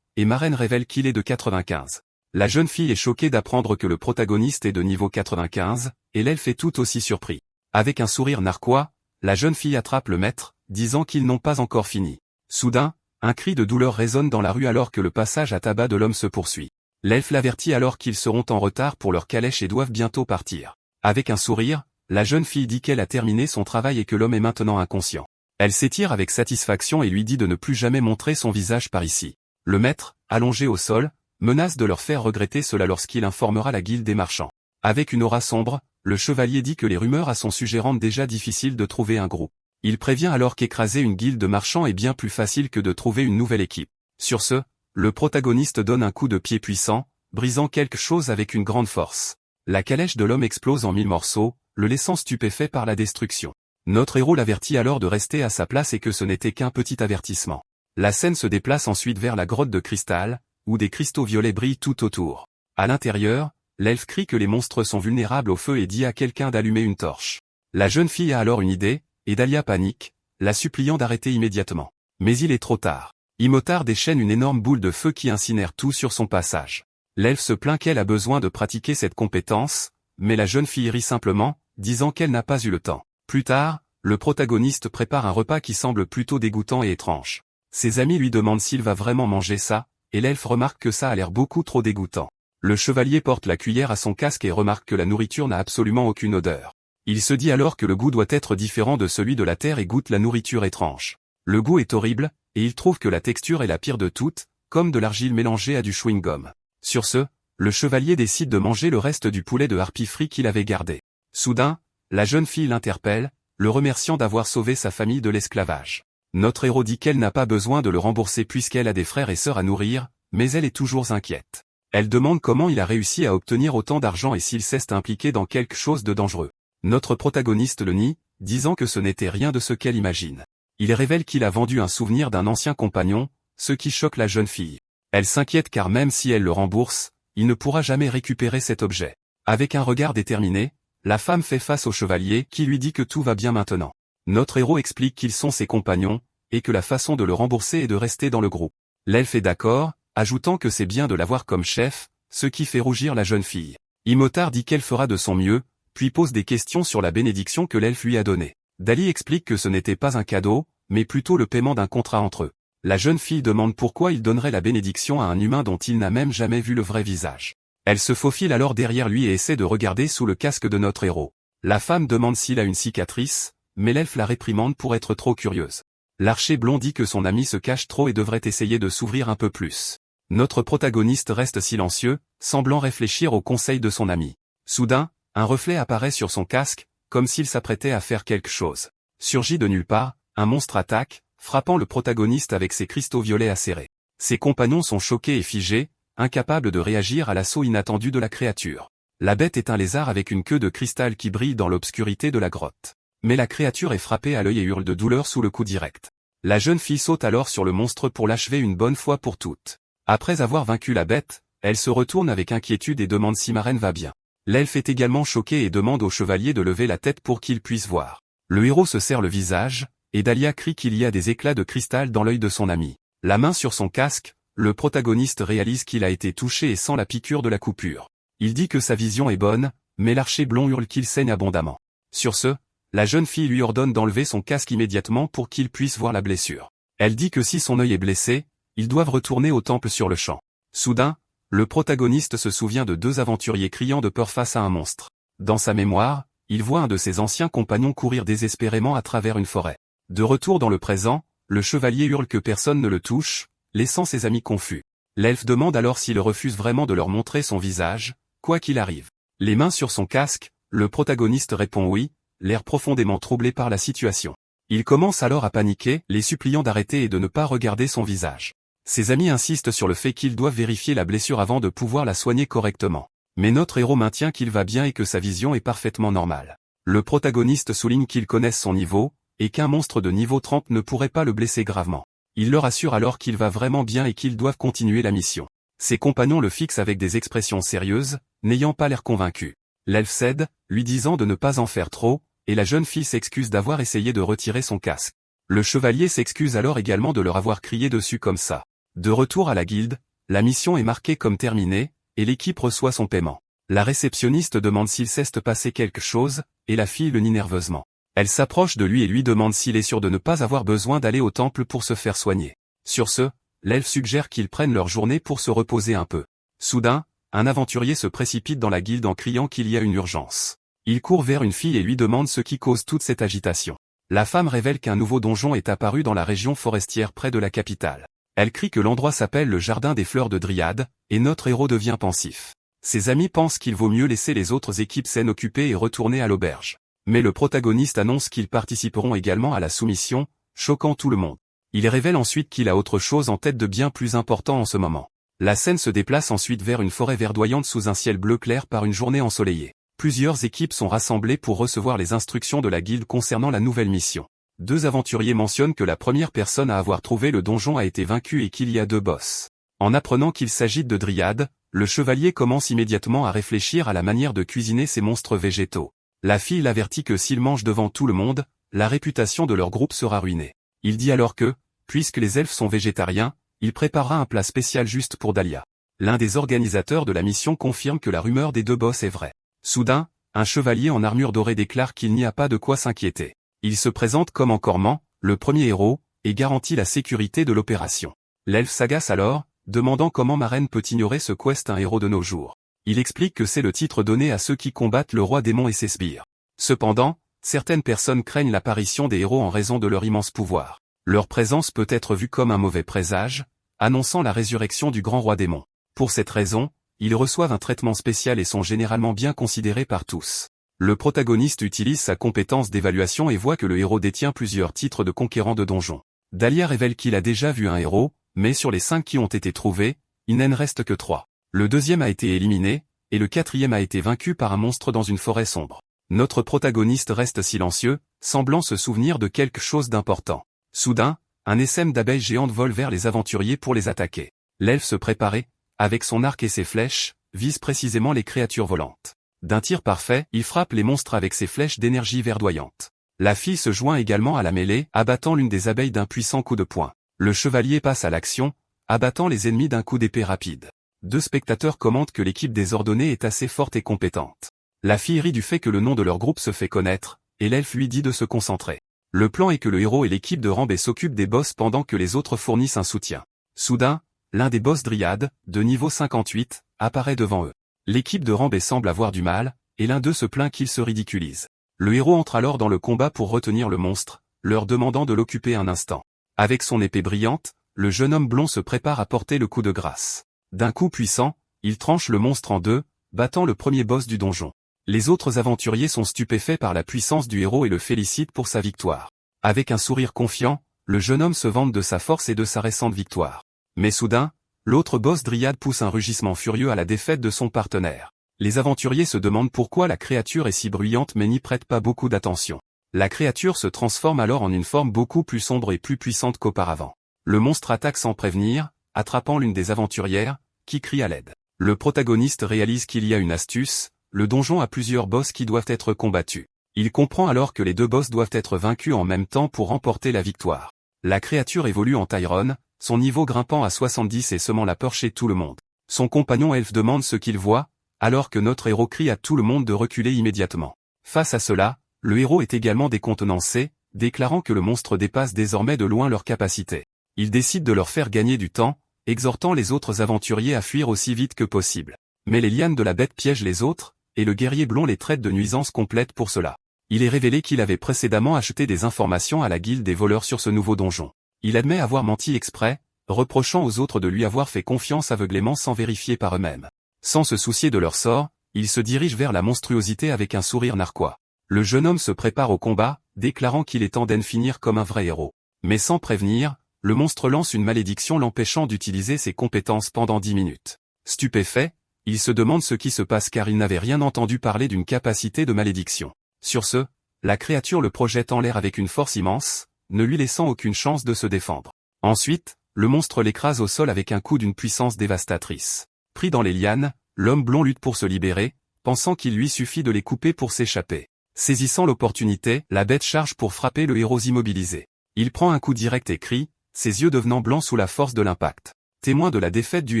et Maren révèle qu'il est de 95. La jeune fille est choquée d'apprendre que le protagoniste est de niveau 95, et l'elfe est tout aussi surpris. Avec un sourire narquois, la jeune fille attrape le maître, disant qu'ils n'ont pas encore fini. Soudain, un cri de douleur résonne dans la rue alors que le passage à tabac de l'homme se poursuit. L'elfe l'avertit alors qu'ils seront en retard pour leur calèche et doivent bientôt partir. Avec un sourire, la jeune fille dit qu'elle a terminé son travail et que l'homme est maintenant inconscient. Elle s'étire avec satisfaction et lui dit de ne plus jamais montrer son visage par ici. Le maître, allongé au sol, menace de leur faire regretter cela lorsqu'il informera la guilde des marchands. Avec une aura sombre, le chevalier dit que les rumeurs à son sujet rendent déjà difficile de trouver un groupe. Il prévient alors qu'écraser une guilde de marchands est bien plus facile que de trouver une nouvelle équipe. Sur ce, le protagoniste donne un coup de pied puissant, brisant quelque chose avec une grande force. La calèche de l'homme explose en 1000 morceaux, le laissant stupéfait par la destruction. Notre héros l'avertit alors de rester à sa place et que ce n'était qu'un petit avertissement. La scène se déplace ensuite vers la grotte de cristal, où des cristaux violets brillent tout autour. À l'intérieur, l'elfe crie que les monstres sont vulnérables au feu et dit à quelqu'un d'allumer une torche. La jeune fille a alors une idée, et Dahlia panique, la suppliant d'arrêter immédiatement. Mais il est trop tard. Imotard déchaîne une énorme boule de feu qui incinère tout sur son passage. L'elfe se plaint qu'elle a besoin de pratiquer cette compétence, mais la jeune fille rit simplement, disant qu'elle n'a pas eu le temps. Plus tard, le protagoniste prépare un repas qui semble plutôt dégoûtant et étrange. Ses amis lui demandent s'il va vraiment manger ça, et l'elfe remarque que ça a l'air beaucoup trop dégoûtant. Le chevalier porte la cuillère à son casque et remarque que la nourriture n'a absolument aucune odeur. Il se dit alors que le goût doit être différent de celui de la terre et goûte la nourriture étrange. Le goût est horrible, et il trouve que la texture est la pire de toutes, comme de l'argile mélangée à du chewing-gum. Sur ce, le chevalier décide de manger le reste du poulet de harpie frit qu'il avait gardé. Soudain, la jeune fille l'interpelle, le remerciant d'avoir sauvé sa famille de l'esclavage. Notre héros dit qu'elle n'a pas besoin de le rembourser puisqu'elle a des frères et sœurs à nourrir, mais elle est toujours inquiète. Elle demande comment il a réussi à obtenir autant d'argent et s'il s'est impliqué dans quelque chose de dangereux. Notre protagoniste le nie, disant que ce n'était rien de ce qu'elle imagine. Il révèle qu'il a vendu un souvenir d'un ancien compagnon, ce qui choque la jeune fille. Elle s'inquiète car même si elle le rembourse, il ne pourra jamais récupérer cet objet. Avec un regard déterminé, la femme fait face au chevalier qui lui dit que tout va bien maintenant. Notre héros explique qu'ils sont ses compagnons, et que la façon de le rembourser est de rester dans le groupe. L'elfe est d'accord, ajoutant que c'est bien de l'avoir comme chef, ce qui fait rougir la jeune fille. Imotard dit qu'elle fera de son mieux, puis pose des questions sur la bénédiction que l'elfe lui a donnée. Dali explique que ce n'était pas un cadeau, mais plutôt le paiement d'un contrat entre eux. La jeune fille demande pourquoi il donnerait la bénédiction à un humain dont il n'a même jamais vu le vrai visage. Elle se faufile alors derrière lui et essaie de regarder sous le casque de notre héros. La femme demande s'il a une cicatrice, mais l'elfe la réprimande pour être trop curieuse. L'archer blond dit que son ami se cache trop et devrait essayer de s'ouvrir un peu plus. Notre protagoniste reste silencieux, semblant réfléchir aux conseils de son ami. Soudain, un reflet apparaît sur son casque, comme s'il s'apprêtait à faire quelque chose. Surgit de nulle part, un monstre attaque, frappant le protagoniste avec ses cristaux violets acérés. Ses compagnons sont choqués et figés, incapables de réagir à l'assaut inattendu de la créature. La bête est un lézard avec une queue de cristal qui brille dans l'obscurité de la grotte. Mais la créature est frappée à l'œil et hurle de douleur sous le coup direct. La jeune fille saute alors sur le monstre pour l'achever une bonne fois pour toutes. Après avoir vaincu la bête, elle se retourne avec inquiétude et demande si Maren va bien. L'elfe est également choqué et demande au chevalier de lever la tête pour qu'il puisse voir. Le héros se serre le visage, et Dahlia crie qu'il y a des éclats de cristal dans l'œil de son ami. La main sur son casque, le protagoniste réalise qu'il a été touché et sent la piqûre de la coupure. Il dit que sa vision est bonne, mais l'archer blond hurle qu'il saigne abondamment. Sur ce, la jeune fille lui ordonne d'enlever son casque immédiatement pour qu'il puisse voir la blessure. Elle dit que si son œil est blessé, ils doivent retourner au temple sur le champ. Soudain, le protagoniste se souvient de deux aventuriers criant de peur face à un monstre. Dans sa mémoire, il voit un de ses anciens compagnons courir désespérément à travers une forêt. De retour dans le présent, le chevalier hurle que personne ne le touche, laissant ses amis confus. L'elfe demande alors s'il refuse vraiment de leur montrer son visage, quoi qu'il arrive. Les mains sur son casque, le protagoniste répond oui, l'air profondément troublé par la situation. Il commence alors à paniquer, les suppliant d'arrêter et de ne pas regarder son visage. Ses amis insistent sur le fait qu'ils doivent vérifier la blessure avant de pouvoir la soigner correctement. Mais notre héros maintient qu'il va bien et que sa vision est parfaitement normale. Le protagoniste souligne qu'ils connaissent son niveau, et qu'un monstre de niveau 30 ne pourrait pas le blesser gravement. Il leur assure alors qu'il va vraiment bien et qu'ils doivent continuer la mission. Ses compagnons le fixent avec des expressions sérieuses, n'ayant pas l'air convaincus. L'elfe cède, lui disant de ne pas en faire trop, et la jeune fille s'excuse d'avoir essayé de retirer son casque. Le chevalier s'excuse alors également de leur avoir crié dessus comme ça. De retour à la guilde, la mission est marquée comme terminée, et l'équipe reçoit son paiement. La réceptionniste demande s'il s'est passé quelque chose, et la fille le nie nerveusement. Elle s'approche de lui et lui demande s'il est sûr de ne pas avoir besoin d'aller au temple pour se faire soigner. Sur ce, l'elfe suggère qu'ils prennent leur journée pour se reposer un peu. Soudain, un aventurier se précipite dans la guilde en criant qu'il y a une urgence. Il court vers une fille et lui demande ce qui cause toute cette agitation. La femme révèle qu'un nouveau donjon est apparu dans la région forestière près de la capitale. Elle crie que l'endroit s'appelle le Jardin des Fleurs de Dryade, et notre héros devient pensif. Ses amis pensent qu'il vaut mieux laisser les autres équipes saines occupées et retourner à l'auberge. Mais le protagoniste annonce qu'ils participeront également à la soumission, choquant tout le monde. Il révèle ensuite qu'il a autre chose en tête de bien plus important en ce moment. La scène se déplace ensuite vers une forêt verdoyante sous un ciel bleu clair par une journée ensoleillée. Plusieurs équipes sont rassemblées pour recevoir les instructions de la guilde concernant la nouvelle mission. Deux aventuriers mentionnent que la première personne à avoir trouvé le donjon a été vaincue et qu'il y a 2 boss. En apprenant qu'il s'agit de Dryade, le chevalier commence immédiatement à réfléchir à la manière de cuisiner ces monstres végétaux. La fille l'avertit que s'ils mangent devant tout le monde, la réputation de leur groupe sera ruinée. Il dit alors que, puisque les elfes sont végétariens, il préparera un plat spécial juste pour Dahlia. L'un des organisateurs de la mission confirme que la rumeur des 2 boss est vraie. Soudain, un chevalier en armure dorée déclare qu'il n'y a pas de quoi s'inquiéter. Il se présente comme Encormant, le premier héros, et garantit la sécurité de l'opération. L'elfe s'agace alors, demandant comment ma reine peut ignorer ce qu'est un héros de nos jours. Il explique que c'est le titre donné à ceux qui combattent le roi démon et ses sbires. Cependant, certaines personnes craignent l'apparition des héros en raison de leur immense pouvoir. Leur présence peut être vue comme un mauvais présage, annonçant la résurrection du grand roi démon. Pour cette raison, ils reçoivent un traitement spécial et sont généralement bien considérés par tous. Le protagoniste utilise sa compétence d'évaluation et voit que le héros détient plusieurs titres de conquérant de donjon. Dahlia révèle qu'il a déjà vu un héros, mais sur les 5 qui ont été trouvés, il n'en reste que 3. Le deuxième a été éliminé, et le 4e a été vaincu par un monstre dans une forêt sombre. Notre protagoniste reste silencieux, semblant se souvenir de quelque chose d'important. Soudain, un essaim d'abeilles géantes vole vers les aventuriers pour les attaquer. L'elfe se préparait, avec son arc et ses flèches, vise précisément les créatures volantes. D'un tir parfait, il frappe les monstres avec ses flèches d'énergie verdoyante. La fille se joint également à la mêlée, abattant l'une des abeilles d'un puissant coup de poing. Le chevalier passe à l'action, abattant les ennemis d'un coup d'épée rapide. 2 spectateurs commentent que l'équipe désordonnée est assez forte et compétente. La fille rit du fait que le nom de leur groupe se fait connaître, et l'elfe lui dit de se concentrer. Le plan est que le héros et l'équipe de Rambé s'occupent des boss pendant que les autres fournissent un soutien. Soudain, l'un des boss Dryade, de niveau 58, apparaît devant eux. L'équipe de Rambé semble avoir du mal, et l'un d'eux se plaint qu'il se ridiculise. Le héros entre alors dans le combat pour retenir le monstre, leur demandant de l'occuper un instant. Avec son épée brillante, le jeune homme blond se prépare à porter le coup de grâce. D'un coup puissant, il tranche le monstre en 2, battant le premier boss du donjon. Les autres aventuriers sont stupéfaits par la puissance du héros et le félicitent pour sa victoire. Avec un sourire confiant, le jeune homme se vante de sa force et de sa récente victoire. Mais soudain, l'autre boss Dryade pousse un rugissement furieux à la défaite de son partenaire. Les aventuriers se demandent pourquoi la créature est si bruyante mais n'y prêtent pas beaucoup d'attention. La créature se transforme alors en une forme beaucoup plus sombre et plus puissante qu'auparavant. Le monstre attaque sans prévenir, attrapant l'une des aventurières, qui crie à l'aide. Le protagoniste réalise qu'il y a une astuce, le donjon a plusieurs boss qui doivent être combattus. Il comprend alors que les 2 boss doivent être vaincus en même temps pour remporter la victoire. La créature évolue en Tyrone, son niveau grimpant à 70 et semant la peur chez tout le monde. Son compagnon elfe demande ce qu'il voit, alors que notre héros crie à tout le monde de reculer immédiatement. Face à cela, le héros est également décontenancé, déclarant que le monstre dépasse désormais de loin leurs capacités. Il décide de leur faire gagner du temps, exhortant les autres aventuriers à fuir aussi vite que possible. Mais les lianes de la bête piègent les autres, et le guerrier blond les traite de nuisances complètes pour cela. Il est révélé qu'il avait précédemment acheté des informations à la guilde des voleurs sur ce nouveau donjon. Il admet avoir menti exprès, reprochant aux autres de lui avoir fait confiance aveuglément sans vérifier par eux-mêmes. Sans se soucier de leur sort, il se dirige vers la monstruosité avec un sourire narquois. Le jeune homme se prépare au combat, déclarant qu'il est temps d'en finir comme un vrai héros. Mais sans prévenir, le monstre lance une malédiction l'empêchant d'utiliser ses compétences pendant 10 minutes. Stupéfait, il se demande ce qui se passe car il n'avait rien entendu parler d'une capacité de malédiction. Sur ce, La créature le projette en l'air avec une force immense, ne lui laissant aucune chance de se défendre. Ensuite, le monstre l'écrase au sol avec un coup d'une puissance dévastatrice. Pris dans les lianes, l'homme blond lutte pour se libérer, pensant qu'il lui suffit de les couper pour s'échapper. Saisissant l'opportunité, la bête charge pour frapper le héros immobilisé. Il prend un coup direct et crie, ses yeux devenant blancs sous la force de l'impact. Témoin de la défaite du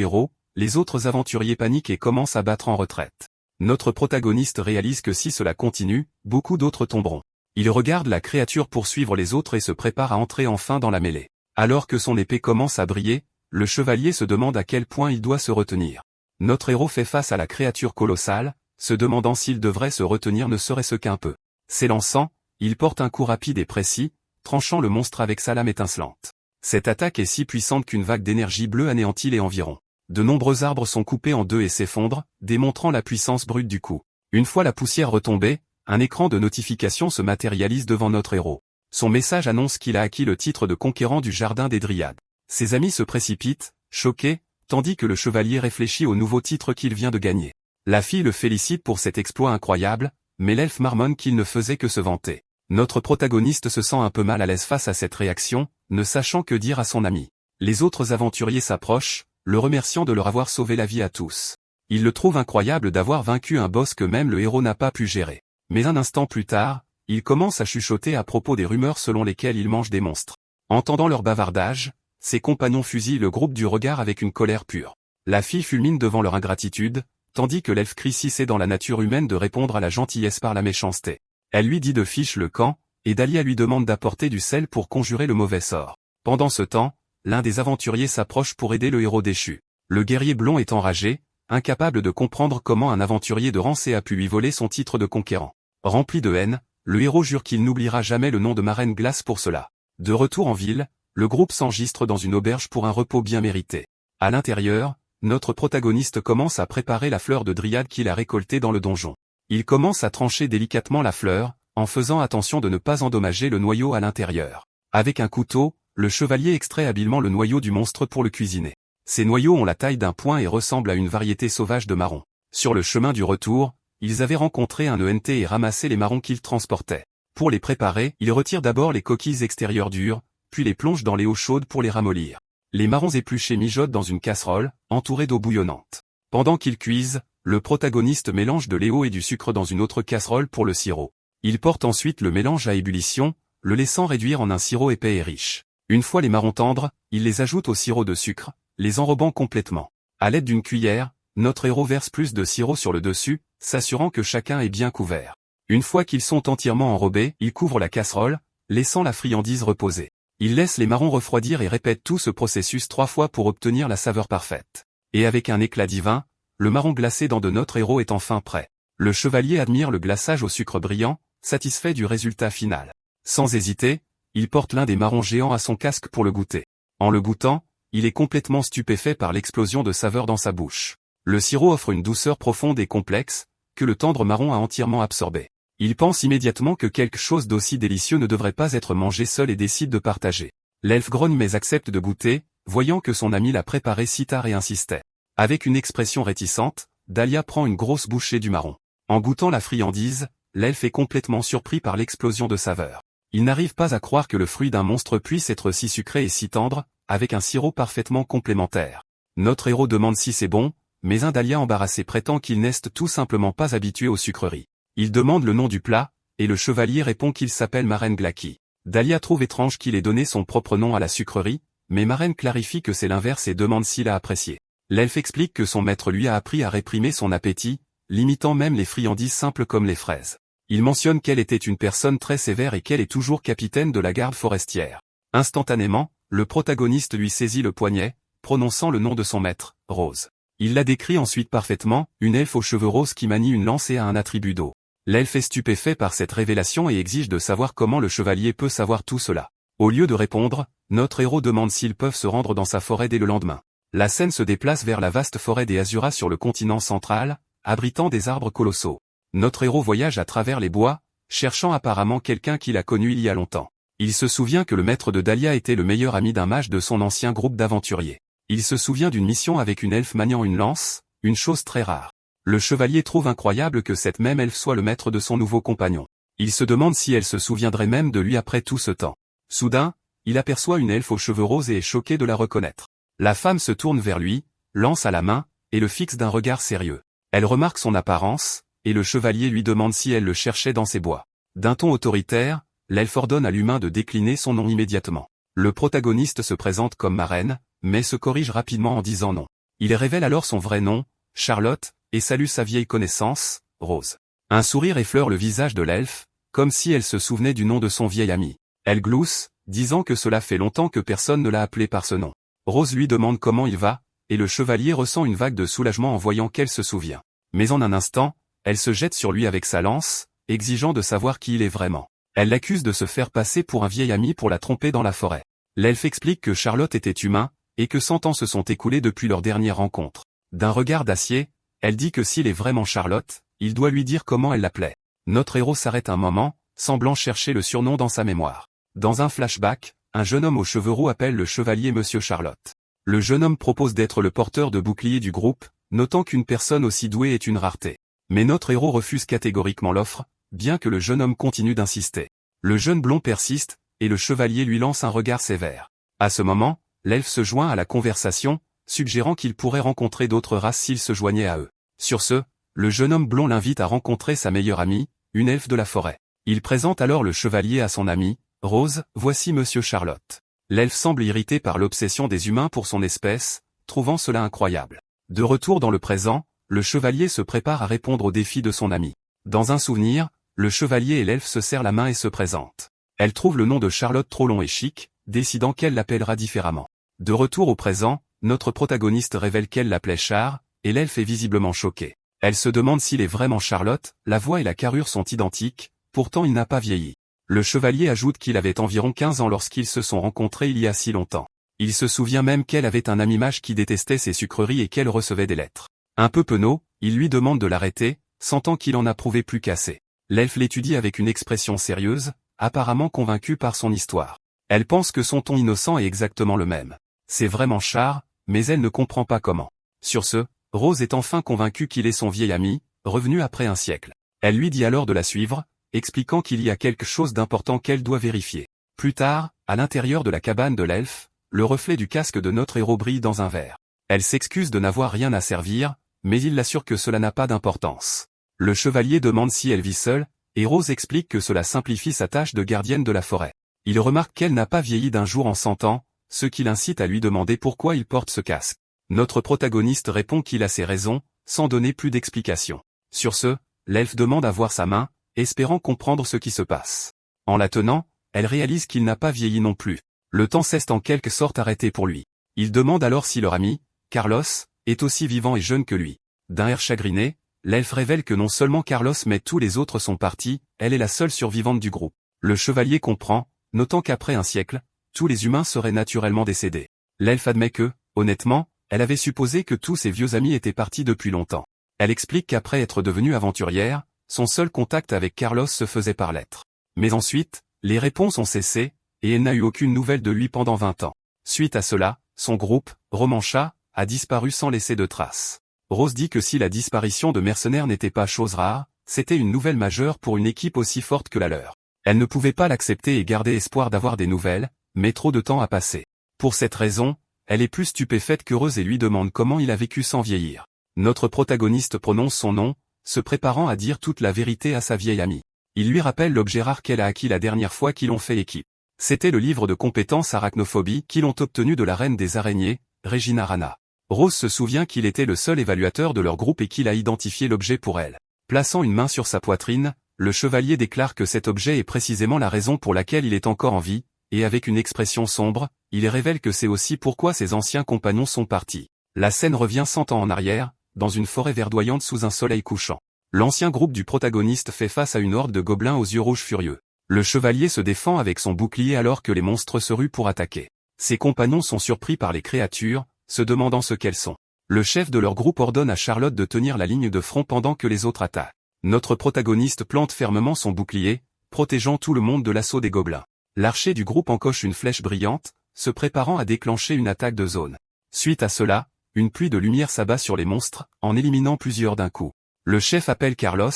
héros, les autres aventuriers paniquent et commencent à battre en retraite. Notre protagoniste réalise que si cela continue, beaucoup d'autres tomberont. Il regarde la créature poursuivre les autres et se prépare à entrer enfin dans la mêlée. Alors que son épée commence à briller, le chevalier se demande à quel point il doit se retenir. Notre héros fait face à la créature colossale, se demandant s'il devrait se retenir ne serait-ce qu'un peu. S'élançant, il porte un coup rapide et précis, tranchant le monstre avec sa lame étincelante. Cette attaque est si puissante qu'une vague d'énergie bleue anéantit les environs. De nombreux arbres sont coupés en deux et s'effondrent, démontrant la puissance brute du coup. Une fois la poussière retombée, un écran de notification se matérialise devant notre héros. Son message annonce qu'il a acquis le titre de conquérant du Jardin des Dryades. Ses amis se précipitent, choqués, tandis que le chevalier réfléchit au nouveau titre qu'il vient de gagner. La fille le félicite pour cet exploit incroyable, mais l'elfe marmonne qu'il ne faisait que se vanter. Notre protagoniste se sent un peu mal à l'aise face à cette réaction, ne sachant que dire à son ami. Les autres aventuriers s'approchent, le remerciant de leur avoir sauvé la vie à tous. Ils le trouvent incroyable d'avoir vaincu un boss que même le héros n'a pas pu gérer. Mais un instant plus tard, il commence à chuchoter à propos des rumeurs selon lesquelles il mange des monstres. Entendant leur bavardage, ses compagnons fusillent le groupe du regard avec une colère pure. La fille fulmine devant leur ingratitude, tandis que l'elfe crie si c'est dans la nature humaine de répondre à la gentillesse par la méchanceté. Elle lui dit de fiche le camp, et Dahlia lui demande d'apporter du sel pour conjurer le mauvais sort. Pendant ce temps, l'un des aventuriers s'approche pour aider le héros déchu. Le guerrier blond est enragé, incapable de comprendre comment un aventurier de rang C a pu lui voler son titre de conquérant. Rempli de haine, le héros jure qu'il n'oubliera jamais le nom de Marraine Glace pour cela. De retour en ville, le groupe s'enregistre dans une auberge pour un repos bien mérité. À l'intérieur, notre protagoniste commence à préparer la fleur de dryade qu'il a récoltée dans le donjon. Il commence à trancher délicatement la fleur, en faisant attention de ne pas endommager le noyau à l'intérieur. Avec un couteau, le chevalier extrait habilement le noyau du monstre pour le cuisiner. Ces noyaux ont la taille d'un poing et ressemblent à une variété sauvage de marrons. Sur le chemin du retour, ils avaient rencontré un ENT et ramassé les marrons qu'ils transportaient. Pour les préparer, ils retirent d'abord les coquilles extérieures dures, puis les plongent dans les eaux chaudes pour les ramollir. Les marrons épluchés mijotent dans une casserole, entourée d'eau bouillonnante. Pendant qu'ils cuisent, le protagoniste mélange de l'eau et du sucre dans une autre casserole pour le sirop. Il porte ensuite le mélange à ébullition, le laissant réduire en un sirop épais et riche. Une fois les marrons tendres, il les ajoute au sirop de sucre, les enrobant complètement. À l'aide d'une cuillère, notre héros verse plus de sirop sur le dessus, s'assurant que chacun est bien couvert. Une fois qu'ils sont entièrement enrobés, il couvre la casserole, laissant la friandise reposer. Il laisse les marrons refroidir et répète tout ce processus 3 fois pour obtenir la saveur parfaite. Et avec un éclat divin, le marron glacé dans de notre héros est enfin prêt. Le chevalier admire le glaçage au sucre brillant, satisfait du résultat final. Sans hésiter, il porte l'un des marrons géants à son casque pour le goûter. En le goûtant, il est complètement stupéfait par l'explosion de saveur dans sa bouche. Le sirop offre une douceur profonde et complexe, que le tendre marron a entièrement absorbé. Il pense immédiatement que quelque chose d'aussi délicieux ne devrait pas être mangé seul et décide de partager. L'elfe grogne mais accepte de goûter, voyant que son ami l'a préparé si tard et insistait. Avec une expression réticente, Dahlia prend une grosse bouchée du marron. En goûtant la friandise, l'elfe est complètement surpris par l'explosion de saveur. Il n'arrive pas à croire que le fruit d'un monstre puisse être si sucré et si tendre, avec un sirop parfaitement complémentaire. Notre héros demande si c'est bon, mais un Dahlia embarrassé prétend qu'il n'est tout simplement pas habitué aux sucreries. Il demande le nom du plat, et le chevalier répond qu'il s'appelle Marraine Glaki. Dahlia trouve étrange qu'il ait donné son propre nom à la sucrerie, mais Marraine clarifie que c'est l'inverse et demande s'il a apprécié. L'elfe explique que son maître lui a appris à réprimer son appétit, limitant même les friandises simples comme les fraises. Il mentionne qu'elle était une personne très sévère et qu'elle est toujours capitaine de la garde forestière. Instantanément, le protagoniste lui saisit le poignet, prononçant le nom de son maître, Rose. Il la décrit ensuite parfaitement, une elfe aux cheveux roses qui manie une lance et a un attribut d'eau. L'elfe est stupéfait par cette révélation et exige de savoir comment le chevalier peut savoir tout cela. Au lieu de répondre, notre héros demande s'ils peuvent se rendre dans sa forêt dès le lendemain. La scène se déplace vers la vaste forêt des Azuras sur le continent central, abritant des arbres colossaux. Notre héros voyage à travers les bois, cherchant apparemment quelqu'un qu'il a connu il y a longtemps. Il se souvient que le maître de Dahlia était le meilleur ami d'un mage de son ancien groupe d'aventuriers. Il se souvient d'une mission avec une elfe maniant une lance, une chose très rare. Le chevalier trouve incroyable que cette même elfe soit le maître de son nouveau compagnon. Il se demande si elle se souviendrait même de lui après tout ce temps. Soudain, il aperçoit une elfe aux cheveux roses et est choqué de la reconnaître. La femme se tourne vers lui, lance à la main, et le fixe d'un regard sérieux. Elle remarque son apparence, et le chevalier lui demande si elle le cherchait dans ses bois. D'un ton autoritaire, l'elfe ordonne à l'humain de décliner son nom immédiatement. Le protagoniste se présente comme marraine, mais se corrige rapidement en disant non. Il révèle alors son vrai nom, Charlotte, et salue sa vieille connaissance, Rose. Un sourire effleure le visage de l'elfe, comme si elle se souvenait du nom de son vieil ami. Elle glousse, disant que cela fait longtemps que personne ne l'a appelé par ce nom. Rose lui demande comment il va, et le chevalier ressent une vague de soulagement en voyant qu'elle se souvient. Mais en un instant, elle se jette sur lui avec sa lance, exigeant de savoir qui il est vraiment. Elle l'accuse de se faire passer pour un vieil ami pour la tromper dans la forêt. L'elfe explique que Charlotte était humain, et que 100 ans se sont écoulés depuis leur dernière rencontre. D'un regard d'acier, elle dit que s'il est vraiment Charlotte, il doit lui dire comment elle l'appelait. Notre héros s'arrête un moment, semblant chercher le surnom dans sa mémoire. Dans un flashback, un jeune homme aux cheveux roux appelle le chevalier Monsieur Charlotte. Le jeune homme propose d'être le porteur de bouclier du groupe, notant qu'une personne aussi douée est une rareté. Mais notre héros refuse catégoriquement l'offre, bien que le jeune homme continue d'insister. Le jeune blond persiste, et le chevalier lui lance un regard sévère. À ce moment, l'elfe se joint à la conversation, suggérant qu'il pourrait rencontrer d'autres races s'il se joignait à eux. Sur ce, le jeune homme blond l'invite à rencontrer sa meilleure amie, une elfe de la forêt. Il présente alors le chevalier à son ami, Rose, voici Monsieur Charlotte. L'elfe semble irrité par l'obsession des humains pour son espèce, trouvant cela incroyable. De retour dans le présent, le chevalier se prépare à répondre aux défis de son ami. Dans un souvenir, le chevalier et l'elfe se serrent la main et se présentent. Elle trouve le nom de Charlotte trop long et chic, décidant qu'elle l'appellera différemment. De retour au présent, notre protagoniste révèle qu'elle l'appelait Char, et l'elfe est visiblement choqué. Elle se demande s'il est vraiment Charlotte, la voix et la carrure sont identiques, pourtant il n'a pas vieilli. Le chevalier ajoute qu'il avait environ 15 ans lorsqu'ils se sont rencontrés il y a si longtemps. Il se souvient même qu'elle avait un ami mage qui détestait ses sucreries et qu'elle recevait des lettres. Un peu penaud, il lui demande de l'arrêter, sentant qu'il en a prouvé plus qu'assez. L'elfe l'étudie avec une expression sérieuse, apparemment convaincue par son histoire. Elle pense que son ton innocent est exactement le même. C'est vraiment Char, mais elle ne comprend pas comment. Sur ce, Rose est enfin convaincue qu'il est son vieil ami, revenu après un siècle. Elle lui dit alors de la suivre, expliquant qu'il y a quelque chose d'important qu'elle doit vérifier. Plus tard, à l'intérieur de la cabane de l'elfe, le reflet du casque de notre héros brille dans un verre. Elle s'excuse de n'avoir rien à servir, mais il l'assure que cela n'a pas d'importance. Le chevalier demande si elle vit seule, et Rose explique que cela simplifie sa tâche de gardienne de la forêt. Il remarque qu'elle n'a pas vieilli d'un jour en 100 ans, ce qui l'incite à lui demander pourquoi il porte ce casque. Notre protagoniste répond qu'il a ses raisons, sans donner plus d'explications. Sur ce, l'elfe demande à voir sa main, espérant comprendre ce qui se passe. En la tenant, elle réalise qu'il n'a pas vieilli non plus. Le temps s'est en quelque sorte arrêté pour lui. Il demande alors si leur ami, Carlos, est aussi vivant et jeune que lui. D'un air chagriné, l'elfe révèle que non seulement Carlos mais tous les autres sont partis, elle est la seule survivante du groupe. Le chevalier comprend, notant qu'après un siècle, tous les humains seraient naturellement décédés. L'elfe admet que, honnêtement, elle avait supposé que tous ses vieux amis étaient partis depuis longtemps. Elle explique qu'après être devenue aventurière, son seul contact avec Carlos se faisait par lettres. Mais ensuite, les réponses ont cessé, et elle n'a eu aucune nouvelle de lui pendant 20 ans. Suite à cela, son groupe, Romanchat, a disparu sans laisser de traces. Rose dit que si la disparition de mercenaires n'était pas chose rare, c'était une nouvelle majeure pour une équipe aussi forte que la leur. Elle ne pouvait pas l'accepter et garder espoir d'avoir des nouvelles, mais trop de temps a passé. Pour cette raison, elle est plus stupéfaite qu'heureuse et lui demande comment il a vécu sans vieillir. Notre protagoniste prononce son nom, se préparant à dire toute la vérité à sa vieille amie. Il lui rappelle l'objet rare qu'elle a acquis la dernière fois qu'ils ont fait équipe. C'était le livre de compétences arachnophobie qu'ils ont obtenu de la reine des araignées, Regina Rana. Rose se souvient qu'il était le seul évaluateur de leur groupe et qu'il a identifié l'objet pour elle. Plaçant une main sur sa poitrine, le chevalier déclare que cet objet est précisément la raison pour laquelle il est encore en vie, et avec une expression sombre, il révèle que c'est aussi pourquoi ses anciens compagnons sont partis. La scène revient 100 ans en arrière, dans une forêt verdoyante sous un soleil couchant. L'ancien groupe du protagoniste fait face à une horde de gobelins aux yeux rouges furieux. Le chevalier se défend avec son bouclier alors que les monstres se ruent pour attaquer. Ses compagnons sont surpris par les créatures, se demandant ce qu'elles sont. Le chef de leur groupe ordonne à Charlotte de tenir la ligne de front pendant que les autres attaquent. Notre protagoniste plante fermement son bouclier, protégeant tout le monde de l'assaut des gobelins. L'archer du groupe encoche une flèche brillante, se préparant à déclencher une attaque de zone. Suite à cela, une pluie de lumière s'abat sur les monstres, en éliminant plusieurs d'un coup. Le chef appelle Carlos,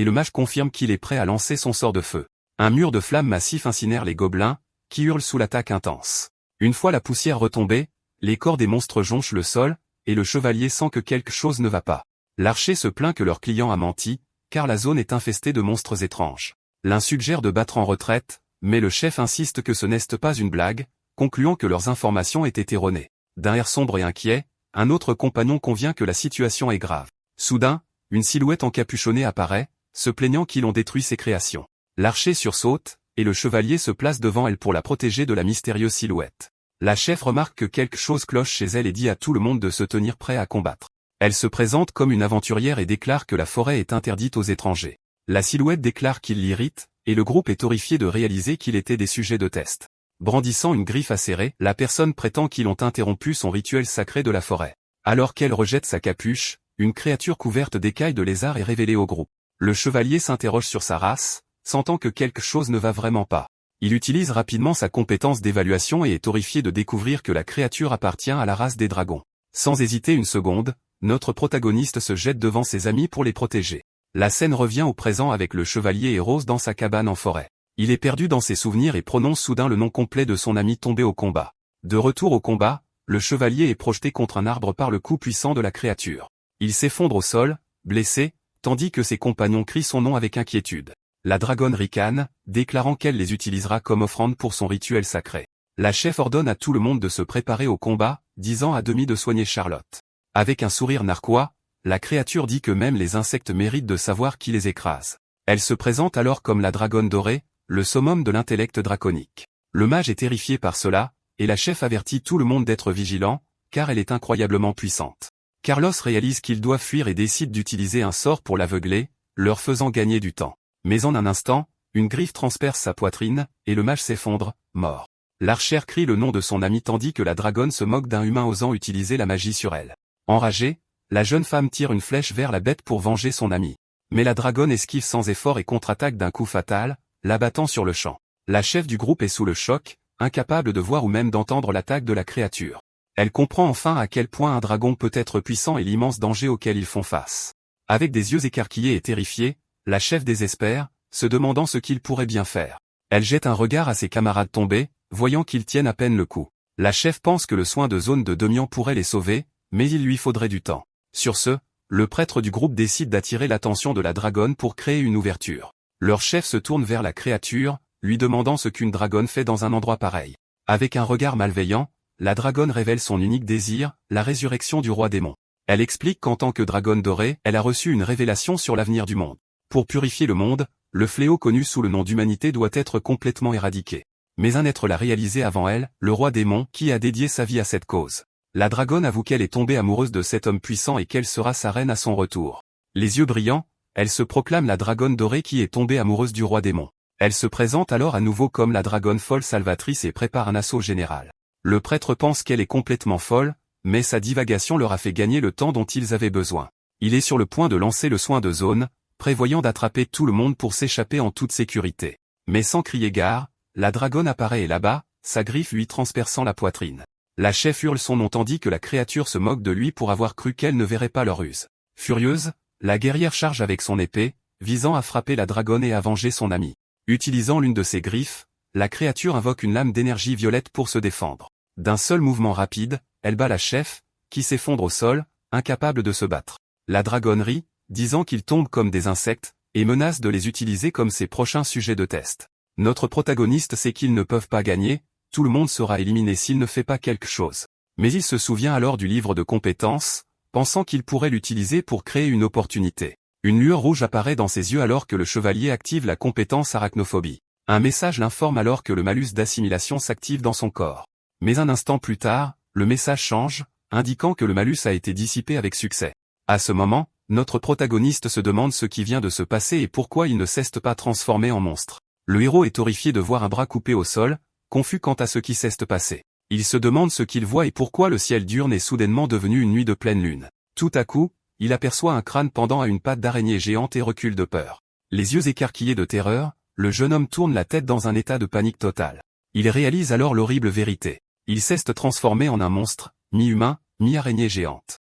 et le mage confirme qu'il est prêt à lancer son sort de feu. Un mur de flammes massif incinère les gobelins, qui hurlent sous l'attaque intense. Une fois la poussière retombée, les corps des monstres jonchent le sol, et le chevalier sent que quelque chose ne va pas. L'archer se plaint que leur client a menti, car la zone est infestée de monstres étranges. L'un suggère de battre en retraite, mais le chef insiste que ce n'est pas une blague, concluant que leurs informations étaient erronées. D'un air sombre et inquiet, un autre compagnon convient que la situation est grave. Soudain, une silhouette encapuchonnée apparaît, se plaignant qu'ils ont détruit ses créations. L'archer sursaute, et le chevalier se place devant elle pour la protéger de la mystérieuse silhouette. La chef remarque que quelque chose cloche chez elle et dit à tout le monde de se tenir prêt à combattre. Elle se présente comme une aventurière et déclare que la forêt est interdite aux étrangers. La silhouette déclare qu'il l'irrite, et le groupe est horrifié de réaliser qu'il était des sujets de test. Brandissant une griffe acérée, la personne prétend qu'ils ont interrompu son rituel sacré de la forêt. Alors qu'elle rejette sa capuche, une créature couverte d'écailles de lézard est révélée au groupe. Le chevalier s'interroge sur sa race, sentant que quelque chose ne va vraiment pas. Il utilise rapidement sa compétence d'évaluation et est horrifié de découvrir que la créature appartient à la race des dragons. Sans hésiter une seconde, notre protagoniste se jette devant ses amis pour les protéger. La scène revient au présent avec le chevalier et Rose dans sa cabane en forêt. Il est perdu dans ses souvenirs et prononce soudain le nom complet de son ami tombé au combat. De retour au combat, le chevalier est projeté contre un arbre par le coup puissant de la créature. Il s'effondre au sol, blessé, tandis que ses compagnons crient son nom avec inquiétude. La dragonne ricane, déclarant qu'elle les utilisera comme offrande pour son rituel sacré. La chef ordonne à tout le monde de se préparer au combat, disant à demi de soigner Charlotte. Avec un sourire narquois, la créature dit que même les insectes méritent de savoir qui les écrase. Elle se présente alors comme la dragonne dorée, le summum de l'intellect draconique. Le mage est terrifié par cela, et la chef avertit tout le monde d'être vigilant, car elle est incroyablement puissante. Carlos réalise qu'il doit fuir et décide d'utiliser un sort pour l'aveugler, leur faisant gagner du temps. Mais en un instant, une griffe transperce sa poitrine, et le mage s'effondre, mort. L'archère crie le nom de son ami tandis que la dragonne se moque d'un humain osant utiliser la magie sur elle. Enragée, la jeune femme tire une flèche vers la bête pour venger son ami. Mais la dragonne esquive sans effort et contre-attaque d'un coup fatal, l'abattant sur le champ. La chef du groupe est sous le choc, incapable de voir ou même d'entendre l'attaque de la créature. Elle comprend enfin à quel point un dragon peut être puissant et l'immense danger auquel ils font face. Avec des yeux écarquillés et terrifiés, la chef désespère, se demandant ce qu'il pourrait bien faire. Elle jette un regard à ses camarades tombés, voyant qu'ils tiennent à peine le coup. La chef pense que le soin de zone de Demian pourrait les sauver, mais il lui faudrait du temps. Sur ce, le prêtre du groupe décide d'attirer l'attention de la dragonne pour créer une ouverture. Leur chef se tourne vers la créature, lui demandant ce qu'une dragonne fait dans un endroit pareil. Avec un regard malveillant, la dragonne révèle son unique désir, la résurrection du roi démon. Elle explique qu'en tant que dragonne dorée, elle a reçu une révélation sur l'avenir du monde. Pour purifier le monde, le fléau connu sous le nom d'humanité doit être complètement éradiqué. Mais un être l'a réalisé avant elle, le roi démon, qui a dédié sa vie à cette cause. La dragonne avoue qu'elle est tombée amoureuse de cet homme puissant et qu'elle sera sa reine à son retour. Les yeux brillants, elle se proclame la dragonne dorée qui est tombée amoureuse du roi démon. Elle se présente alors à nouveau comme la dragonne folle salvatrice et prépare un assaut général. Le prêtre pense qu'elle est complètement folle, mais sa divagation leur a fait gagner le temps dont ils avaient besoin. Il est sur le point de lancer le soin de zone, prévoyant d'attraper tout le monde pour s'échapper en toute sécurité. Mais sans crier gare, la dragonne apparaît et là-bas, sa griffe lui transperçant la poitrine. La chef hurle son nom tandis que la créature se moque de lui pour avoir cru qu'elle ne verrait pas leur ruse. Furieuse, la guerrière charge avec son épée, visant à frapper la dragonne et à venger son ami. Utilisant l'une de ses griffes, la créature invoque une lame d'énergie violette pour se défendre. D'un seul mouvement rapide, elle bat la chef, qui s'effondre au sol, incapable de se battre. La dragonne rit, disant qu'ils tombent comme des insectes, et menace de les utiliser comme ses prochains sujets de test. Notre protagoniste sait qu'ils ne peuvent pas gagner, tout le monde sera éliminé s'il ne fait pas quelque chose. Mais il se souvient alors du livre de compétences, pensant qu'il pourrait l'utiliser pour créer une opportunité. Une lueur rouge apparaît dans ses yeux alors que le chevalier active la compétence arachnophobie. Un message l'informe alors que le malus d'assimilation s'active dans son corps. Mais un instant plus tard, le message change, indiquant que le malus a été dissipé avec succès. À ce moment, notre protagoniste se demande ce qui vient de se passer et pourquoi il ne s'est pas transformé en monstre. Le héros est horrifié de voir un bras coupé au sol, confus quant à ce qui s'est passé. Il se demande ce qu'il voit et pourquoi le ciel diurne est soudainement devenu une nuit de pleine lune. Tout à coup, il aperçoit un crâne pendant à une patte d'araignée géante et recule de peur. Les yeux écarquillés de terreur, le jeune homme tourne la tête dans un état de panique totale. Il réalise alors l'horrible vérité. Il s'est transformé en un monstre, mi-humain, mi-araignée géante.